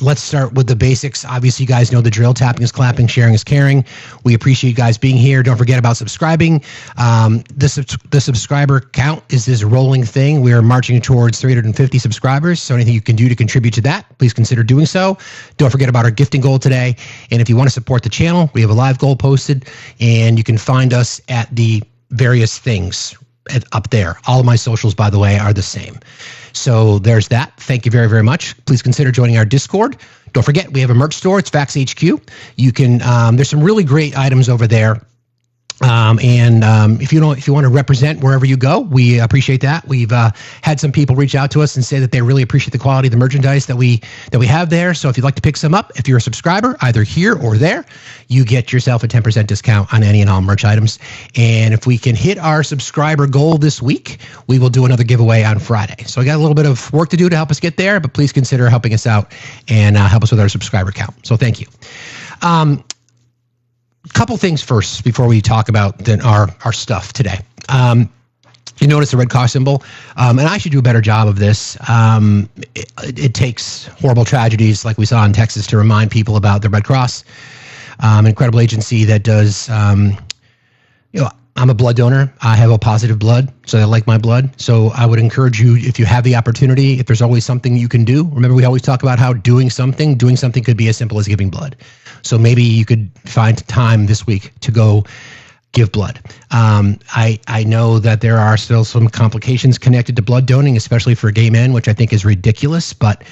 let's start with the basics. Obviously, you guys know the drill. Tapping is clapping, sharing is caring. We appreciate you guys being here. Don't forget about subscribing. The subscriber count is this rolling thing. We are marching towards 350 subscribers. So anything you can do to contribute to that, please consider doing so. Don't forget about our gifting goal today. And if you want to support the channel, we have a live goal posted, and you can find us at the various things up there. All of my socials, by the way, are the same. So there's that. Thank you very, very much. Please consider joining our Discord. Don't forget, we have a merch store. It's Facts HQ. You can, there's some really great items over there. If you want to represent wherever you go, we appreciate that. We've had some people reach out to us and say that they really appreciate the quality of the merchandise that we have there. So if you'd like to pick some up, if you're a subscriber, either here or there, you get yourself a 10% discount on any and all merch items. And if we can hit our subscriber goal this week, we will do another giveaway on Friday. So I got a little bit of work to do to help us get there, but please consider helping us out and help us with our subscriber count. So thank you. Couple things first before we talk about our stuff today. You notice the red cross symbol, and I should do a better job of this. It takes horrible tragedies like we saw in Texas to remind people about the Red Cross, an incredible agency that does. I'm a blood donor. I have a positive blood, so I like my blood. So I would encourage you, if you have the opportunity, if there's always something you can do. Remember, we always talk about how doing something could be as simple as giving blood. So maybe you could find time this week to go give blood. I know that there are still some complications connected to blood donating, especially for gay men, which I think is ridiculous. But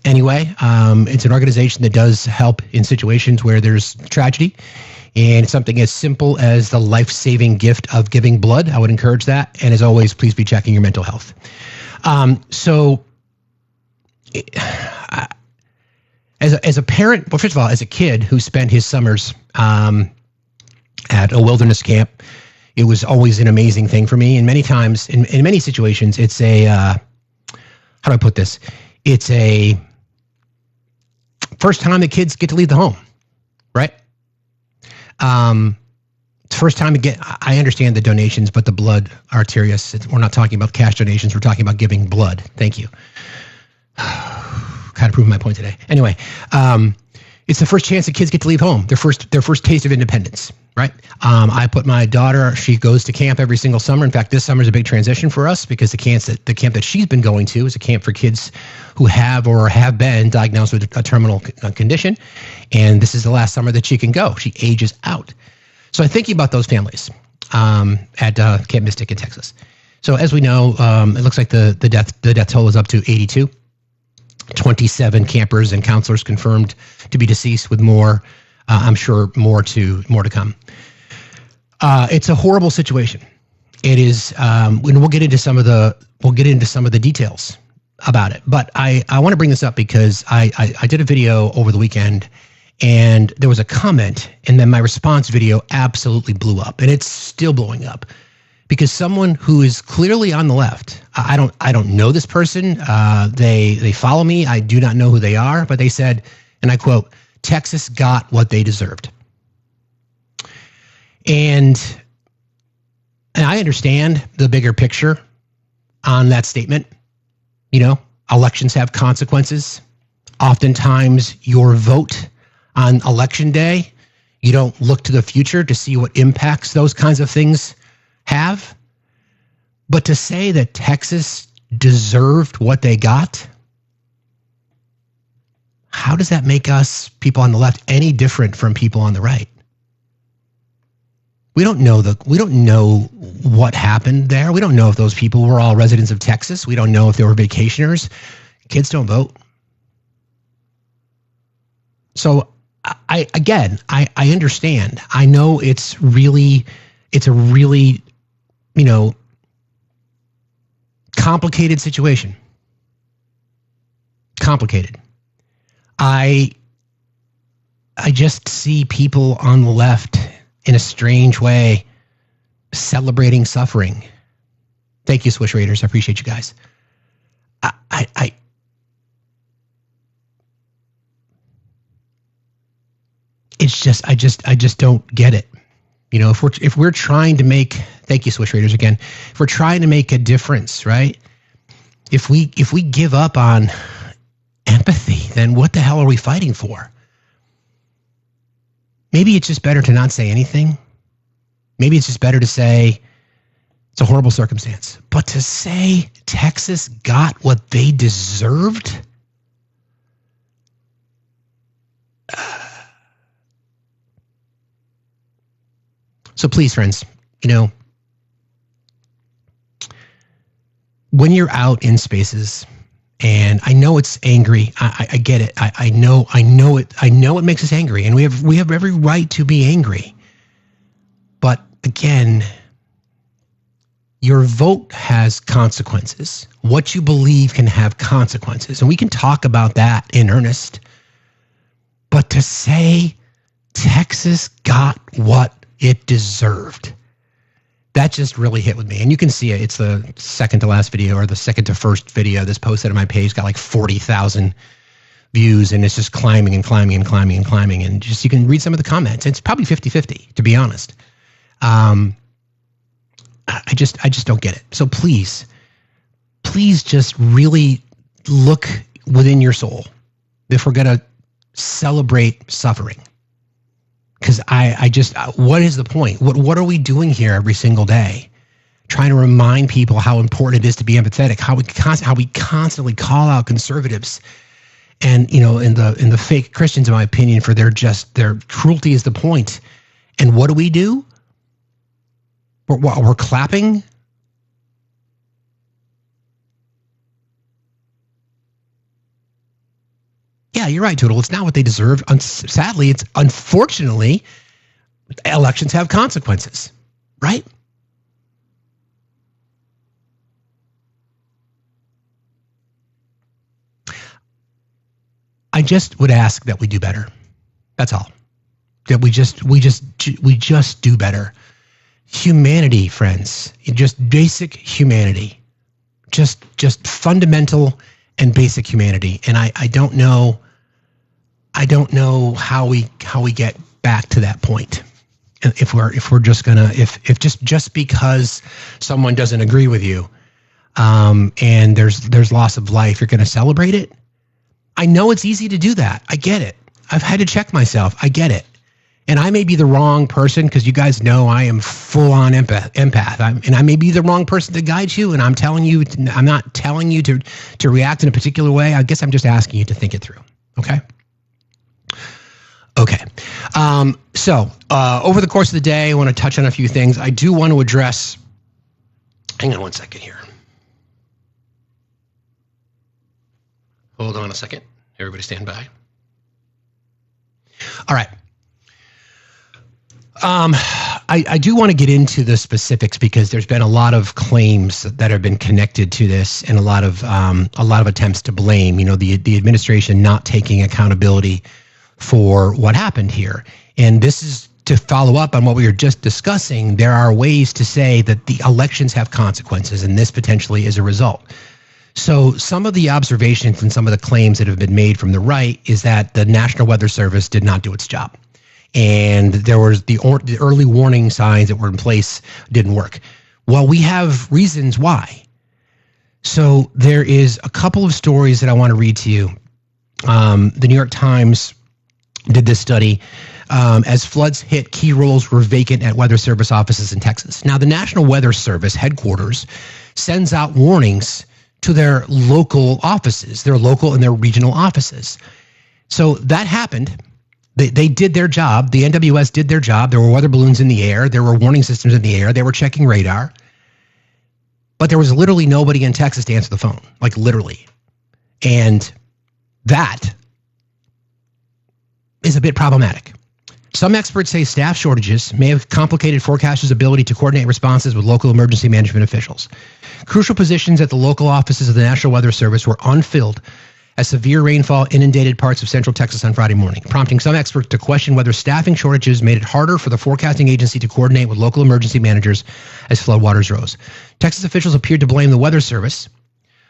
anyway, it's an organization that does help in situations where there's tragedy. And it's something as simple as the life-saving gift of giving blood. I would encourage that. And as always, please be checking your mental health. As a parent, well, first of all, as a kid who spent his summers at a wilderness camp, it was always an amazing thing for me. And many times, in many situations, it's a, how do I put this? It's a first time the kids get to leave the home, right? First time again, I understand the donations, but the blood arterius, we're not talking about cash donations. We're talking about giving blood. Thank you. Kind of proving my point today. Anyway, it's the first chance the kids get to leave home. Their first taste of independence, right? I put my daughter, she goes to camp every single summer. In fact, this summer is a big transition for us because the camp that she's been going to is a camp for kids who have or have been diagnosed with a terminal condition. And this is the last summer that she can go. She ages out. So I'm thinking about those families at Camp Mystic in Texas. So as we know, it looks like the death toll is up to 82. 27 campers and counselors confirmed to be deceased, with more, I'm sure more to come. It's a horrible situation. It is, and we'll get into some of the details about it. But I want to bring this up because I did a video over the weekend, and there was a comment, and then my response video absolutely blew up, and it's still blowing up. Because someone who is clearly on the left, I don't know this person. They follow me. I do not know who they are, but they said, and I quote, "Texas got what they deserved." And I understand the bigger picture on that statement. You know, elections have consequences. Oftentimes, your vote on election day, you don't look to the future to see what impacts those kinds of things have. But to say that Texas deserved what they got, how does that make us, people on the left, any different from people on the right? We don't know what happened there. We don't know if those people were all residents of Texas. We don't know if they were vacationers. Kids don't vote. So I understand. I know it's a really, complicated situation. Complicated. I just see people on the left in a strange way celebrating suffering. Thank you, Swish Raiders. I appreciate you guys. It's just, I just don't get it. You know, if we're trying to make, thank you, Swish Raiders again. If we're trying to make a difference, right? If we give up on empathy, then what the hell are we fighting for? Maybe it's just better to not say anything. Maybe it's just better to say it's a horrible circumstance. But to say Texas got what they deserved? So please, friends, when you're out in spaces, and I know it's angry. I get it. I know it. I know it makes us angry, and we have every right to be angry. But again, your vote has consequences. What you believe can have consequences, and we can talk about that in earnest. But to say Texas got what it deserved, that just really hit with me. And you can see it. It's the second to last video, or the second to first video. This posted on my page got like 40,000 views, and it's just climbing and climbing and climbing and climbing. And just, you can read some of the comments. It's probably 50-50, to be honest. I just don't get it. So please just really look within your soul if we're going to celebrate suffering. Because what is the point? What are we doing here every single day? Trying to remind people how important it is to be empathetic, how we constantly call out conservatives and, in the fake Christians, in my opinion, for their cruelty is the point. And what do? We're clapping. Yeah, you're right, Toodle. It's not what they deserve. Sadly, unfortunately, elections have consequences, right? I just would ask that we do better. That's all. That we just do better. Humanity, friends. Just basic humanity. Just fundamental and basic humanity. And I don't know how we get back to that point. If we're just gonna if just because someone doesn't agree with you, and there's loss of life, you're gonna celebrate it. I know it's easy to do that. I get it. I've had to check myself. I get it. And I may be the wrong person, because you guys know I am full on empath. And I may be the wrong person to guide you. And I'm not telling you to react in a particular way. I guess I'm just asking you to think it through. Okay. Okay. So over the course of the day, I want to touch on a few things. I do want to address. Hang on one second here. Hold on a second. Everybody stand by. All right. I do want to get into the specifics, because there's been a lot of claims that have been connected to this, and a lot of attempts to blame, the administration not taking accountability for what happened here. And this is to follow up on what we were just discussing. There are ways to say that the elections have consequences, and this potentially is a result. So some of the observations and some of the claims that have been made from the right is that the National Weather Service did not do its job. And there was the early warning signs that were in place didn't work. Well, we have reasons why. So there is a couple of stories that I want to read to you. The New York Times did this study. As floods hit, key roles were vacant at Weather Service offices in Texas. Now, the National Weather Service headquarters sends out warnings to their local offices, their local and their regional offices. So that happened. They did their job. The NWS did their job. There were weather balloons in the air. There were warning systems in the air. They were checking radar. But there was literally nobody in Texas to answer the phone, like literally. And that is a bit problematic. Some experts say staff shortages may have complicated forecasters' ability to coordinate responses with local emergency management officials. Crucial positions at the local offices of the National Weather Service were unfilled as severe rainfall inundated parts of central Texas on Friday morning, prompting some experts to question whether staffing shortages made it harder for the forecasting agency to coordinate with local emergency managers as floodwaters rose. Texas officials appeared to blame the Weather Service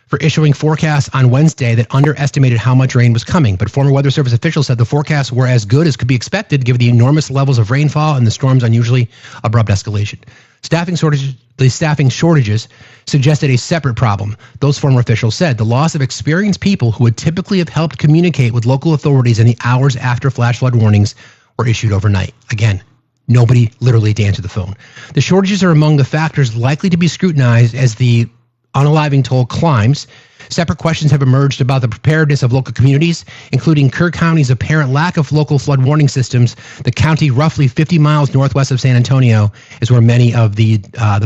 for issuing forecasts on Wednesday that underestimated how much rain was coming, but former Weather Service officials said the forecasts were as good as could be expected given the enormous levels of rainfall and the storm's unusually abrupt escalation. The staffing shortages suggested a separate problem. Those former officials said the loss of experienced people who would typically have helped communicate with local authorities in the hours after flash flood warnings were issued overnight. Again, nobody literally to answer the phone. The shortages are among the factors likely to be scrutinized as the unaliving toll climbs. Separate questions have emerged about the preparedness of local communities, including Kerr County's apparent lack of local flood warning systems. The county, roughly 50 miles northwest of San Antonio, is where many of the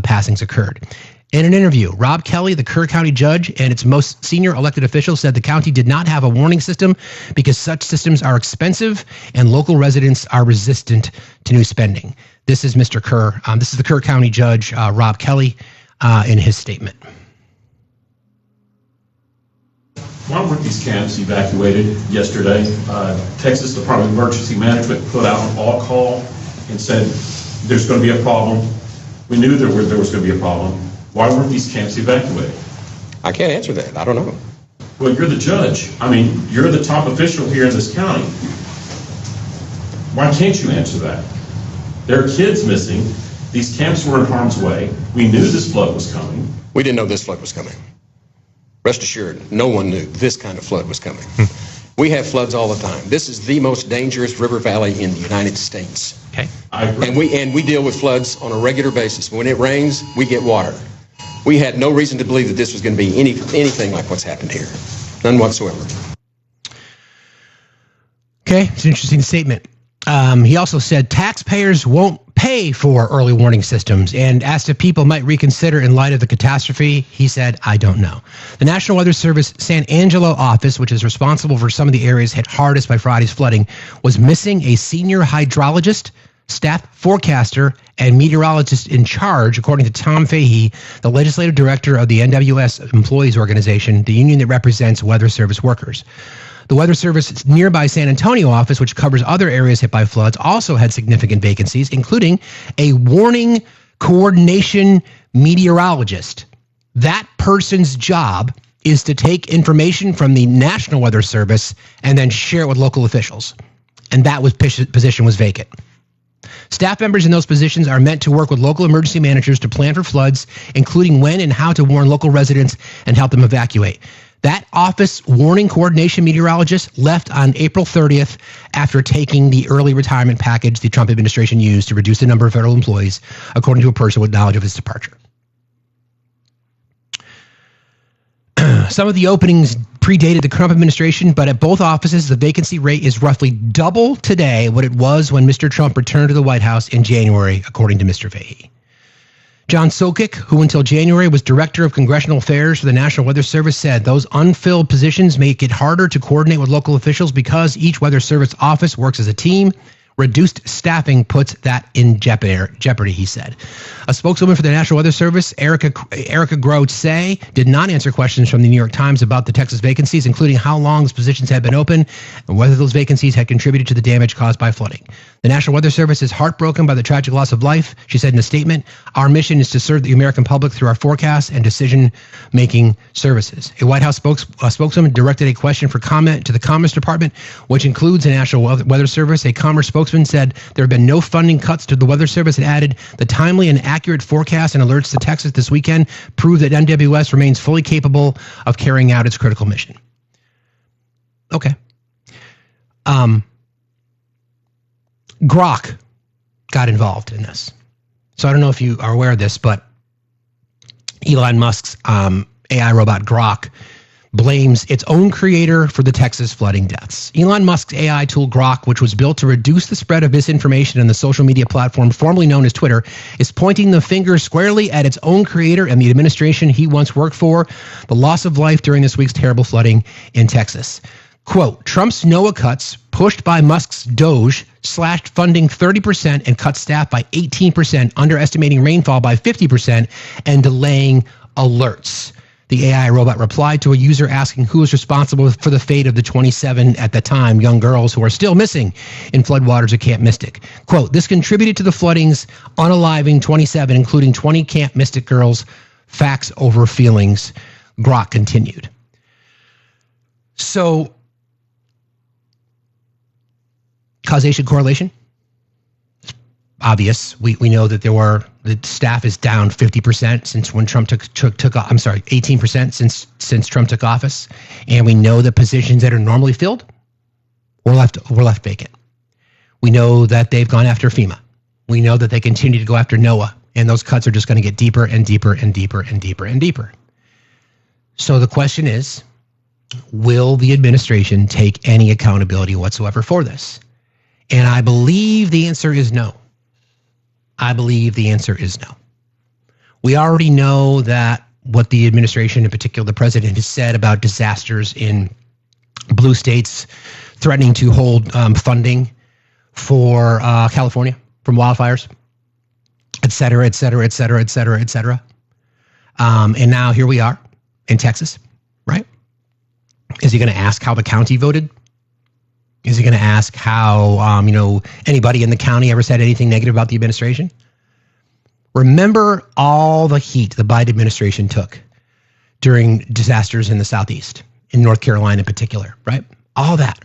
passings occurred. In an interview, Rob Kelly, the Kerr County judge and its most senior elected official, said the county did not have a warning system because such systems are expensive and local residents are resistant to new spending. This is Mr. Kerr. This is the Kerr County judge, Rob Kelly, in his statement. Why weren't these camps evacuated yesterday? Texas Department of Emergency Management put out an all-call and said there's going to be a problem. We knew there was going to be a problem. Why weren't these camps evacuated? I can't answer that. I don't know. Well, you're the judge. I mean, you're the top official here in this county. Why can't you answer that? There are kids missing. These camps were in harm's way. We knew this flood was coming. We didn't know this flood was coming. Rest assured, no one knew this kind of flood was coming. We have floods all the time. This is the most dangerous river valley in the United States. Okay. I agree. And we deal with floods on a regular basis. When it rains, we get water. We had no reason to believe that this was going to be anything like what's happened here. None whatsoever. Okay, it's an interesting statement. He also said taxpayers won't pay for early warning systems, and asked if people might reconsider in light of the catastrophe. He said, I don't know. The National Weather Service San Angelo office, which is responsible for some of the areas hit hardest by Friday's flooding, was missing a senior hydrologist, staff forecaster, and meteorologist in charge, according to Tom Fahey, the legislative director of the NWS Employees Organization, the union that represents Weather Service workers. The Weather Service's nearby San Antonio office, which covers other areas hit by floods, also had significant vacancies, including a warning coordination meteorologist. That person's job is to take information from the National Weather Service and then share it with local officials. And that position was vacant. Staff members in those positions are meant to work with local emergency managers to plan for floods, including when and how to warn local residents and help them evacuate. That office warning coordination meteorologist left on April 30th after taking the early retirement package the Trump administration used to reduce the number of federal employees, according to a person with knowledge of his departure. Some of the openings predated the Trump administration, but at both offices, the vacancy rate is roughly double today what it was when Mr. Trump returned to the White House in January, according to Mr. Fahey. John Sokik, who until January was Director of Congressional Affairs for the National Weather Service, said those unfilled positions make it harder to coordinate with local officials because each Weather Service office works as a team. Reduced staffing puts that in jeopardy, he said. A spokeswoman for the National Weather Service, Erica Grote, did not answer questions from the New York Times about the Texas vacancies, including how long those positions had been open and whether those vacancies had contributed to the damage caused by flooding. The National Weather Service is heartbroken by the tragic loss of life, she said in a statement. Our mission is to serve the American public through our forecasts and decision-making services. A White House spokeswoman directed a question for comment to the Commerce Department, which includes the National Weather Service. A Commerce spokesman said there have been no funding cuts to the Weather Service and added the timely and accurate forecasts and alerts to Texas this weekend prove that NWS remains fully capable of carrying out its critical mission. Okay. Grok got involved in this. So I don't know if you are aware of this, but Elon Musk's AI robot Grok blames its own creator for the Texas flooding deaths. Elon Musk's AI tool Grok, which was built to reduce the spread of misinformation on the social media platform formerly known as Twitter, is pointing the finger squarely at its own creator and the administration he once worked for, the loss of life during this week's terrible flooding in Texas. Quote, Trump's NOAA cuts pushed by Musk's Doge slashed funding 30% and cut staff by 18%, underestimating rainfall by 50% and delaying alerts. The AI robot replied to a user asking who was responsible for the fate of the 27, at the time, young girls who are still missing in floodwaters at Camp Mystic. Quote, this contributed to the flooding's unaliving 27, including 20 Camp Mystic girls. Facts over feelings, Grok continued. So, causation correlation? obvious. We know that the staff is down 50% since when Trump took I'm sorry, 18% since Trump took office, and we know the positions that are normally filled were left vacant. We know that they've gone after FEMA. We know that they continue to go after NOAA, and those cuts are just going to get deeper and deeper and deeper and deeper and deeper. So the question is, will the administration take any accountability whatsoever for this? And I believe the answer is no. I believe the answer is no. We already know that what the administration, in particular the president, has said about disasters in blue states threatening to hold funding for California from wildfires, et cetera, et cetera, et cetera, et cetera, et cetera. And now here we are in Texas, right? Is he going to ask how the county voted? Is he going to ask how, anybody in the county ever said anything negative about the administration? Remember all the heat the Biden administration took during disasters in the Southeast, in North Carolina in particular, right? All that.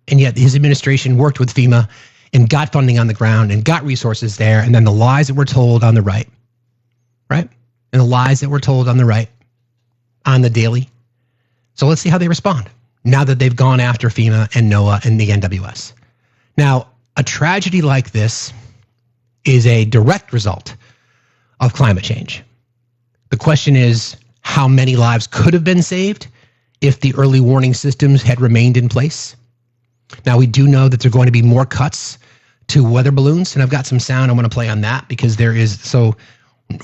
And yet his administration worked with FEMA and got funding on the ground and got resources there. And then the lies that were told on the right? And the lies that were told on the right on the daily. So let's see how they respond now that they've gone after FEMA and NOAA and the NWS. Now, a tragedy like this is a direct result of climate change. The question is, how many lives could have been saved if the early warning systems had remained in place? Now, we do know that there are going to be more cuts to weather balloons, and I've got some sound I want to play on that because so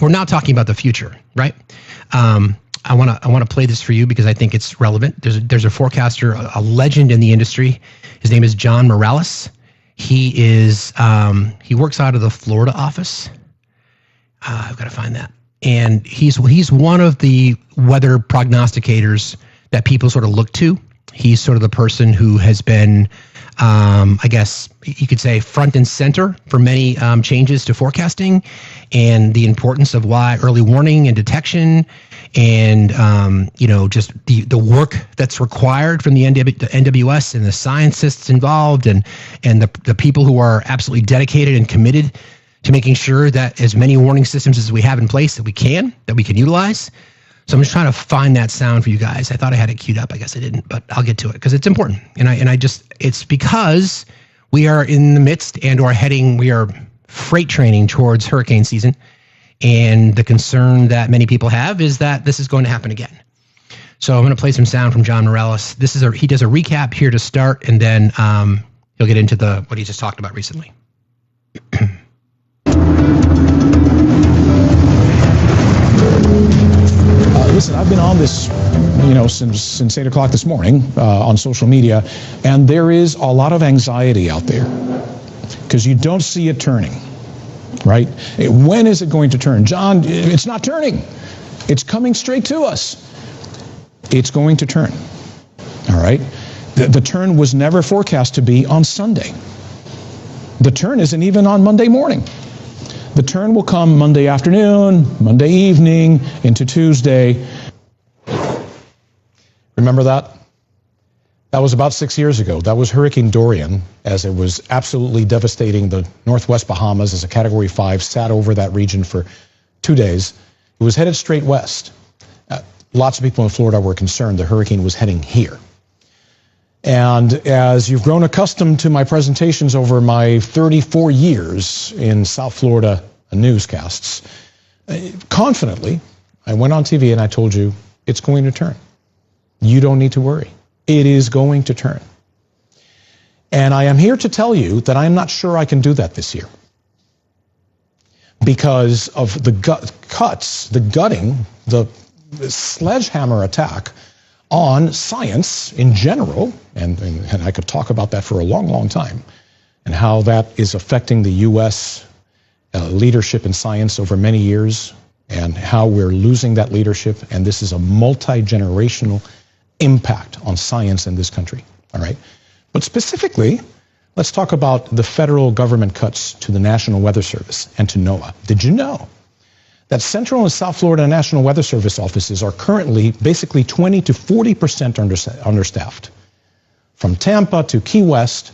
we're now talking about the future, right? I want to play this for you because I think it's relevant. There's a forecaster, a legend in the industry. His name is John Morales. He works out of the Florida office. I've got to find that. And he's one of the weather prognosticators that people sort of look to. He's sort of the person who has been, I guess you could say, front and center for many changes to forecasting and the importance of why early warning and detection and, just the work that's required from the NWS and the scientists involved and the people who are absolutely dedicated and committed to making sure that as many warning systems as we have in place that we can utilize. So I'm just trying to find that sound for you guys. I thought I had it queued up. I guess I didn't, but I'll get to it because it's important. It's because we are in the midst we are freight training towards hurricane season. And the concern that many people have is that this is going to happen again. So I'm going to play some sound from John Morales. He does a recap here to start, and then he'll get into what he just talked about recently. Listen, I've been on this, since 8 o'clock this morning on social media, and there is a lot of anxiety out there because you don't see it turning, right? When is it going to turn? John, it's not turning. It's coming straight to us. It's going to turn, all right? The turn was never forecast to be on Sunday. The turn isn't even on Monday morning. The turn will come Monday afternoon, Monday evening, into Tuesday. Remember that? That was about 6 years ago. That was Hurricane Dorian, as it was absolutely devastating the Northwest Bahamas as a Category 5, sat over that region for 2 days. It was headed straight west. Lots of people in Florida were concerned the hurricane was heading here. And as you've grown accustomed to my presentations over my 34 years in South Florida newscasts, confidently, I went on TV and I told you, it's going to turn. You don't need to worry. It is going to turn. And I am here to tell you that I am not sure I can do that this year because of the cuts, the gutting, the sledgehammer attack on science in general, and I could talk about that for a long, long time, and how that is affecting the U.S. Leadership in science over many years, and how we're losing that leadership, and this is a multi-generational impact on science in this country, all right? But specifically, let's talk about the federal government cuts to the National Weather Service and to NOAA. Did you know that Central and South Florida National Weather Service offices are currently basically 20 to 40% understaffed? From Tampa to Key West,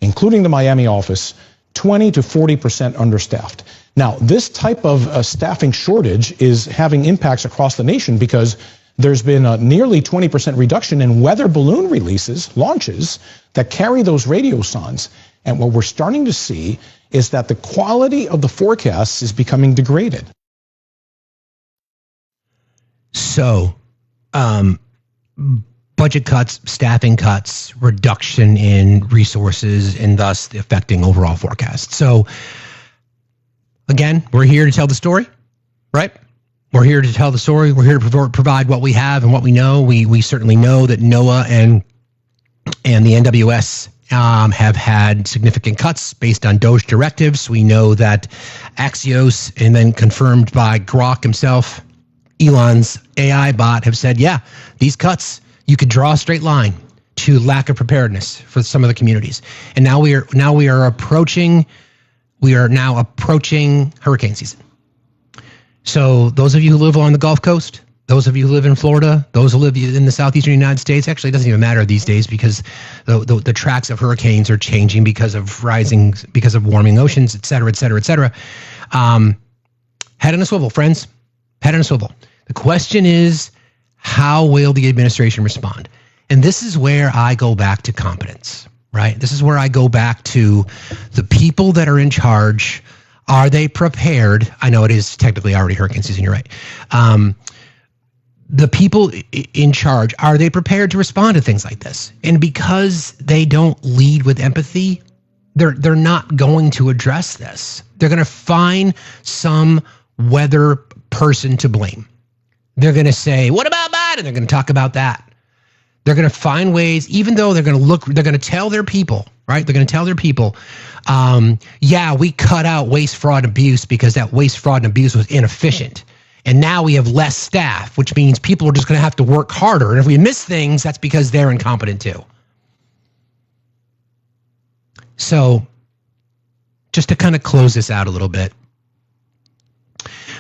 including the Miami office, 20 to 40% understaffed. Now, this type of staffing shortage is having impacts across the nation because there's been a nearly 20% reduction in weather balloon launches that carry those radiosondes. And what we're starting to see is that the quality of the forecasts is becoming degraded. So, budget cuts, staffing cuts, reduction in resources, and thus affecting overall forecasts. So, again, we're here to tell the story, right? We're here to tell the story. We're here to provide what we have and what we know. We certainly know that NOAA and the NWS have had significant cuts based on DOGE directives. We know that Axios, and then confirmed by Grok himself, Elon's AI bot, have said, yeah, these cuts, you could draw a straight line to lack of preparedness for some of the communities. And now we are approaching hurricane season. So those of you who live on the Gulf Coast, those of you who live in Florida, those who live in the southeastern United States, actually it doesn't even matter these days because the tracks of hurricanes are changing because of warming oceans, et cetera, et cetera, et cetera. Head on a swivel, friends. Head on a swivel. The question is, how will the administration respond? And this is where I go back to competence, right? This is where I go back to the people that are in charge. Are they prepared? I know it is technically already hurricane season, you're right. The people in charge, are they prepared to respond to things like this? And because they don't lead with empathy, they're not going to address this. They're going to find some weather person to blame. They're going to say, what about Biden? They're going to talk about that. They're going to find ways, even though they're going to tell their people, right? They're going to tell their people, yeah, we cut out waste, fraud, and abuse because that waste, fraud, and abuse was inefficient. And now we have less staff, which means people are just going to have to work harder. And if we miss things, that's because they're incompetent too. So just to kind of close this out a little bit,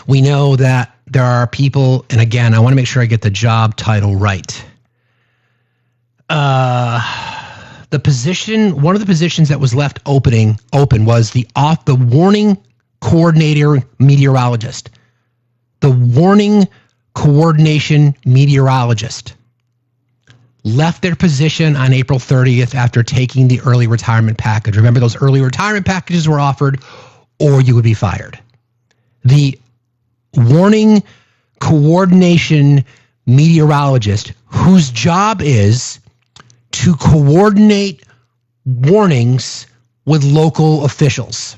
we know that there are people, and again, I want to make sure I get the job title right. The position, one of the positions that was left open was the warning coordinator meteorologist. The warning coordination meteorologist left their position on April 30th after taking the early retirement package. Remember, those early retirement packages were offered, or you would be fired. The warning coordination meteorologist, whose job is to coordinate warnings with local officials.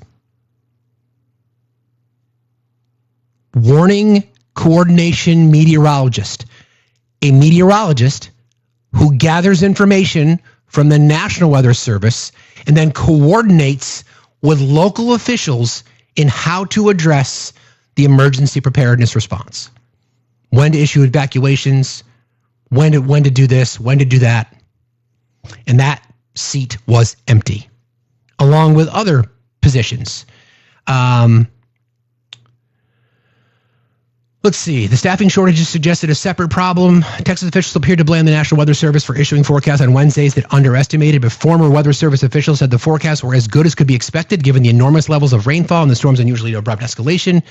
Warning coordination meteorologist, a meteorologist who gathers information from the National Weather Service and then coordinates with local officials in how to address the emergency preparedness response. When to issue evacuations, when to do this, when to do that. And that seat was empty, along with other positions. Let's see. The staffing shortages suggested a separate problem. Texas officials appeared to blame the National Weather Service for issuing forecasts on Wednesdays that underestimated, but former Weather Service officials said the forecasts were as good as could be expected given the enormous levels of rainfall and the storm's unusually abrupt escalation.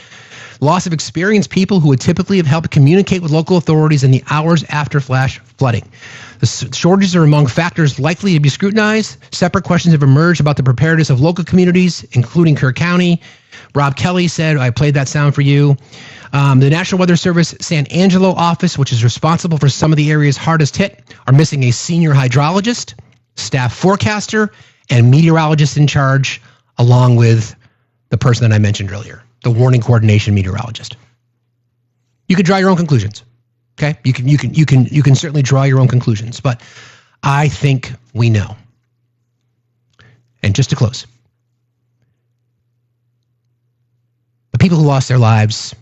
Loss of experienced people who would typically have helped communicate with local authorities in the hours after flash flooding. The shortages are among factors likely to be scrutinized. Separate questions have emerged about the preparedness of local communities, including Kerr County. Rob Kelly said, I played that sound for you. The National Weather Service San Angelo office, which is responsible for some of the areas hardest hit, are missing a senior hydrologist, staff forecaster, and meteorologist in charge, along with the person that I mentioned earlier, the warning coordination meteorologist. You could draw your own conclusions. Okay, you can certainly draw your own conclusions, but I think we know. And just to close, the people who lost their lives,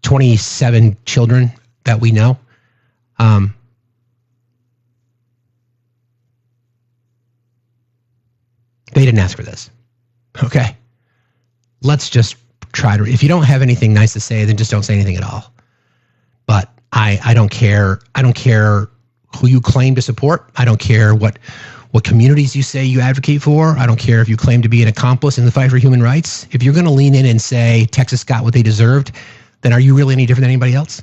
27 children that we know, they didn't ask for this. Okay, let's just try to. If you don't have anything nice to say, then just don't say anything at all. But I don't care. I don't care who you claim to support. I don't care what what communities you say you advocate for. I don't care if you claim to be an accomplice in the fight for human rights. If you're going to lean in and say Texas got what they deserved, then are you really any different than anybody else?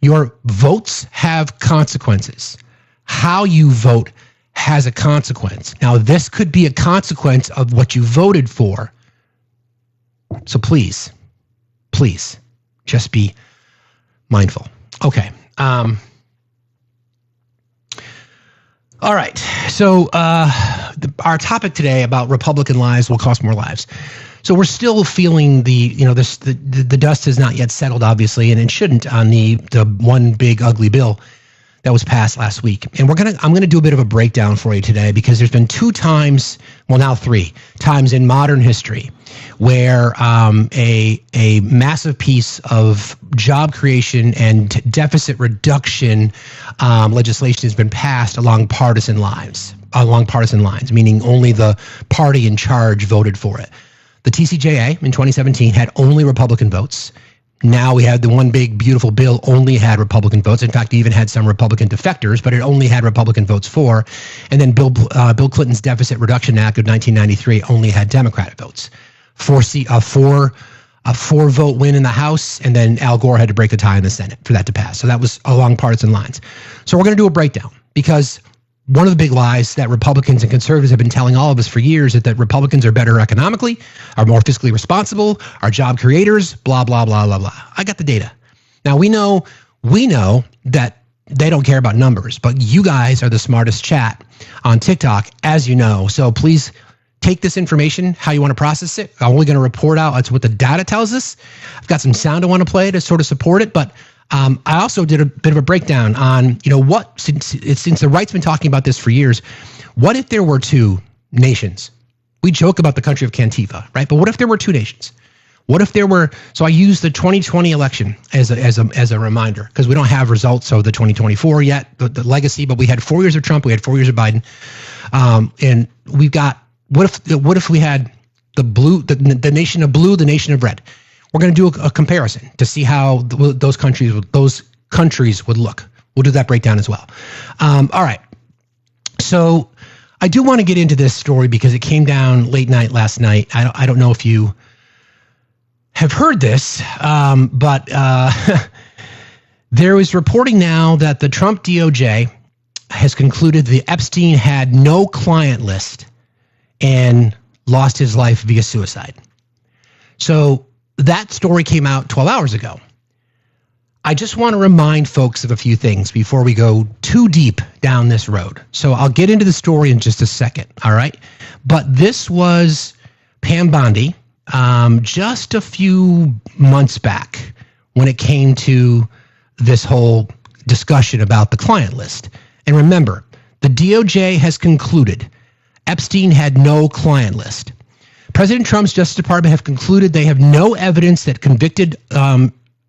Your votes have consequences. How you vote has a consequence. Now, this could be a consequence of what you voted for. So please, just be mindful. Okay. All right. So our topic today about Republican lies will cost more lives. So we're still feeling the dust has not yet settled, obviously, and it shouldn't on the one big ugly bill that was passed last week. And I'm gonna do a bit of a breakdown for you today, because there's been 2 times, well, now 3 times in modern history where a massive piece of job creation and deficit reduction legislation has been passed along partisan lines, meaning only the party in charge voted for it. The TCJA in 2017 had only Republican votes. Now we had the one big beautiful bill only had Republican votes. In fact, it even had some Republican defectors, but it only had Republican votes for. And then Bill Clinton's Deficit Reduction Act of 1993 only had Democratic votes. A four vote win in the House, and then Al Gore had to break the tie in the Senate for that to pass. So that was along partisan lines. So we're going to do a breakdown, because one of the big lies that Republicans and conservatives have been telling all of us for years is that Republicans are better economically, are more fiscally responsible, are job creators, blah, blah, blah, blah, blah. I got the data. Now, we know that they don't care about numbers, but you guys are the smartest chat on TikTok, as you know. So please take this information, how you want to process it. I'm only going to report out that's what the data tells us. I've got some sound I want to play to sort of support it, but I also did a bit of a breakdown on, what, since the right's been talking about this for years, what if there were 2 nations? We joke about the country of Cantifa, right? But what if there were 2 nations? What if there were, so I used the 2020 election as a reminder, because we don't have results of the 2024 yet, the legacy, but we had 4 years of Trump, we had 4 years of Biden. And we've got, what if we had the blue, the nation of blue, the nation of red? We're going to do a comparison to see how those countries would look. We'll do that breakdown as well. All right. So I do want to get into this story because it came down late night last night. I don't know if you have heard this, but there is reporting now that the Trump DOJ has concluded that Epstein had no client list and lost his life via suicide. So that story came out 12 hours ago. I just want to remind folks of a few things before we go too deep down this road. So I'll get into the story in just a second, all right? But this was Pam Bondi just a few months back when it came to this whole discussion about the client list. And remember, the DOJ has concluded Epstein had no client list. President Trump's Justice Department have concluded they have no evidence that convicted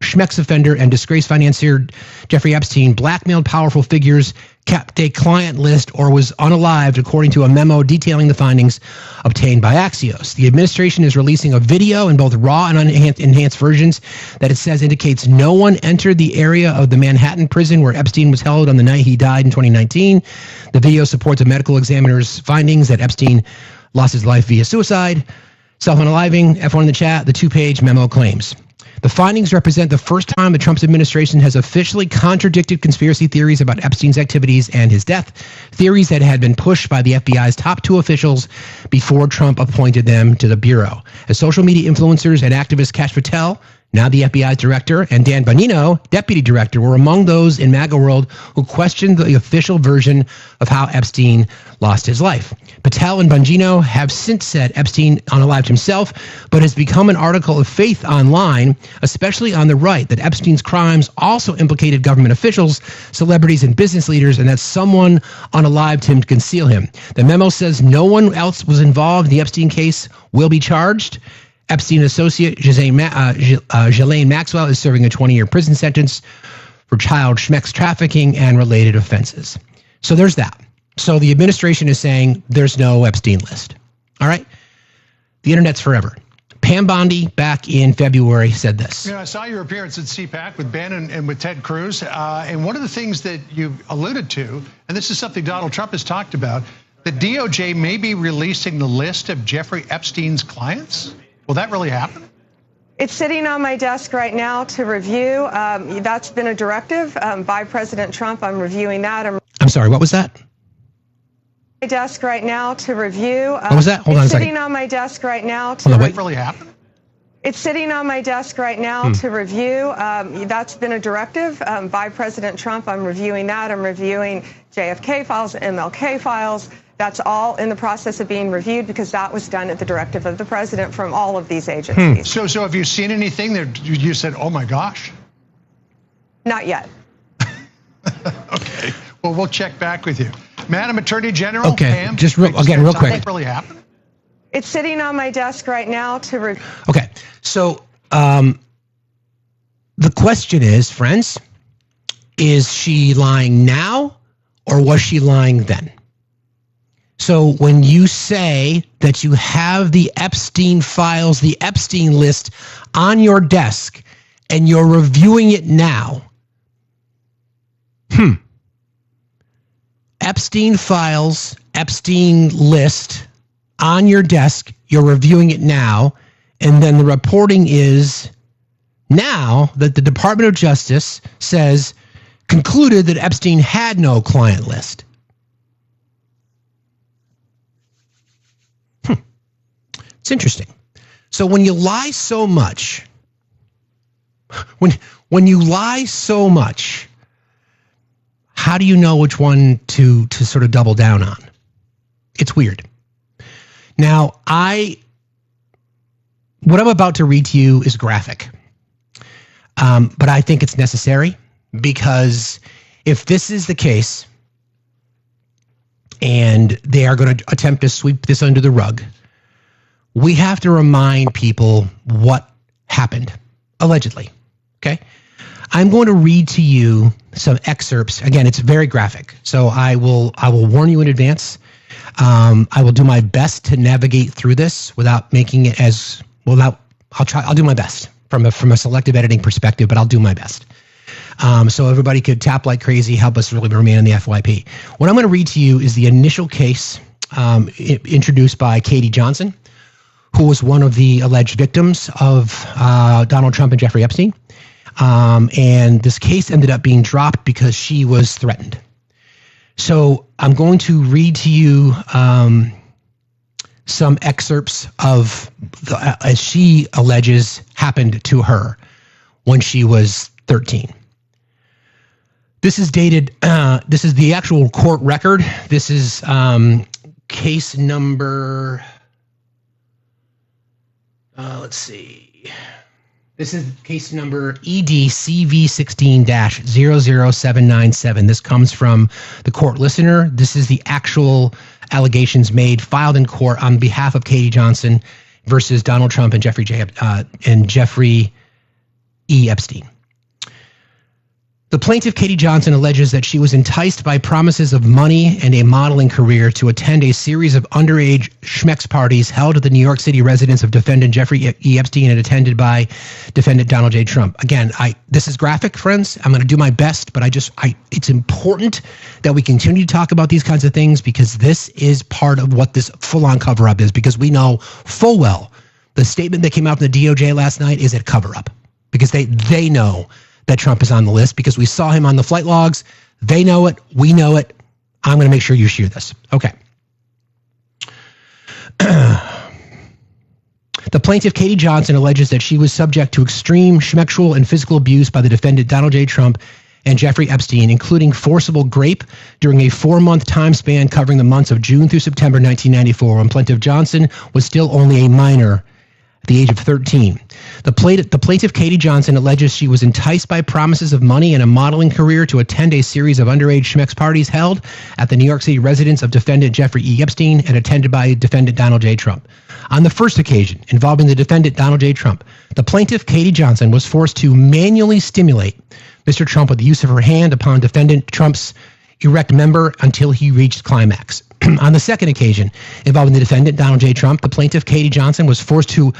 Schmeck's offender and disgraced financier Jeffrey Epstein blackmailed powerful figures, kept a client list, or was unalived, according to a memo detailing the findings obtained by Axios. The administration is releasing a video in both raw and enhanced versions that it says indicates no one entered the area of the Manhattan prison where Epstein was held on the night he died in 2019. The video supports a medical examiner's findings that Epstein lost his life via suicide. Self-unaliving, F1 in the chat, the 2-page memo claims. The findings represent the first time the Trump administration has officially contradicted conspiracy theories about Epstein's activities and his death, theories that had been pushed by the FBI's top 2 officials before Trump appointed them to the Bureau. As social media influencers and activist Kash Patel, now the FBI's director, and Dan Bongino, deputy director, were among those in MAGA world who questioned the official version of how Epstein lost his life. Patel and Bongino have since said Epstein unalived himself, but has become an article of faith online, especially on the right, that Epstein's crimes also implicated government officials, celebrities, and business leaders, and that someone unalived him to conceal him. The memo says no one else was involved in the Epstein case will be charged. Epstein associate Ghislaine Maxwell is serving a 20-year prison sentence for child Schmeck's trafficking and related offenses. So there's that. So the administration is saying there's no Epstein list. All right? The internet's forever. Pam Bondi back in February said this. I saw your appearance at CPAC with Ben and with Ted Cruz. And one of the things that you alluded to, and this is something Donald Trump has talked about, the DOJ may be releasing the list of Jeffrey Epstein's clients. Will that really happen? It's sitting on my desk right now to review. That's been a directive by President Trump. I'm reviewing that. I'm sorry, what was that? My desk right now to review. What was that? Hold on a second. It's sitting on my desk right now to Will that really happen? It's sitting on my desk right now to review. That's been a directive by President Trump. I'm reviewing that. I'm reviewing JFK files, MLK files. That's all in the process of being reviewed because that was done at the directive of the president from all of these agencies. So have you seen anything that you said, oh my gosh? Not yet. Okay. Well, we'll check back with you. Madam Attorney General, okay, Pam, just real quick. That really happen? It's sitting on my desk right now to review. Okay, so the question is, friends, is she lying now or was she lying then? So when you say that you have the Epstein files, the Epstein list on your desk and you're reviewing it now, Epstein files, Epstein list on your desk, you're reviewing it now, and then the reporting is now that the Department of Justice says, concluded that Epstein had no client list. It's interesting. So when you lie so much, when you lie so much, how do you know which one to sort of double down on? It's weird. Now, what I'm about to read to you is graphic, but I think it's necessary because if this is the case and they are going to attempt to sweep this under the rug, we have to remind people what happened, allegedly, okay? I'm going to read to you some excerpts. Again, it's very graphic, so I will warn you in advance. I will do my best to navigate through this without making it as I'll do my best from a selective editing perspective, but I'll do my best. So everybody could tap like crazy, help us really remain in the FYP. What I'm going to read to you is the initial case introduced by Katie Johnson, who was one of the alleged victims of Donald Trump and Jeffrey Epstein. And this case ended up being dropped because she was threatened. So I'm going to read to you some excerpts of as she alleges happened to her when she was 13. This is dated, this is the actual court record. This is case number, let's see. This is case number EDCV16-00797. This comes from the court listener. This is the actual allegations made, filed in court on behalf of Katie Johnson versus Donald Trump and Jeffrey E. Epstein. The plaintiff, Katie Johnson, alleges that she was enticed by promises of money and a modeling career to attend a series of underage schmex parties held at the New York City residence of defendant Jeffrey E. Epstein and attended by defendant Donald J. Trump. Again, this is graphic, friends. I'm going to do my best, but it's important that we continue to talk about these kinds of things because this is part of what this full-on cover-up is, because we know full well the statement that came out from the DOJ last night is a cover-up because they know that Trump is on the list because we saw him on the flight logs. They know it. We know it. I'm going to make sure you share this. Okay. The plaintiff, Katie Johnson, alleges that she was subject to extreme sexual and physical abuse by the defendant Donald J. Trump and Jeffrey Epstein, including forcible rape during a 4-month time span covering the months of June through September 1994, when plaintiff Johnson was still only a minor at the age of 13. The plaintiff, Katie Johnson, alleges she was enticed by promises of money and a modeling career to attend a series of underage schmex parties held at the New York City residence of defendant Jeffrey E. Epstein and attended by defendant Donald J. Trump. On the first occasion, involving the defendant Donald J. Trump, the plaintiff, Katie Johnson, was forced to manually stimulate Mr. Trump with the use of her hand upon defendant Trump's erect member until he reached climax. On the second occasion, involving the defendant Donald J. Trump, the plaintiff, Katie Johnson, was forced to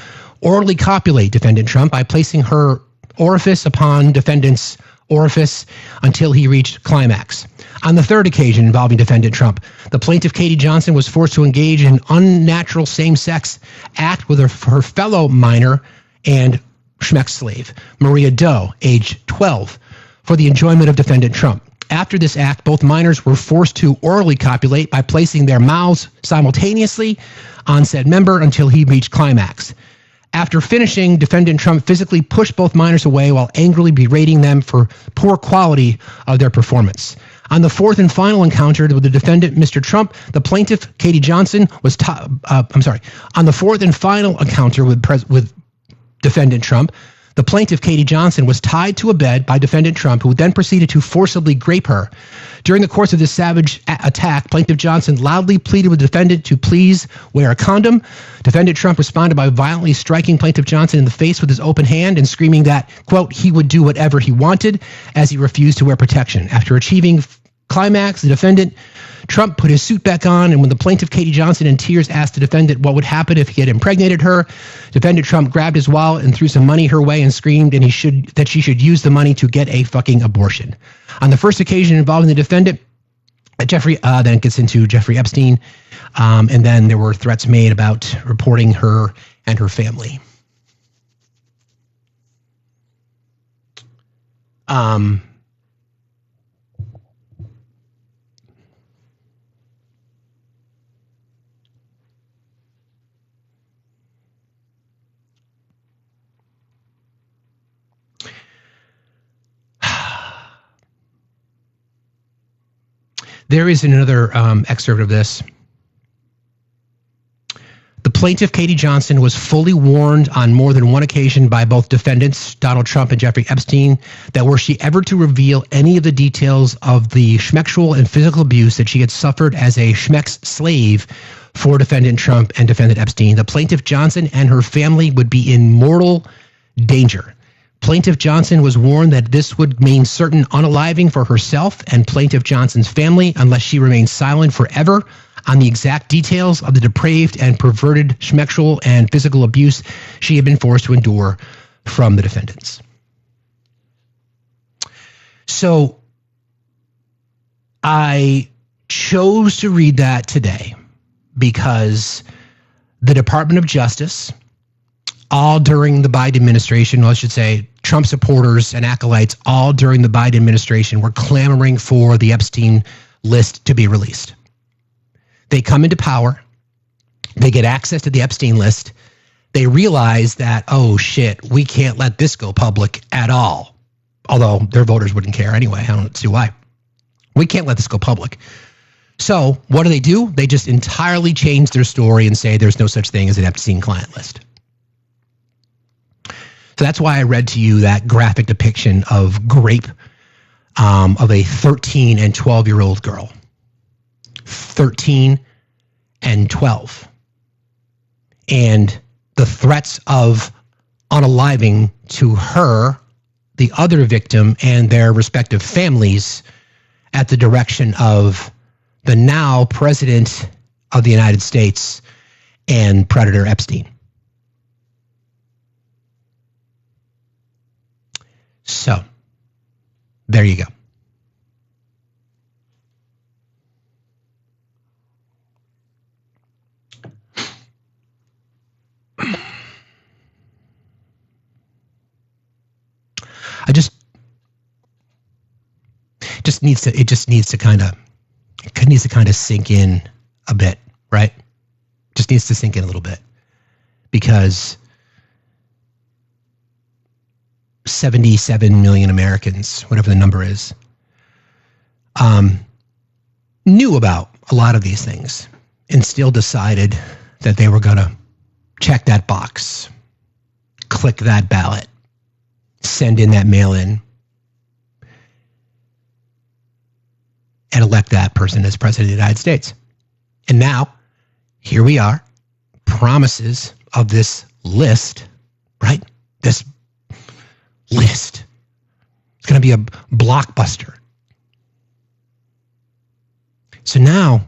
orally copulate defendant Trump by placing her orifice upon defendant's orifice until he reached climax. On the third occasion involving defendant Trump, the plaintiff Katie Johnson was forced to engage in an unnatural same-sex act with her fellow minor and Schmeck's slave, Maria Doe, age 12, for the enjoyment of defendant Trump. After this act, both minors were forced to orally copulate by placing their mouths simultaneously on said member until he reached climax. After finishing, defendant Trump physically pushed both minors away while angrily berating them for poor quality of their performance. On the fourth and final encounter with the defendant, Mr. Trump, the plaintiff, Katie Johnson, was on the fourth and final encounter with defendant Trump, the plaintiff, Katie Johnson, was tied to a bed by defendant Trump, who then proceeded to forcibly grape her. During the course of this savage attack, plaintiff Johnson loudly pleaded with the defendant to please wear a condom. Defendant Trump responded by violently striking plaintiff Johnson in the face with his open hand and screaming that, quote, he would do whatever he wanted as he refused to wear protection. After achieving climax, the defendant Trump put his suit back on, and when the plaintiff, Katie Johnson, in tears asked the defendant what would happen if he had impregnated her, defendant Trump grabbed his wallet and threw some money her way and screamed that she should use the money to get a fucking abortion. On the first occasion involving the defendant, Jeffrey then gets into Jeffrey Epstein, and then there were threats made about reporting her and her family. There is another excerpt of this. The plaintiff, Katie Johnson, was fully warned on more than one occasion by both defendants, Donald Trump and Jeffrey Epstein, that were she ever to reveal any of the details of the schmexual and physical abuse that she had suffered as a Schmeck's slave for defendant Trump and defendant Epstein, the plaintiff Johnson and her family would be in mortal danger. Plaintiff Johnson was warned that this would mean certain unaliving for herself and plaintiff Johnson's family unless she remained silent forever on the exact details of the depraved and perverted schmexual and physical abuse she had been forced to endure from the defendants. So I chose to read that today because the Department of Justice, all during the Biden administration, well, I should say Trump supporters and acolytes, all during the Biden administration, were clamoring for the Epstein list to be released. They come into power. They get access to the Epstein list. They realize that, oh shit, we can't let this go public at all. Although their voters wouldn't care anyway. I don't see why. We can't let this go public. So what do? They just entirely change their story and say there's no such thing as an Epstein client list. So that's why I read to you that graphic depiction of grape of a 13 and 12-year-old girl. 13 and 12. And the threats of unaliving to her, the other victim, and their respective families at the direction of the now President of the United States and Predator Epstein. So, there you go. It just needs to kind of sink in a bit, right? Just needs to sink in a little bit, because 77 million Americans, whatever the number is, knew about a lot of these things and still decided that they were going to check that box, click that ballot, send in that mail-in, and elect that person as president of the United States. And now, here we are, promises of this list, right? This list. It's going to be a blockbuster. So now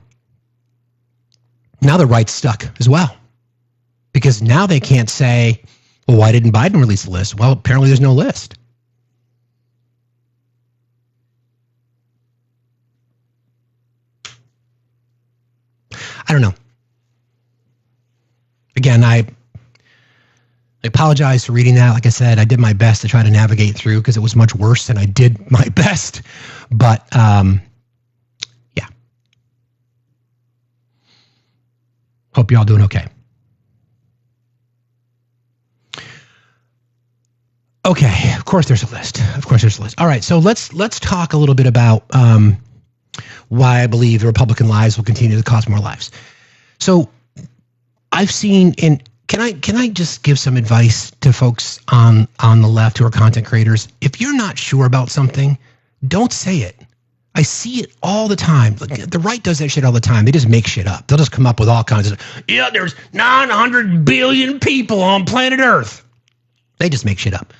the right's stuck as well. Because now they can't say, Well, why didn't Biden release the list? Well, apparently there's no list. I don't know. Again, I apologize for reading that. Like I said, I did my best to try to navigate through because it was much worse than I did my best. But yeah. Hope you're all doing okay. Okay, of course there's a list. All right, so let's talk a little bit about why I believe the Republican lies will continue to cost more lives. So I've seen, and can I just give some advice to folks on the left who are content creators? If you're not sure about something, don't say it. I see it all the time. The right does that shit all the time. They just make shit up. They'll just come up with all kinds of, yeah, there's 900 billion people on planet Earth. They just make shit up.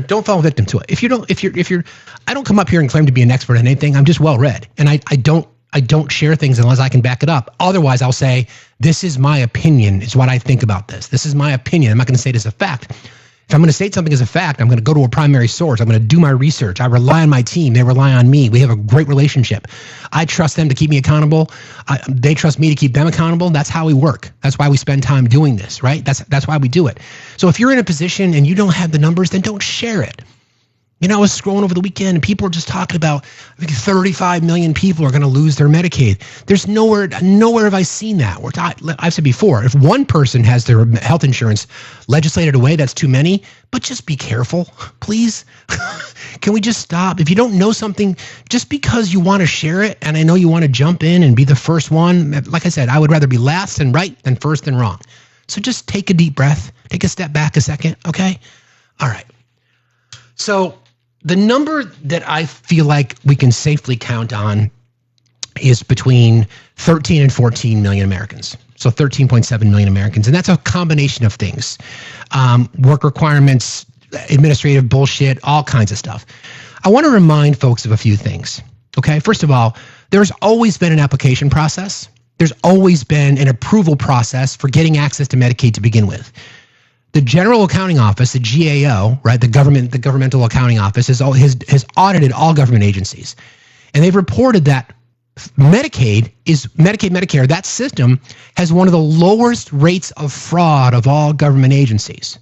Don't fall victim to it. If you're, I don't come up here and claim to be an expert in anything. I'm just well read, and I don't share things unless I can back it up. Otherwise, I'll say this is my opinion. It's what I think about this. This is my opinion. I'm not going to say it as a fact. If I'm going to state something as a fact, I'm going to go to a primary source. I'm going to do my research. I rely on my team. They rely on me. We have a great relationship. I trust them to keep me accountable. They trust me to keep them accountable. That's how we work. That's why we spend time doing this, right? That's why we do it. So if you're in a position and you don't have the numbers, then don't share it. You know, I was scrolling over the weekend and people were just talking about, I think 35 million people are going to lose their Medicaid. There's nowhere have I seen that. I've said before, if one person has their health insurance legislated away, that's too many. But just be careful, please. Can we just stop? If you don't know something, just because you want to share it, and I know you want to jump in and be the first one, like I said, I would rather be last and right than first and wrong. So just take a deep breath, take a step back a second, okay? All right. So the number that I feel like we can safely count on is between 13 and 14 million Americans. So 13.7 million Americans. And that's a combination of things. Work requirements, administrative bullshit, all kinds of stuff. I want to remind folks of a few things. Okay, first of all, there's always been an application process. There's always been an approval process for getting access to Medicaid to begin with. The General Accounting Office, the GAO, right, the Governmental Accounting Office, has audited all government agencies. And they've reported that Medicare, that system has one of the lowest rates of fraud of all government agencies.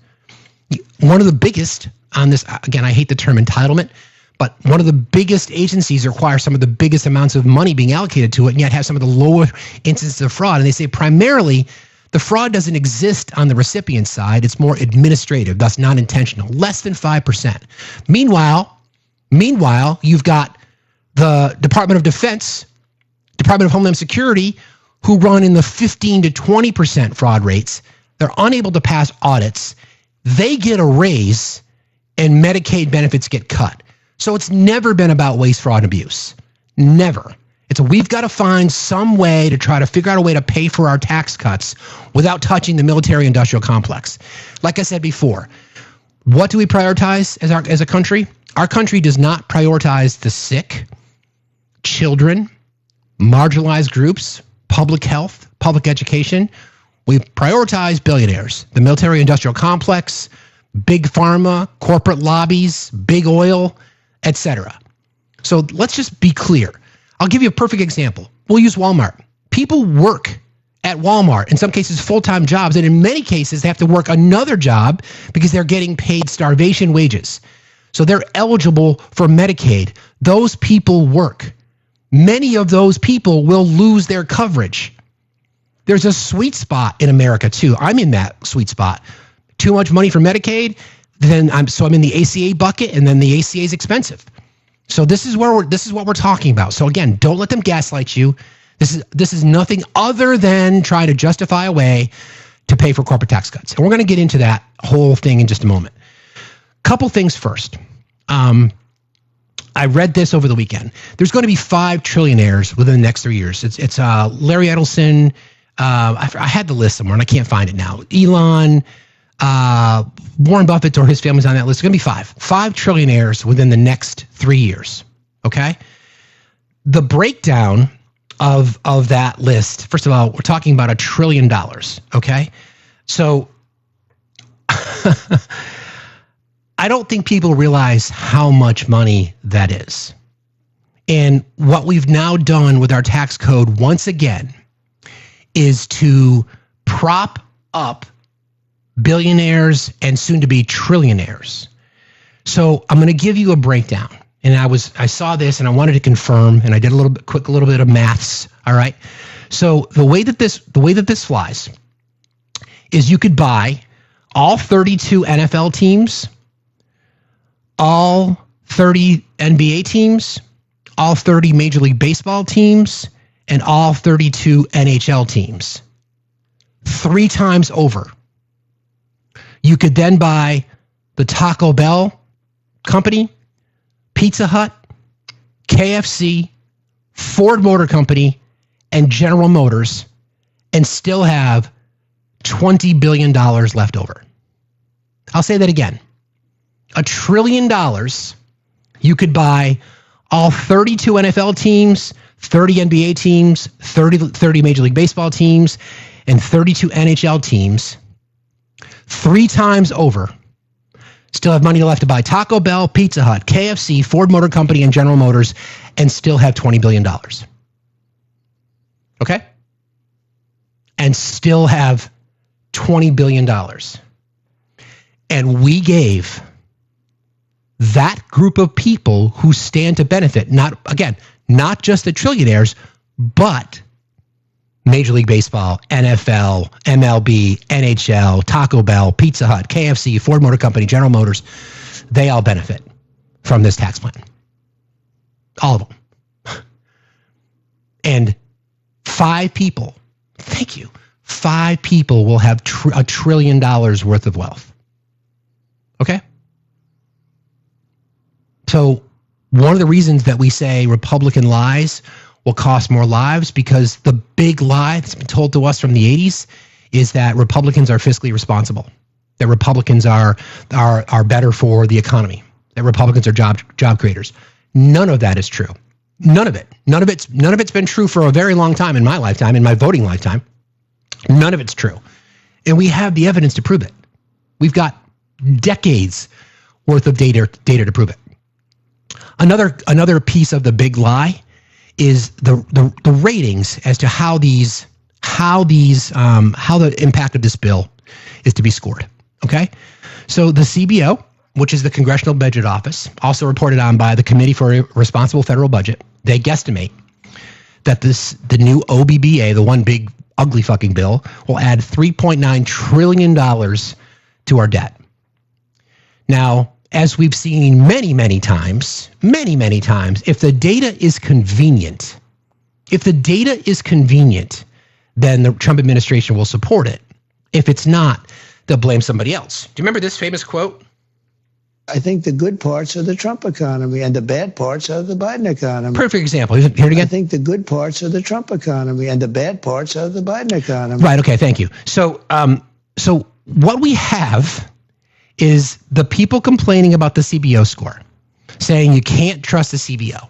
One of the biggest on this, again, I hate the term entitlement, but one of the biggest agencies require some of the biggest amounts of money being allocated to it, and yet have some of the lower instances of fraud. And they say primarily, the fraud doesn't exist on the recipient side. It's more administrative, thus not intentional, less than 5%. Meanwhile, you've got the Department of Defense, Department of Homeland Security, who run in the 15 to 20% fraud rates. They're unable to pass audits. They get a raise, and Medicaid benefits get cut. So it's never been about waste, fraud, and abuse. Never. We've got to find some way to try to figure out a way to pay for our tax cuts without touching the military-industrial complex. Like I said before, what do we prioritize as a country? Our country does not prioritize the sick, children, marginalized groups, public health, public education. We prioritize billionaires, the military-industrial complex, big pharma, corporate lobbies, big oil, etc. So let's just be clear. I'll give you a perfect example. We'll use Walmart. People work at Walmart, in some cases full-time jobs, and in many cases they have to work another job because they're getting paid starvation wages. So they're eligible for Medicaid. Those people work. Many of those people will lose their coverage. There's a sweet spot in America too. I'm in that sweet spot. Too much money for Medicaid, then I'm in the ACA bucket, and then the ACA is expensive. So this is what we're talking about. So again, don't let them gaslight you. This is nothing other than trying to justify a way to pay for corporate tax cuts. And we're going to get into that whole thing in just a moment. Couple things first. I read this over the weekend. There's going to be 5 trillionaires within the next 3 years. It's Larry Edelson. I had the list somewhere and I can't find it now. Elon, Warren Buffett or his family's on that list. It's going to be 5 trillionaires within the next 3 years. Okay. The breakdown of that list. First of all, we're talking about $1 trillion. Okay. So I don't think people realize how much money that is. And what we've now done with our tax code once again is to prop up billionaires and soon to be trillionaires. So I'm going to give you a breakdown. And I saw this and I wanted to confirm, and I did a little bit of maths. All right. So the way that this flies is you could buy all 32 NFL teams, all 30 NBA teams, all 30 Major League Baseball teams, and all 32 NHL teams 3 times over. You could then buy the Taco Bell company, Pizza Hut, KFC, Ford Motor Company, and General Motors, and still have $20 billion left over. I'll say that again. $1 trillion, you could buy all 32 NFL teams, 30 NBA teams, 30 Major League Baseball teams, and 32 NHL teams 3 times over. Still have money left to buy Taco Bell, Pizza Hut, KFC, Ford Motor Company, and General Motors, and still have $20 billion. Okay? And still have $20 billion. And we gave that group of people who stand to benefit, not just the trillionaires, but Major League Baseball, NFL, MLB, NHL, Taco Bell, Pizza Hut, KFC, Ford Motor Company, General Motors, they all benefit from this tax plan. All of them. And 5 people, thank you, 5 people will have $1 trillion worth of wealth. Okay? So one of the reasons that we say Republican lies will cost more lives, because the big lie that's been told to us from the 80s is that Republicans are fiscally responsible, that Republicans are better for the economy, that Republicans are job creators. None of that is true. None of it. None of it's been true for a very long time in my lifetime, in my voting lifetime. None of it's true. And we have the evidence to prove it. We've got decades worth of data to prove it. Another piece of the big lie is the ratings as to how the impact of this bill is to be scored. Okay, so the CBO, which is the Congressional Budget Office, also reported on by the Committee for a Responsible Federal Budget, they guesstimate that the new OBBA, the one big ugly fucking bill, will add $3.9 trillion to our debt. Now, as we've seen many times, if the data is convenient, then the Trump administration will support it. If it's not, they'll blame somebody else. Do you remember this famous quote? I think the good parts are the Trump economy and the bad parts are the Biden economy. Perfect example. Hear it again? I think the good parts are the Trump economy and the bad parts are the Biden economy. Right. Okay. Thank you. So what we have is the people complaining about the CBO score, saying you can't trust the CBO.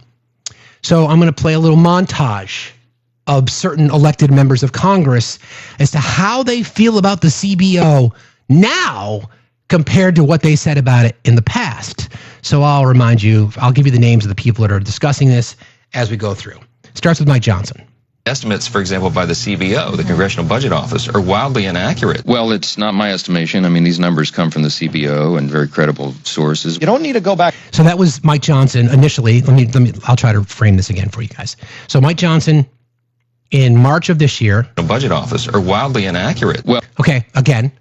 So I'm going to play a little montage of certain elected members of Congress as to how they feel about the CBO now compared to what they said about it in the past. So I'll give you the names of the people that are discussing this as we go through. It starts with Mike Johnson. Estimates, for example, by the CBO, the Congressional Budget Office, are wildly inaccurate. Well, it's not my estimation. I mean, these numbers come from the CBO and very credible sources. You don't need to go back. So that was Mike Johnson initially. I'll try to frame this again for you guys. So Mike Johnson in March of this year. The Budget Office are wildly inaccurate. Well, okay, again,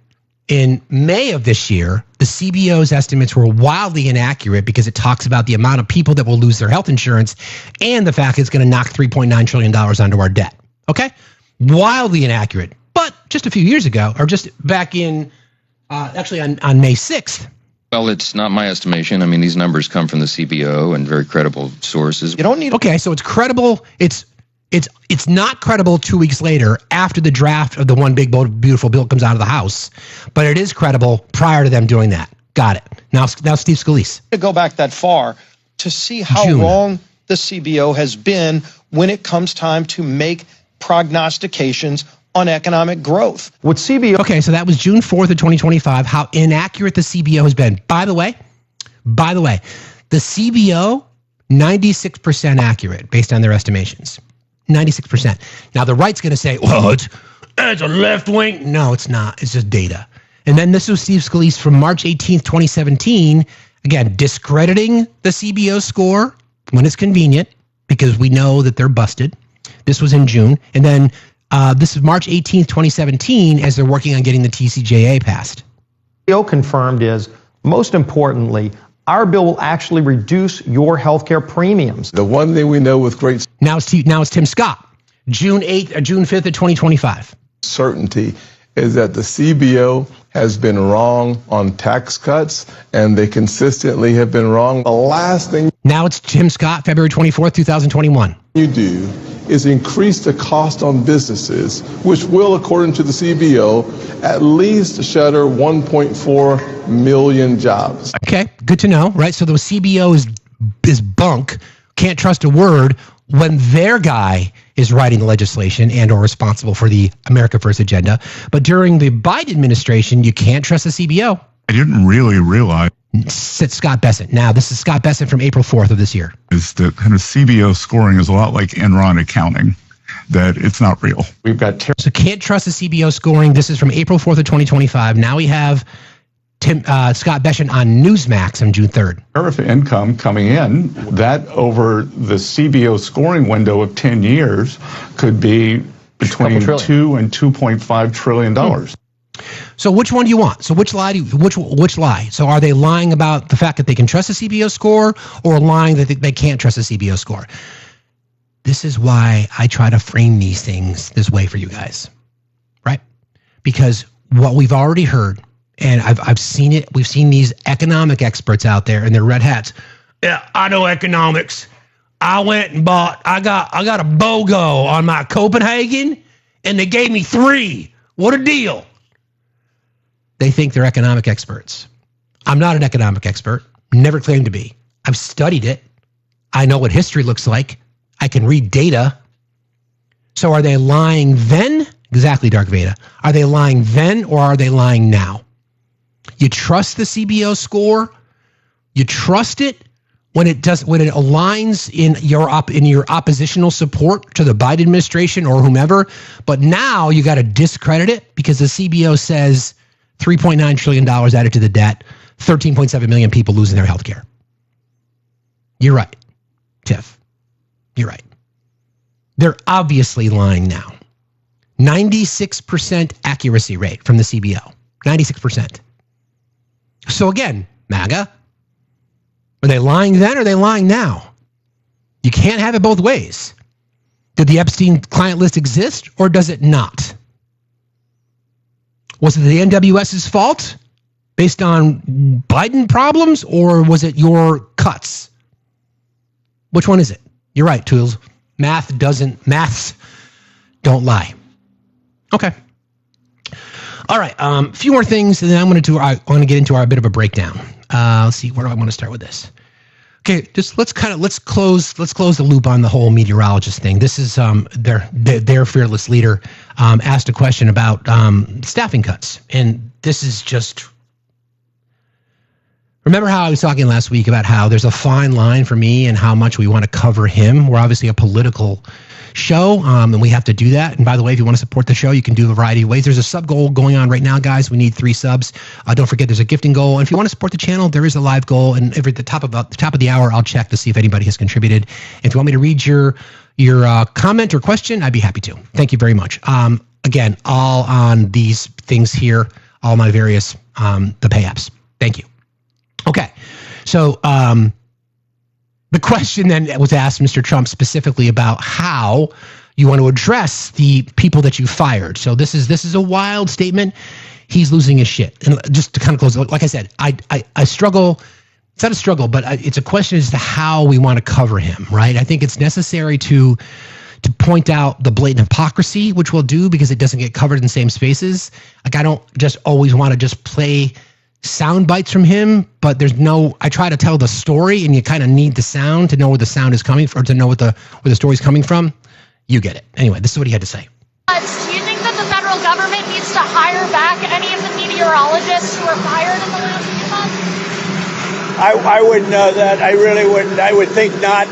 in May of this year, the CBO's estimates were wildly inaccurate because it talks about the amount of people that will lose their health insurance and the fact it's going to knock $3.9 trillion onto our debt. Okay? Wildly inaccurate. But just a few years ago, or just back in, actually on May 6th. Well, it's not my estimation. I mean, these numbers come from the CBO and very credible sources. You don't need. Okay, so it's credible. It's not credible 2 weeks later after the draft of the one big beautiful bill comes out of the House, but it is credible prior to them doing that. Got it. Now Steve Scalise. To go back that far to see how wrong the CBO has been when it comes time to make prognostications on economic growth. With CBO. Okay, so that was June 4th of 2025, how inaccurate the CBO has been. By the way, the CBO, 96% accurate based on their estimations. 96%. Now, the right's going to say, well, it's a left wing. No, it's not. It's just data. And then this was Steve Scalise from March 18th, 2017, again, discrediting the CBO score when it's convenient because we know that they're busted. This was in June. And then this is March 18th, 2017, as they're working on getting the TCJA passed. CBO confirmed is, most importantly, our bill will actually reduce your healthcare premiums. The one thing we know with great now it's Tim Scott, June 5th of 2025. Certainty is that the CBO has been wrong on tax cuts, and they consistently have been wrong. The last thing now it's Tim Scott, February 24th, 2021. You do is increase the cost on businesses, which will, according to the CBO, at least shutter 1.4 million jobs. Okay, good to know, right? So the CBO is bunk, can't trust a word when their guy is writing the legislation and or responsible for the America First agenda. But during the Biden administration, you can't trust the CBO. I didn't really realize. Said Scott Bessent. Now, this is Scott Bessent from April 4th of this year. Is that kind of CBO scoring is a lot like Enron accounting, that it's not real. We've got so can't trust the CBO scoring. This is from April 4th of 2025. Now we have Scott Bessent on Newsmax on June 3rd. Tariff income coming in, that over the CBO scoring window of 10 years could be between $2 and $2.5 trillion. So which one do you want? So which lie? Which lie? So are they lying about the fact that they can trust the CBO score, or lying that they can't trust the CBO score? This is why I try to frame these things this way for you guys, right? Because what we've already heard, and I've seen it. We've seen these economic experts out there in their red hats. Yeah, I know economics. I went and bought. I got a BOGO on my Copenhagen, and they gave me 3. What a deal! They think they're economic experts. I'm not an economic expert. Never claimed to be. I've studied it. I know what history looks like. I can read data. So are they lying then? Exactly, Dark Veda. Are they lying then, or are they lying now? You trust the CBO score. You trust it when it aligns in your oppositional support to the Biden administration or whomever. But now you got to discredit it because the CBO says $3.9 trillion added to the debt, 13.7 million people losing their health care. You're right, Tiff. You're right. They're obviously lying now. 96% accuracy rate from the CBO. 96%. So again, MAGA, are they lying then or are they lying now? You can't have it both ways. Did the Epstein client list exist or does it not? Was it the NWS's fault based on Biden problems, or was it your cuts? Which one is it? You're right, Tools. Maths don't lie. Okay. All right. A few more things, and then I want to get into our bit of a breakdown. Let's see. Where do I want to start with this? Okay, just let's close the loop on the whole meteorologist thing. This is their fearless leader asked a question about staffing cuts, and this is just. Remember how I was talking last week about how there's a fine line for me and how much we want to cover him. We're obviously a political show, and we have to do that. And by the way, if you want to support the show, you can do a variety of ways. There's a sub goal going on right now, guys. We need 3 subs. Don't forget, there's a gifting goal. And if you want to support the channel, there is a live goal. And at the top of the hour, I'll check to see if anybody has contributed. If you want me to read your comment or question, I'd be happy to. Thank you very much. Again, all on these things here, all my various the pay apps. Thank you. Okay, so the question then was asked Mr. Trump specifically about how you want to address the people that you fired. So this is a wild statement. He's losing his shit. And just to kind of close, like I said, I struggle. It's not a struggle, but it's a question as to how we want to cover him, right? I think it's necessary to point out the blatant hypocrisy, which we'll do because it doesn't get covered in the same spaces. Like I don't just always want to just play sound bites from him, but I try to tell the story, and you kind of need the sound to know where the sound is coming from, or to know where the story's coming from. You get it. Anyway, this is what he had to say. Do you think that that the federal government needs to hire back any of the meteorologists who were fired in the last few months? I wouldn't know that. I really wouldn't. I would think not.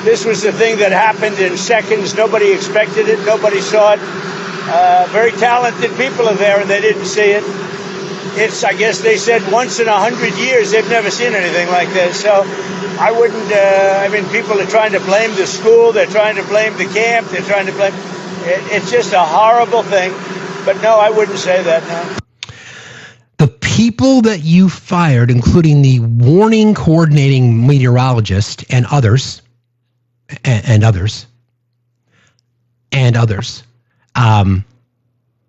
This was the thing that happened in seconds. Nobody expected it. Nobody saw it. Very talented people are there, and they didn't see it. It's, I guess they said once in 100 years, they've never seen anything like this. So I wouldn't, I mean, people are trying to blame the school. They're trying to blame the camp. They're trying to blame, it's just a horrible thing. But no, I wouldn't say that, no. The people that you fired, including the warning coordinating meteorologist and others,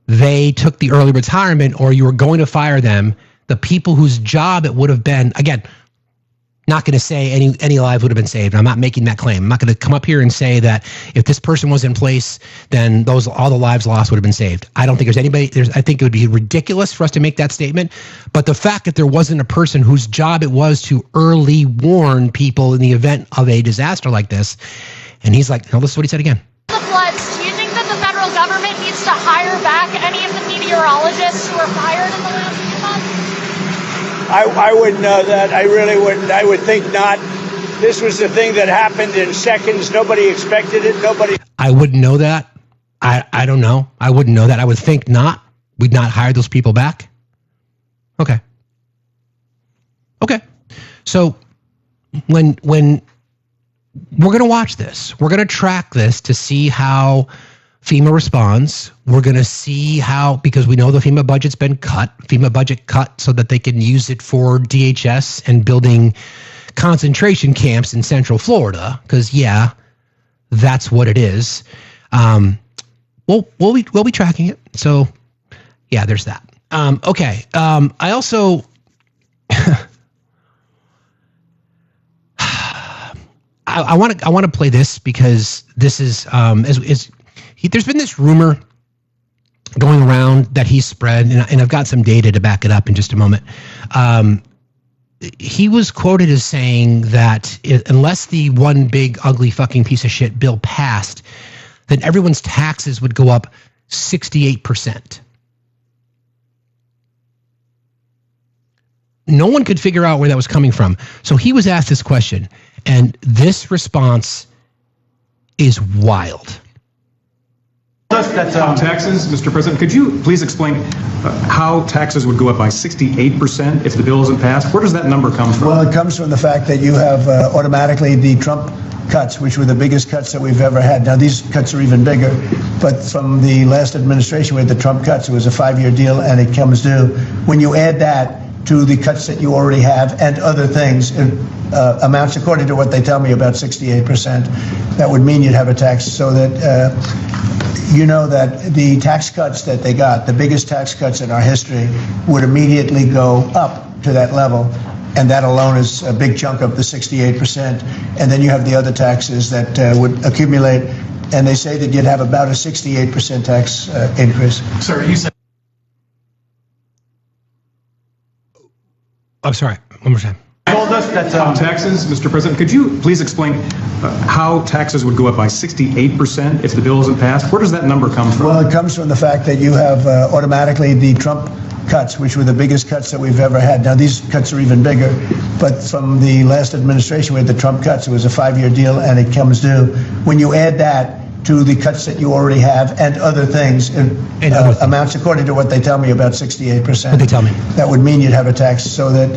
they took the early retirement, or you were going to fire them. The people whose job it would have been, again, not going to say any lives would have been saved. I'm not making that claim. I'm not going to come up here and say that if this person was in place, then all the lives lost would have been saved. I don't think there's anybody. I think it would be ridiculous for us to make that statement. But the fact that there wasn't a person whose job it was to early warn people in the event of a disaster like this, and he's like, no, this is what he said again. The floods. Do you think that the federal government needs to hire back any of the meteorologists who were fired in the last few months? I wouldn't know that. I really wouldn't. I would think not. This was the thing that happened in seconds. Nobody expected it. Nobody. I wouldn't know that. I don't know. I wouldn't know that. I would think not. We'd not hire those people back. Okay. So when we're going to watch this, we're going to track this to see how FEMA responds. We're going to see how, because we know the FEMA budget's been cut, FEMA budget cut so that they can use it for DHS and building concentration camps in Central Florida. Because yeah, that's what it is. We'll be tracking it. So yeah, there's that. Okay. I also I want to play this because this is there's been this rumor going around that he spread, and I've got some data to back it up in just a moment. He was quoted as saying that unless the one big ugly fucking piece of shit bill passed, then everyone's taxes would go up 68%. No one could figure out where that was coming from. So he was asked this question, and this response is wild. On taxes, Mr. President, could you please explain how taxes would go up by 68% if the bill isn't passed? Where does that number come from? Well, it comes from the fact that you have automatically the Trump cuts, which were the biggest cuts that we've ever had. Now, these cuts are even bigger, but from the last administration with the Trump cuts, it was a 5-year deal, and it comes due. When you add that to the cuts that you already have and other things, it amounts, according to what they tell me, about 68%. That would mean you'd have a tax so that you know that the tax cuts that they got, the biggest tax cuts in our history, would immediately go up to that level. And that alone is a big chunk of the 68%. And then you have the other taxes that would accumulate. And they say that you'd have about a 68% tax increase. Sir, you said... I'm sorry, one more time. Told us that on taxes, Mr. President, could you please explain how taxes would go up by 68% if the bill isn't passed? Where does that number come from? Well, it comes from the fact that you have automatically the Trump cuts, which were the biggest cuts that we've ever had. Now, these cuts are even bigger, but from the last administration with the Trump cuts, it was a 5-year deal, and it comes due. When you add that to the cuts that you already have and other things, it amounts, according to what they tell me, about 68%. What they tell me? That would mean you'd have a tax so that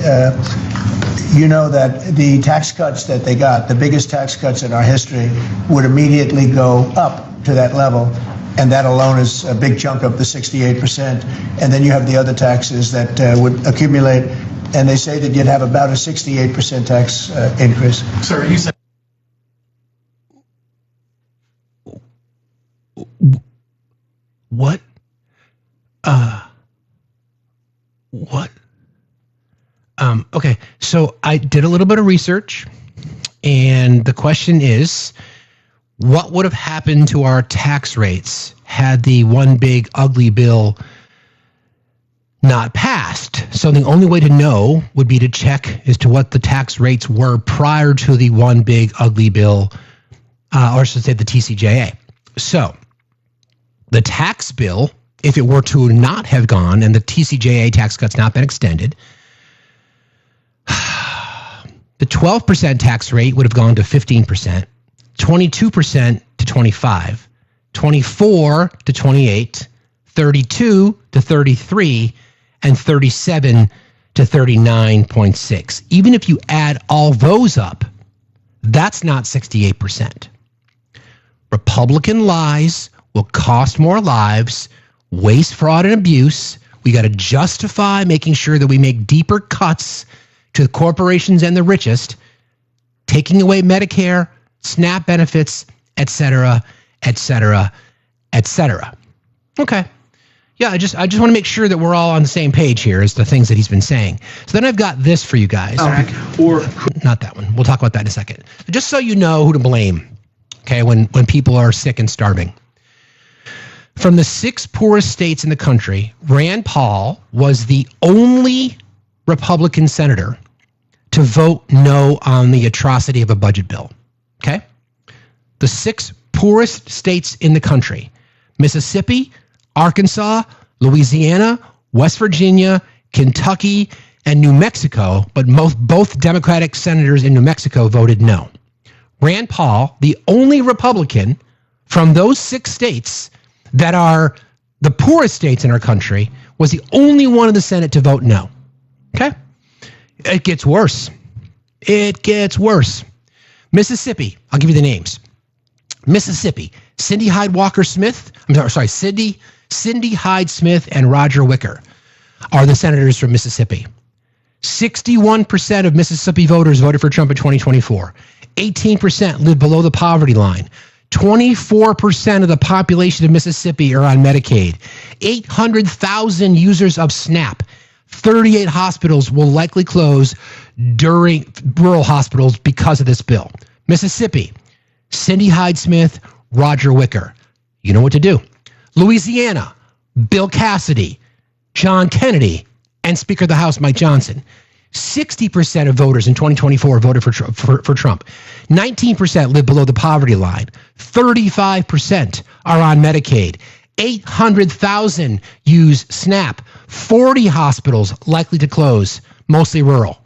you know that the tax cuts that they got, the biggest tax cuts in our history, would immediately go up to that level. And that alone is a big chunk of the 68%. And then you have the other taxes that would accumulate. And they say that you'd have about a 68% tax increase. Sir, you said... What? What? Okay, so I did a little bit of research, and the question is, what would have happened to our tax rates had the one big ugly bill not passed? So the only way to know would be to check as to what the tax rates were prior to the one big ugly bill, or I should say the TCJA. So the tax bill if it were to not have gone and the TCJA tax cut's not been extended, the 12% tax rate would have gone to 15%, 22% to 25%, 24% to 28%, 32% to 33%, and 37% to 39.6%. Even if you add all those up, that's not 68%. Republican lies will cost more lives, waste, fraud, and abuse. We got to justify making sure that we make deeper cuts to the corporations and the richest, taking away Medicare, SNAP benefits, et cetera, et cetera, et cetera. Okay. Yeah, I just want to make sure that we're all on the same page here as the things that he's been saying. So then I've got this for you guys. Or not that one. We'll talk about that in a second. Just so you know who to blame, okay, when people are sick and starving. From the 6 poorest states in the country, Rand Paul was the only Republican senator to vote no on the atrocity of a budget bill, okay? The 6 poorest states in the country, Mississippi, Arkansas, Louisiana, West Virginia, Kentucky, and New Mexico, but both Democratic senators in New Mexico voted no. Rand Paul, the only Republican from those 6 states that are the poorest states in our country, was the only one in the Senate to vote no. Okay? It gets worse. It gets worse. Mississippi, I'll give you the names. Mississippi, Cindy Hyde-Smith and Roger Wicker are the senators from Mississippi. 61% of Mississippi voters voted for Trump in 2024. 18% live below the poverty line. 24% of the population of Mississippi are on Medicaid. 800,000 users of SNAP. 38 hospitals will likely close during rural hospitals because of this bill. Mississippi, Cindy Hyde-Smith, Roger Wicker. You know what to do. Louisiana, Bill Cassidy, John Kennedy, and Speaker of the House Mike Johnson. 60% of voters in 2024 voted for Trump. 19% live below the poverty line. 35% are on Medicaid. 800,000 use SNAP. 40 hospitals likely to close, mostly rural.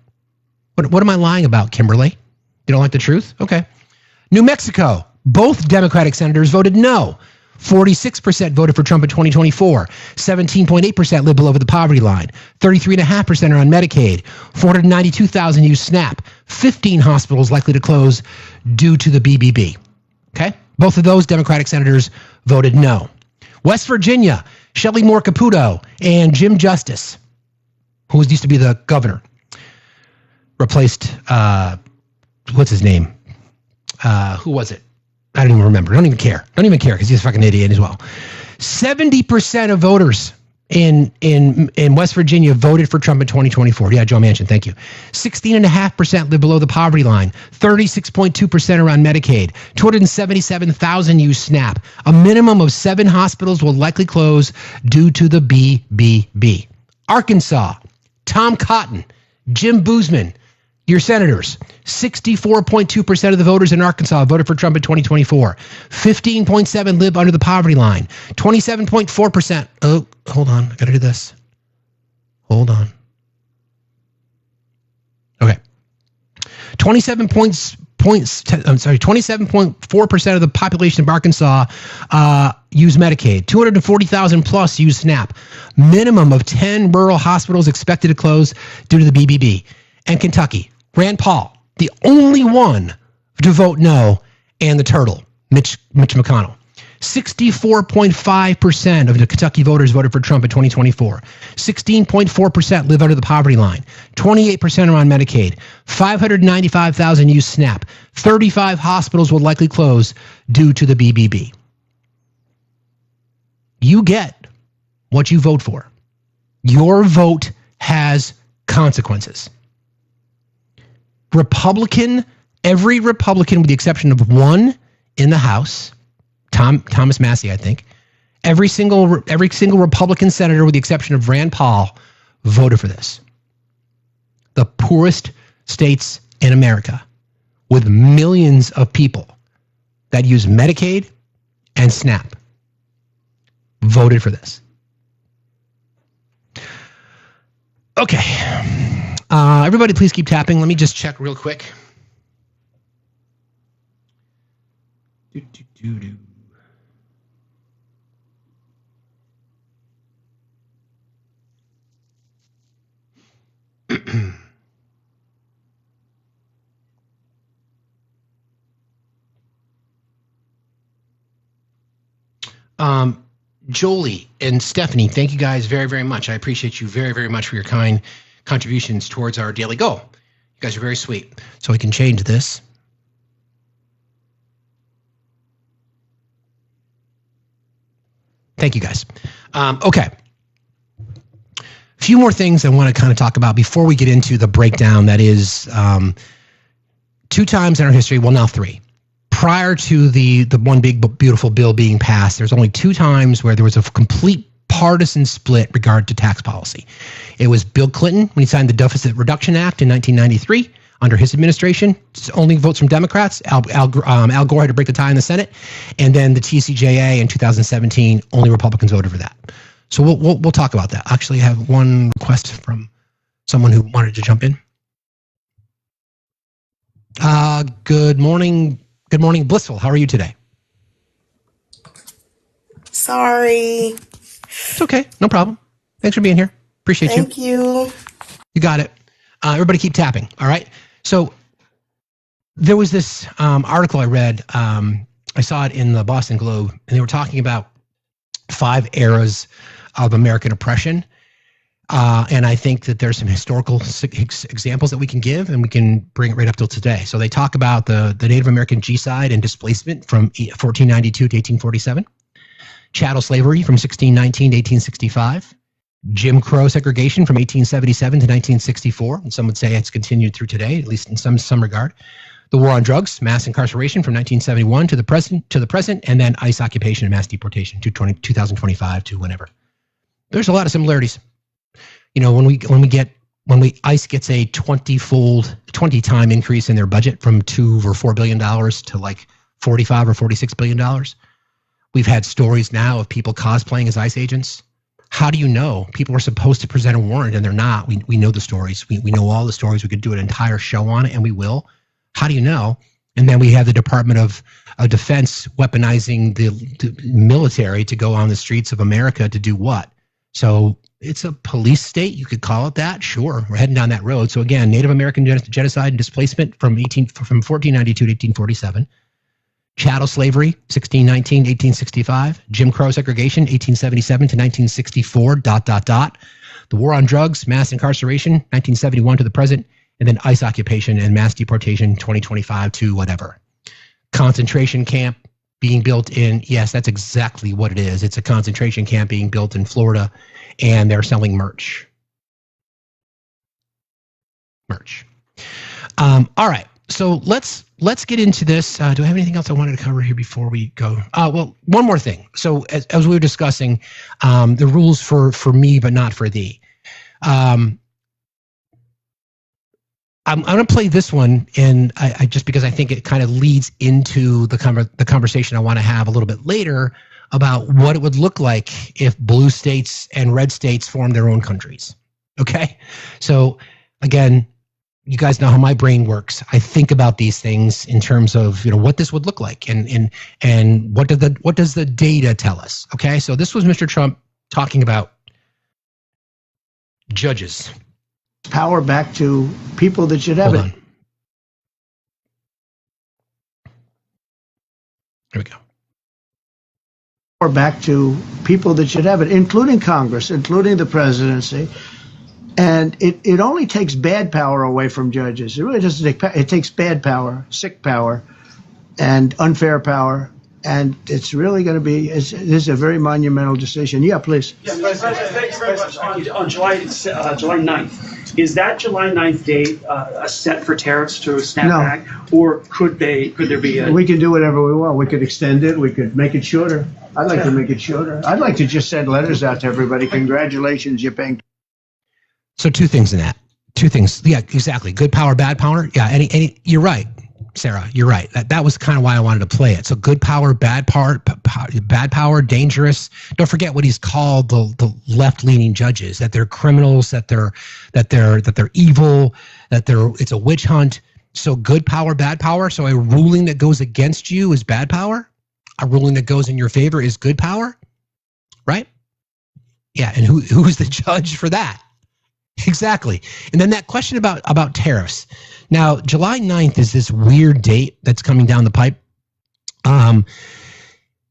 What am I lying about, Kimberly? You don't like the truth? Okay. New Mexico, both Democratic senators voted no. 46% voted for Trump in 2024. 17.8% live below the poverty line. 33.5% are on Medicaid. 492,000 use SNAP. 15 hospitals likely to close due to the BBB. Okay? Both of those Democratic senators voted no. West Virginia, Shelley Moore Caputo and Jim Justice, who used to be the governor, replaced, what's his name? Who was it? I don't even remember. Don't even care because he's a fucking idiot as well. 70% of voters in West Virginia voted for Trump in 2024. Yeah, Joe Manchin, thank you. 16.5% live below the poverty line. 36.2% are on Medicaid. 277,000 use SNAP. A minimum of 7 hospitals will likely close due to the BBB. Arkansas, Tom Cotton, Jim Boozman, your senators. 64.2% of the voters in Arkansas voted for Trump in 2024. 15.7% live under the poverty line. 27.4%. Oh, hold on. I got to do this. Hold on. Okay. 27.4% of the population of Arkansas use Medicaid. 240,000 plus use SNAP. Minimum of 10 rural hospitals expected to close due to the BBB. And Kentucky, Rand Paul, the only one to vote no, and the turtle, Mitch McConnell. 64.5% of the Kentucky voters voted for Trump in 2024. 16.4% live under the poverty line. 28% are on Medicaid. 595,000 use SNAP. 35 hospitals will likely close due to the BBB. You get what you vote for. Your vote has consequences. Every Republican with the exception of one in the House, Thomas Massey, I think, every single Republican senator with the exception of Rand Paul voted for this. The poorest states in America with millions of people that use Medicaid and SNAP voted for this. Okay. Everybody, please keep tapping. Let me just check real quick. Jolie and Stephanie, thank you guys very, very much. I appreciate you very, very much for your kind contributions towards our daily goal. You guys are very sweet. So we can change this. Thank you guys. Okay. A few more things I want to kind of talk about before we get into the breakdown that is 2 times in our history, well, now 3. Prior to the one big beautiful bill being passed, there's only 2 times where there was a complete partisan split regard to tax policy. It was Bill Clinton when he signed the Deficit Reduction Act in 1993. Under his administration, only votes from Democrats. Al Gore had to break the tie in the Senate, and then the TCJA in 2017, only Republicans voted for that. So we'll talk about that. Actually, I have one request from someone who wanted to jump in. Good morning. Good morning, Blissful. How are you today? Sorry. It's okay. No problem. Thanks for being here. Appreciate you. Thank you. You got it. Everybody keep tapping. All right. So there was this article I read. I saw it in the Boston Globe, and they were talking about 5 eras of American oppression. And I think that there's some historical examples that we can give, and we can bring it right up till today. So they talk about the Native American genocide and displacement from 1492 to 1847, chattel slavery from 1619 to 1865, Jim Crow segregation from 1877 to 1964, and some would say it's continued through today, at least in some regard. The war on drugs, mass incarceration from 1971 to the present, and then ICE occupation and mass deportation to 2025 to whenever. There's a lot of similarities. You know, when ICE gets a 20-time increase in their budget from $2 or $4 billion to like $45 or $46 billion, we've had stories now of people cosplaying as ICE agents. How do you know? People are supposed to present a warrant and they're not. We know the stories. We know all the stories. We could do an entire show on it, and we will. How do you know? And then we have the Department of Defense weaponizing the military to go on the streets of America to do what? So it's a police state. You could call it that. Sure, we're heading down that road. So again, Native American genocide and displacement from 1492 to 1847. Chattel slavery, 1619, 1865. Jim Crow segregation, 1877 to 1964, ... The war on drugs, mass incarceration, 1971 to the present, and then ICE occupation and mass deportation, 2025 to whatever. Concentration camp being built in, yes, that's exactly what it is. It's a concentration camp being built in Florida, and they're selling merch. All right. So let's get into this. Do I have anything else I wanted to cover here before we go? Well, one more thing. So as we were discussing, the rules for me, but not for thee. I'm going to play this one, and I just because I think it kind of leads into the conversation I want to have a little bit later about what it would look like if blue states and red states formed their own countries. Okay, so again, you guys know how my brain works. I think about these things in terms of, you know, what this would look like and what does the data tell us? Okay, so this was Mr. Trump talking about judges. Power back to people that should have it. Here we go. Power back to people that should have it, including Congress, including the presidency. And it only takes bad power away from judges. It really doesn't take power. It takes bad power, sick power, and unfair power. And it's really going to be, this is a very monumental decision. Yeah, please. Yes, President, thank you very much. On July 9th, is that July 9th date set for tariffs to snap back? Or could there be a... We can do whatever we want. We could extend it. We could make it shorter. I'd like to make it shorter. I'd like to just send letters out to everybody. Congratulations, you're paying... So 2 things in that. 2 things. Yeah, exactly. Good power, bad power. Yeah, any you're right. Sarah, you're right. That was kind of why I wanted to play it. So good power, bad power, dangerous. Don't forget what he's called the left-leaning judges, that they're criminals, that they're evil, that it's a witch hunt. So good power, bad power. So a ruling that goes against you is bad power. A ruling that goes in your favor is good power, right? Yeah, and who's the judge for that? Exactly. And then that question about tariffs. Now, July 9th is this weird date that's coming down the pipe.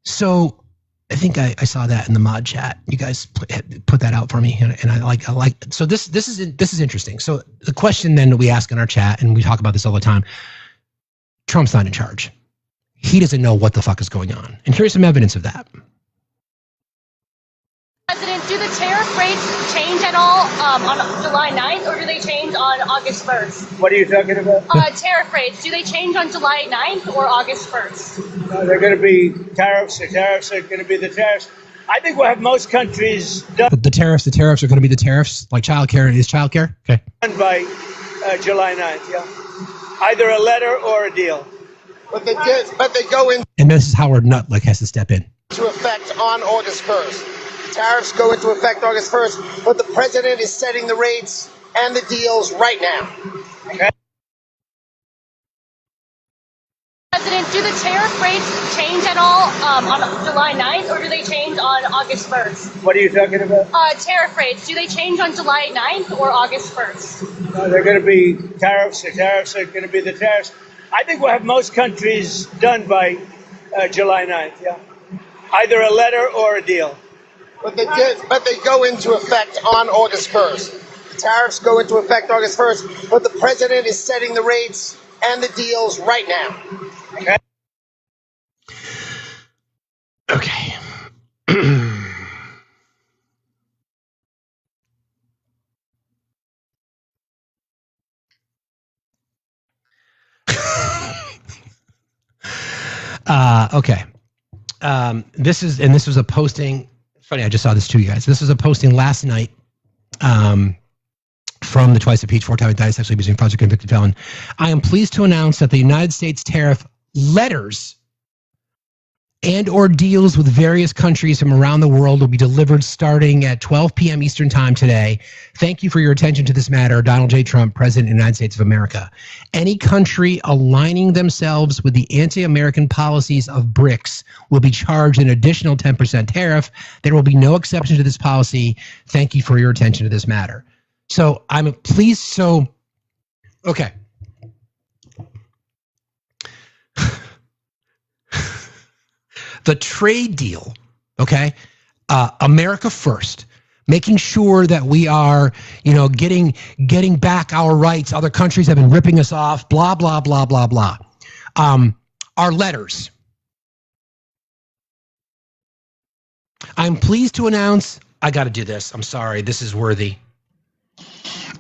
So I think I saw that in the mod chat. You guys put that out for me, and I like. So this is interesting. So the question then that we ask in our chat, and we talk about this all the time. Trump's not in charge. He doesn't know what the fuck is going on, and here's some evidence of that. President, do the tariff rates change at all on July 9th, or do they change on August 1st? What are you talking about? Tariff rates, do they change on July 9th or August 1st? No, they're going to be tariffs. The tariffs are going to be the tariffs. I think we'll have most countries done. The tariffs are going to be the tariffs, like childcare is childcare. Okay. Done by July 9th, yeah. Either a letter or a deal. But they go into And Mrs. Howard Nutt has to step in. effect on August 1st. Tariffs go into effect August 1st, but the president is setting the rates and the deals right now. Okay. President, do the tariff rates change at all on July 9th, or do they change on August 1st? What are you talking about? Tariff rates, do they change on July 9th or August 1st? No, they're going to be tariffs. The tariffs are going to be the tariffs. I think we'll have most countries done by July 9th, yeah. Either a letter or a deal. But they go into effect on August 1st. The tariffs go into effect August 1st, but the president is setting the rates and the deals right now. Okay. Okay. Okay. This was a posting. Funny, I just saw this too, you guys. This was a posting last night from the twice impeached, four-time indicted, sexually abusing, fraudulent convicted felon. I am pleased to announce that the United States tariff letters and or deals with various countries from around the world will be delivered starting at 12 p.m. Eastern Time today. Thank you for your attention to this matter. Donald J. Trump, President of the United States of America. Any country aligning themselves with the anti-American policies of BRICS will be charged an additional 10% tariff. There will be no exception to this policy. Thank you for your attention to this matter. So I'm pleased. So, okay. The trade deal, okay, America first, making sure that we are, getting back our rights. Other countries have been ripping us off, blah, blah, blah, blah, blah. Our letters. I'm pleased to announce, I got to do this. I'm sorry. This is worthy.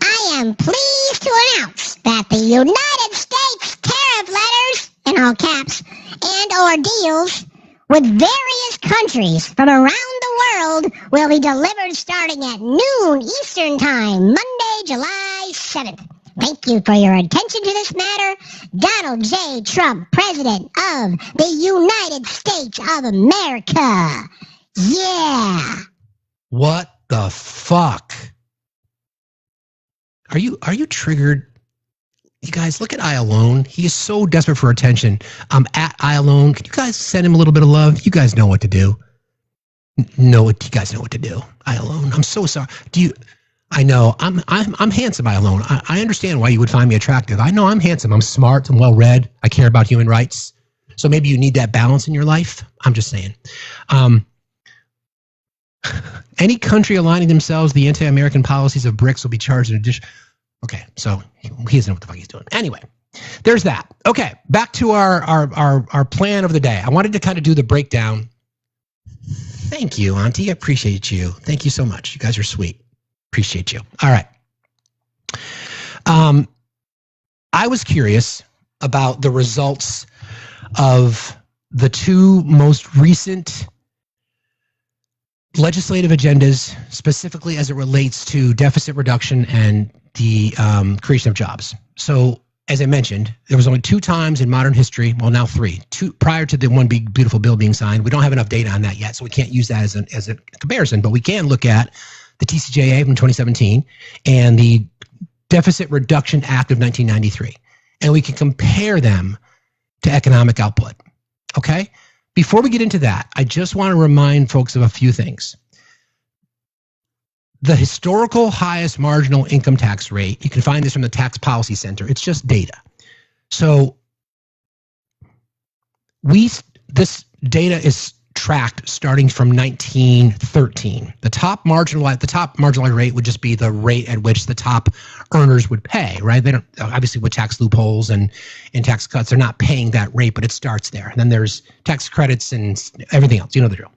I am pleased to announce that the United States tariff letters, in all caps, and or deals with various countries from around the world will be delivered starting at noon Eastern Time, Monday, July 7th. Thank you for your attention to this matter. Donald J. Trump, President of the United States of America. Yeah. What the fuck? Are you triggered? You guys, look at I Alone. He is so desperate for attention. At I Alone. Can you guys send him a little bit of love? You guys know what to do. You guys know what to do. I Alone. I'm so sorry. I know. I'm handsome, I Alone. I understand why you would find me attractive. I know I'm handsome. I'm smart. I'm well read. I care about human rights. So maybe you need that balance in your life. I'm just saying. Any country aligning themselves with the anti-American policies of BRICS will be charged in addition. Okay, so he doesn't know what the fuck he's doing. Anyway, there's that. Okay, back to our plan of the day. I wanted to kind of do the breakdown. Thank you, Auntie. I appreciate you. Thank you so much. You guys are sweet. Appreciate you. All right. I was curious about the results of the two most recent legislative agendas, specifically as it relates to deficit reduction and the creation of jobs. So as I mentioned, there was only 2 times in modern history, well, now 3, prior to the one big beautiful bill being signed. We don't have enough data on that yet, so we can't use that as a comparison, but we can look at the TCJA from 2017 and the Deficit Reduction Act of 1993, and we can compare them to economic output. Okay? Before we get into that, I just want to remind folks of a few things. The historical highest marginal income tax rate, you can find this from the Tax Policy Center. It's just data. So this data is tracked starting from 1913. The top marginalized rate would just be the rate at which the top earners would pay, right? They don't, obviously with tax loopholes and tax cuts, they're not paying that rate, but it starts there. And then there's tax credits and everything else. You know the drill.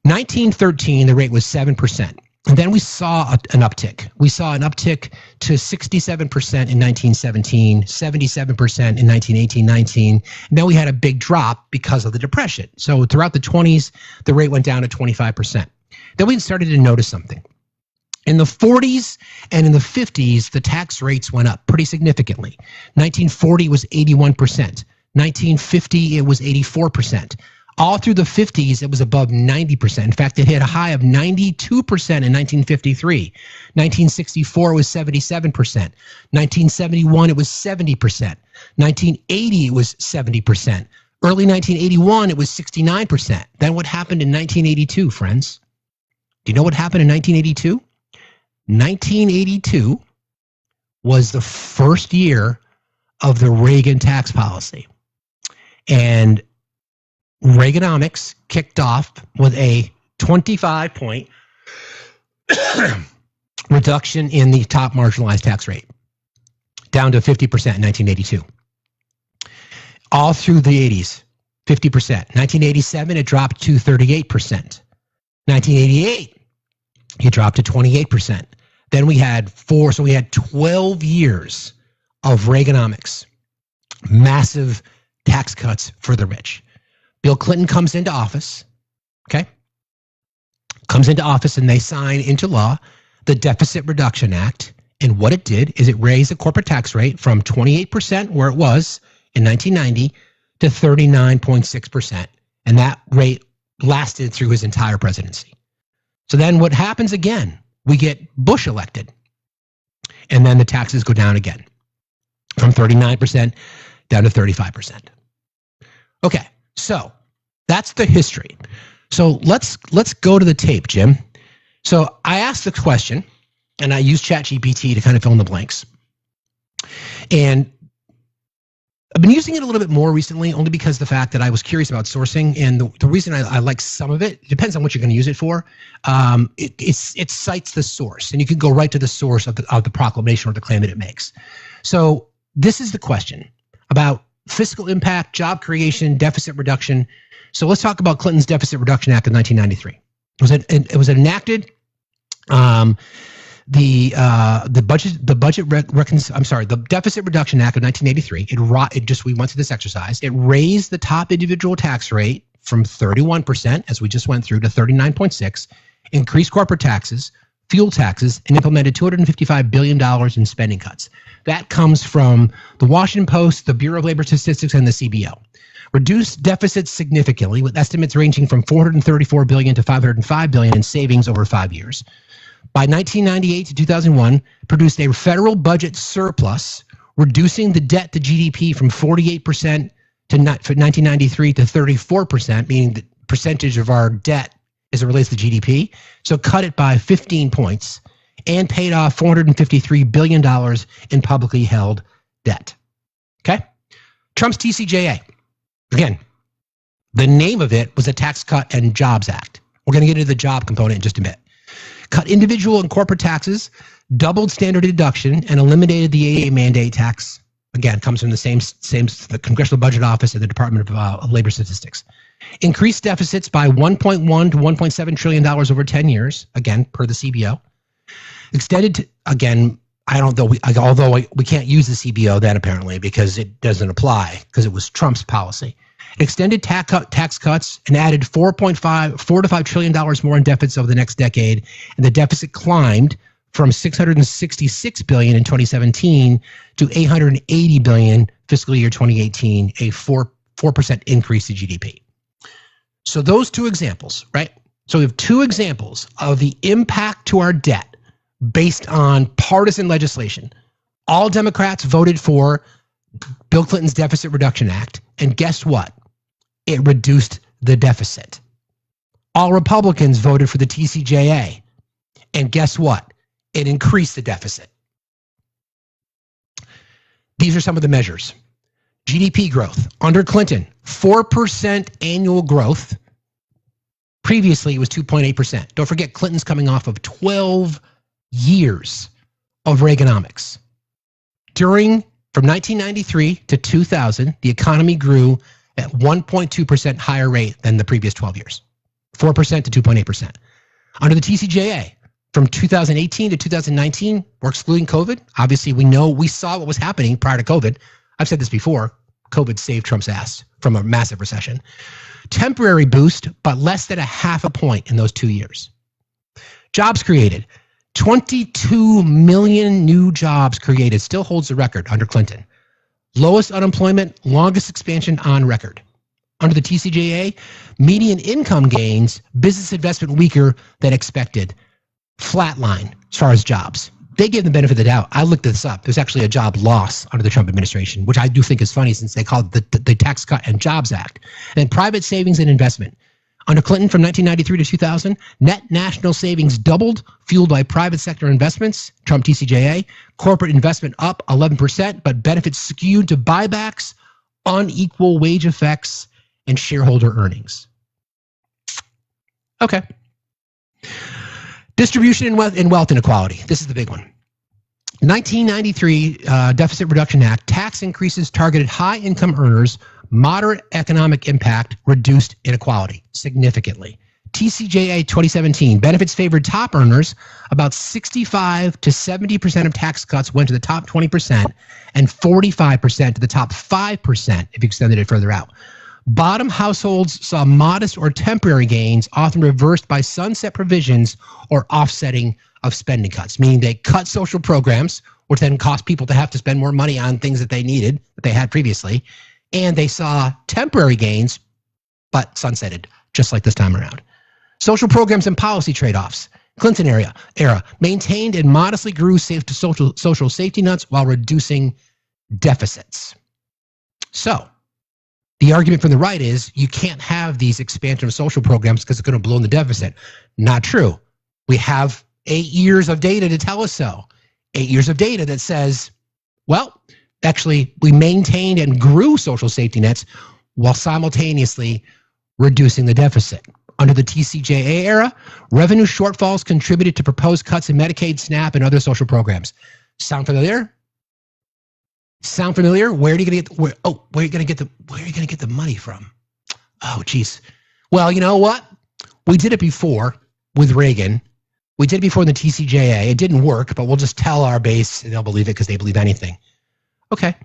1913, the rate was 7%. And then we saw an uptick. We saw an uptick to 67% in 1917, 77% in 1918-19. And then we had a big drop because of the Depression. So throughout the 20s, the rate went down to 25%. Then we started to notice something. In the 40s and in the 50s, the tax rates went up pretty significantly. 1940 was 81%. 1950, it was 84%. All through the 50s, it was above 90%. In fact, it hit a high of 92% in 1953. 1964 was 77%. 1971, it was 70%. 1980, it was 70%. Early 1981, it was 69%. Then what happened in 1982, friends? Do you know what happened in 1982? 1982 was the first year of the Reagan tax policy. And Reaganomics kicked off with a 25-point reduction in the top marginalized tax rate, down to 50% in 1982. All through the 80s, 50%. 1987, it dropped to 38%. 1988, it dropped to 28%. Then we had 12 years of Reaganomics, massive tax cuts for the rich. Bill Clinton comes into office, okay? Comes into office and they sign into law the Deficit Reduction Act. And what it did is it raised the corporate tax rate from 28%, where it was in 1990, to 39.6%. And that rate lasted through his entire presidency. So then what happens again? We get Bush elected. And then the taxes go down again from 39% down to 35%. Okay. So that's the history. So let's go to the tape, Jim. So I asked the question, and I used ChatGPT to kind of fill in the blanks. And I've been using it a little bit more recently, only because the fact that I was curious about sourcing, and the reason I like some of it depends on what you're going to use it for. It cites the source, and you can go right to the source of the proclamation or the claim that it makes. So this is the question about fiscal impact, job creation, deficit reduction. So let's talk about Clinton's Deficit Reduction Act of 1993. It was enacted. The Deficit Reduction Act of 1983. We went through this exercise. It raised the top individual tax rate from 31%, as we just went through, to 39.6%. Increased corporate taxes, fuel taxes, and implemented $255 billion in spending cuts. That comes from the Washington Post, the Bureau of Labor Statistics, and the CBO. Reduced deficits significantly, with estimates ranging from $434 billion to $505 billion in savings over 5 years. By 1998 to 2001, produced a federal budget surplus, reducing the debt to GDP from 48% for 1993 to 34%, meaning the percentage of our debt as it relates to GDP. So cut it by 15 points. And paid off $453 billion in publicly held debt. Okay? Trump's TCJA. Again, the name of it was the Tax Cut and Jobs Act. We're going to get into the job component in just a bit. Cut individual and corporate taxes, doubled standard deduction, and eliminated the AA mandate tax. Again, comes from the same the Congressional Budget Office and the Department of Labor Statistics. Increased deficits by $1.1 to $1.7 trillion over 10 years, again, per the CBO. Extended to, again, although we can't use the CBO then apparently because it doesn't apply because it was Trump's policy. Extended tax cuts and added $4 to $5 trillion more in deficits over the next decade, and the deficit climbed from $666 billion in 2017 to $880 billion fiscal year 2018, a 4% increase in GDP. So those two examples, right? So we have two examples of the impact to our debt based on partisan legislation. All Democrats voted for Bill Clinton's Deficit Reduction Act, and guess what? It reduced the deficit. All Republicans voted for the TCJA, and guess what? It increased the deficit. These are some of the measures. GDP growth. Under Clinton, 4% annual growth. Previously, it was 2.8%. Don't forget, Clinton's coming off of 12 years of Reaganomics. From 1993 to 2000, the economy grew at 1.2% higher rate than the previous 12 years. 4% to 2.8%. Under the TCJA, from 2018 to 2019, we're excluding COVID. Obviously, we saw what was happening prior to COVID. I've said this before. COVID saved Trump's ass from a massive recession. Temporary boost, but less than 0.5 point in those 2 years. Jobs created. 22 million new jobs created. Still holds the record under Clinton. Lowest unemployment, longest expansion on record. Under the TCJA, median income gains, business investment weaker than expected. Flatline as far as jobs. They gave the benefit of the doubt. I looked this up. There's actually a job loss under the Trump administration, which I do think is funny since they called it the Tax Cut and Jobs Act. And then private savings and investment. Under Clinton from 1993 to 2000, net national savings doubled, fueled by private sector investments, Trump TCJA, corporate investment up 11%, but benefits skewed to buybacks, unequal wage effects, and shareholder earnings. Okay. Distribution and wealth inequality. This is the big one. 1993 Deficit Reduction Act, tax increases targeted high-income earners, moderate economic impact, reduced inequality significantly. TCJA 2017, benefits favored top earners. About 65 to 70% of tax cuts went to the top 20% and 45% to the top 5% if you extended it further out. Bottom households saw modest or temporary gains, often reversed by sunset provisions or offsetting of spending cuts, meaning they cut social programs, which then cost people to have to spend more money on things that they needed, that they had previously, and they saw temporary gains, but sunsetted, just like this time around. Social programs and policy trade-offs. Clinton era maintained and modestly grew social safety nets while reducing deficits. So, the argument from the right is you can't have these expansion of social programs because it's going to blow in the deficit. Not true. We have 8 years of data to tell us so. 8 years of data that says, well, actually, we maintained and grew social safety nets while simultaneously reducing the deficit. Under the TCJA era, revenue shortfalls contributed to proposed cuts in Medicaid, SNAP, and other social programs. Sound familiar? Sound familiar? Where are you going to get the money from? Oh, geez. Well, you know what? We did it before with Reagan. We did it before in the TCJA. It didn't work, but we'll just tell our base and they'll believe it because they believe anything. Okay.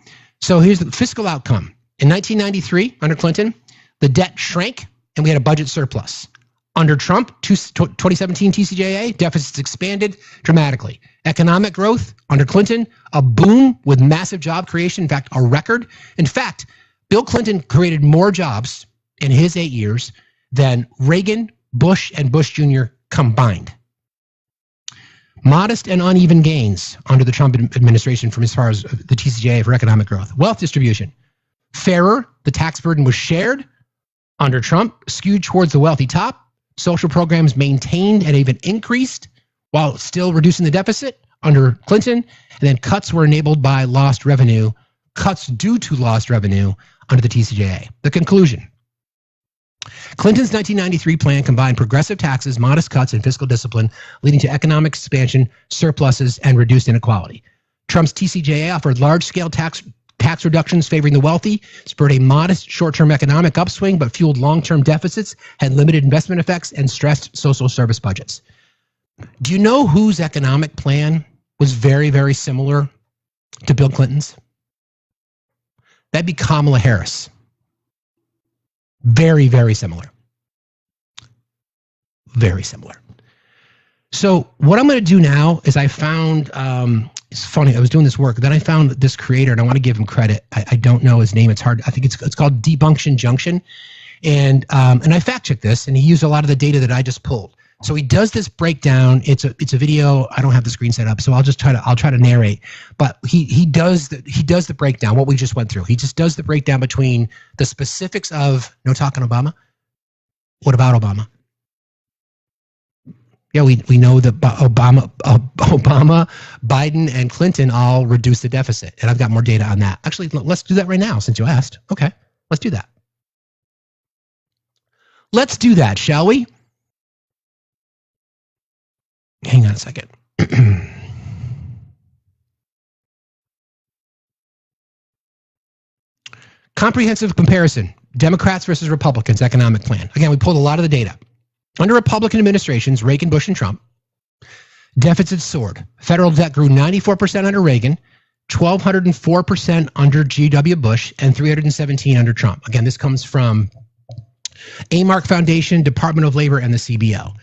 So here's the fiscal outcome. In 1993, under Clinton, the debt shrank and we had a budget surplus. Under Trump, 2017 TCJA, deficits expanded dramatically. Economic growth under Clinton, a boom with massive job creation, in fact, a record. In fact, Bill Clinton created more jobs in his 8 years than Reagan, Bush, and Bush Jr. combined. Modest and uneven gains under the Trump administration from as far as the TCJA for economic growth. Wealth distribution. Fairer, the tax burden was shared. Under Trump, skewed towards the wealthy top. Social programs maintained and even increased while still reducing the deficit under Clinton. And then cuts were enabled by lost revenue, cuts due to lost revenue under the TCJA. The conclusion. Clinton's 1993 plan combined progressive taxes, modest cuts, and fiscal discipline, leading to economic expansion, surpluses, and reduced inequality. Trump's TCJA offered large-scale tax reductions favoring the wealthy, spurred a modest short-term economic upswing, but fueled long-term deficits, had limited investment effects, and stressed social service budgets. Do you know whose economic plan was very, very similar to Bill Clinton's? That'd be Kamala Harris. Very, very similar. Very similar. So what I'm going to do now is I found, it's funny, I was doing this work, then I found this creator, and I want to give him credit. I don't know his name. It's hard. I think it's called Debunction Junction. And I fact checked this, and he used a lot of the data that I just pulled. So he does this breakdown. It's a video. I don't have the screen set up, so I'll try to narrate. But he does the breakdown, what we just went through. He just does the breakdown between the specifics of no talking Obama. What about Obama? Yeah, we know that Obama, Biden, and Clinton all reduced the deficit, and I've got more data on that. Actually, let's do that right now since you asked. Okay, let's do that. Let's do that, shall we? Hang on a second. Comprehensive comparison. Democrats versus Republicans economic plan. Again, we pulled a lot of the data. Under Republican administrations, Reagan, Bush, and Trump, deficits soared. Federal debt grew 94% under Reagan, 1,204% under G.W. Bush, and 317% under Trump. Again, this comes from Amark Foundation, Department of Labor, and the CBO.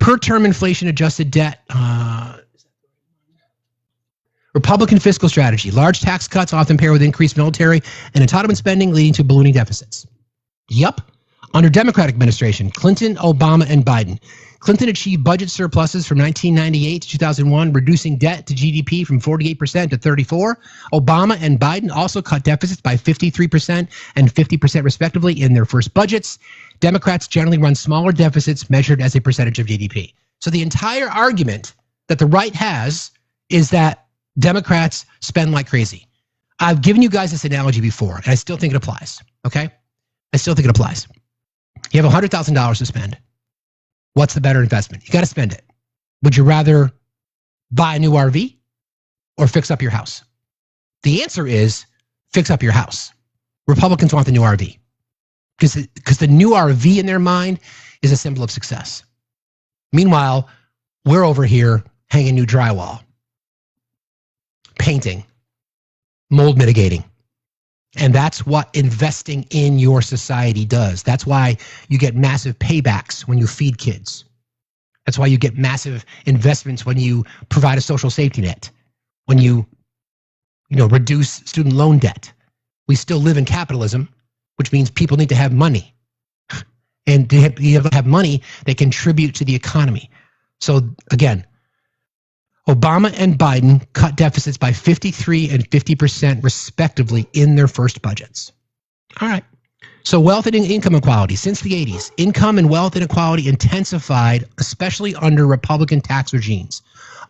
Per-term inflation-adjusted debt. Republican fiscal strategy. Large tax cuts often pair with increased military and entitlement spending, leading to ballooning deficits. Yup. Under Democratic administration, Clinton, Obama, and Biden. Clinton achieved budget surpluses from 1998 to 2001, reducing debt to GDP from 48% to 34%. Obama and Biden also cut deficits by 53% and 50% respectively in their first budgets. Democrats generally run smaller deficits measured as a percentage of GDP. So the entire argument that the right has is that Democrats spend like crazy. I've given you guys this analogy before, and I still think it applies, okay? I still think it applies. You have $100,000 to spend. What's the better investment? You got to spend it. Would you rather buy a new RV or fix up your house? The answer is fix up your house. Republicans want the new RV because the new RV in their mind is a symbol of success. Meanwhile, we're over here hanging new drywall, painting, mold mitigating. And that's what investing in your society does. That's why you get massive paybacks when you feed kids. That's why you get massive investments when you provide a social safety net, when you reduce student loan debt. We still live in capitalism, which means people need to have money. And to have money, they contribute to the economy. So again, Obama and Biden cut deficits by 53% and 50% respectively in their first budgets. All right. So wealth and income inequality. Since the 80s, income and wealth inequality intensified, especially under Republican tax regimes.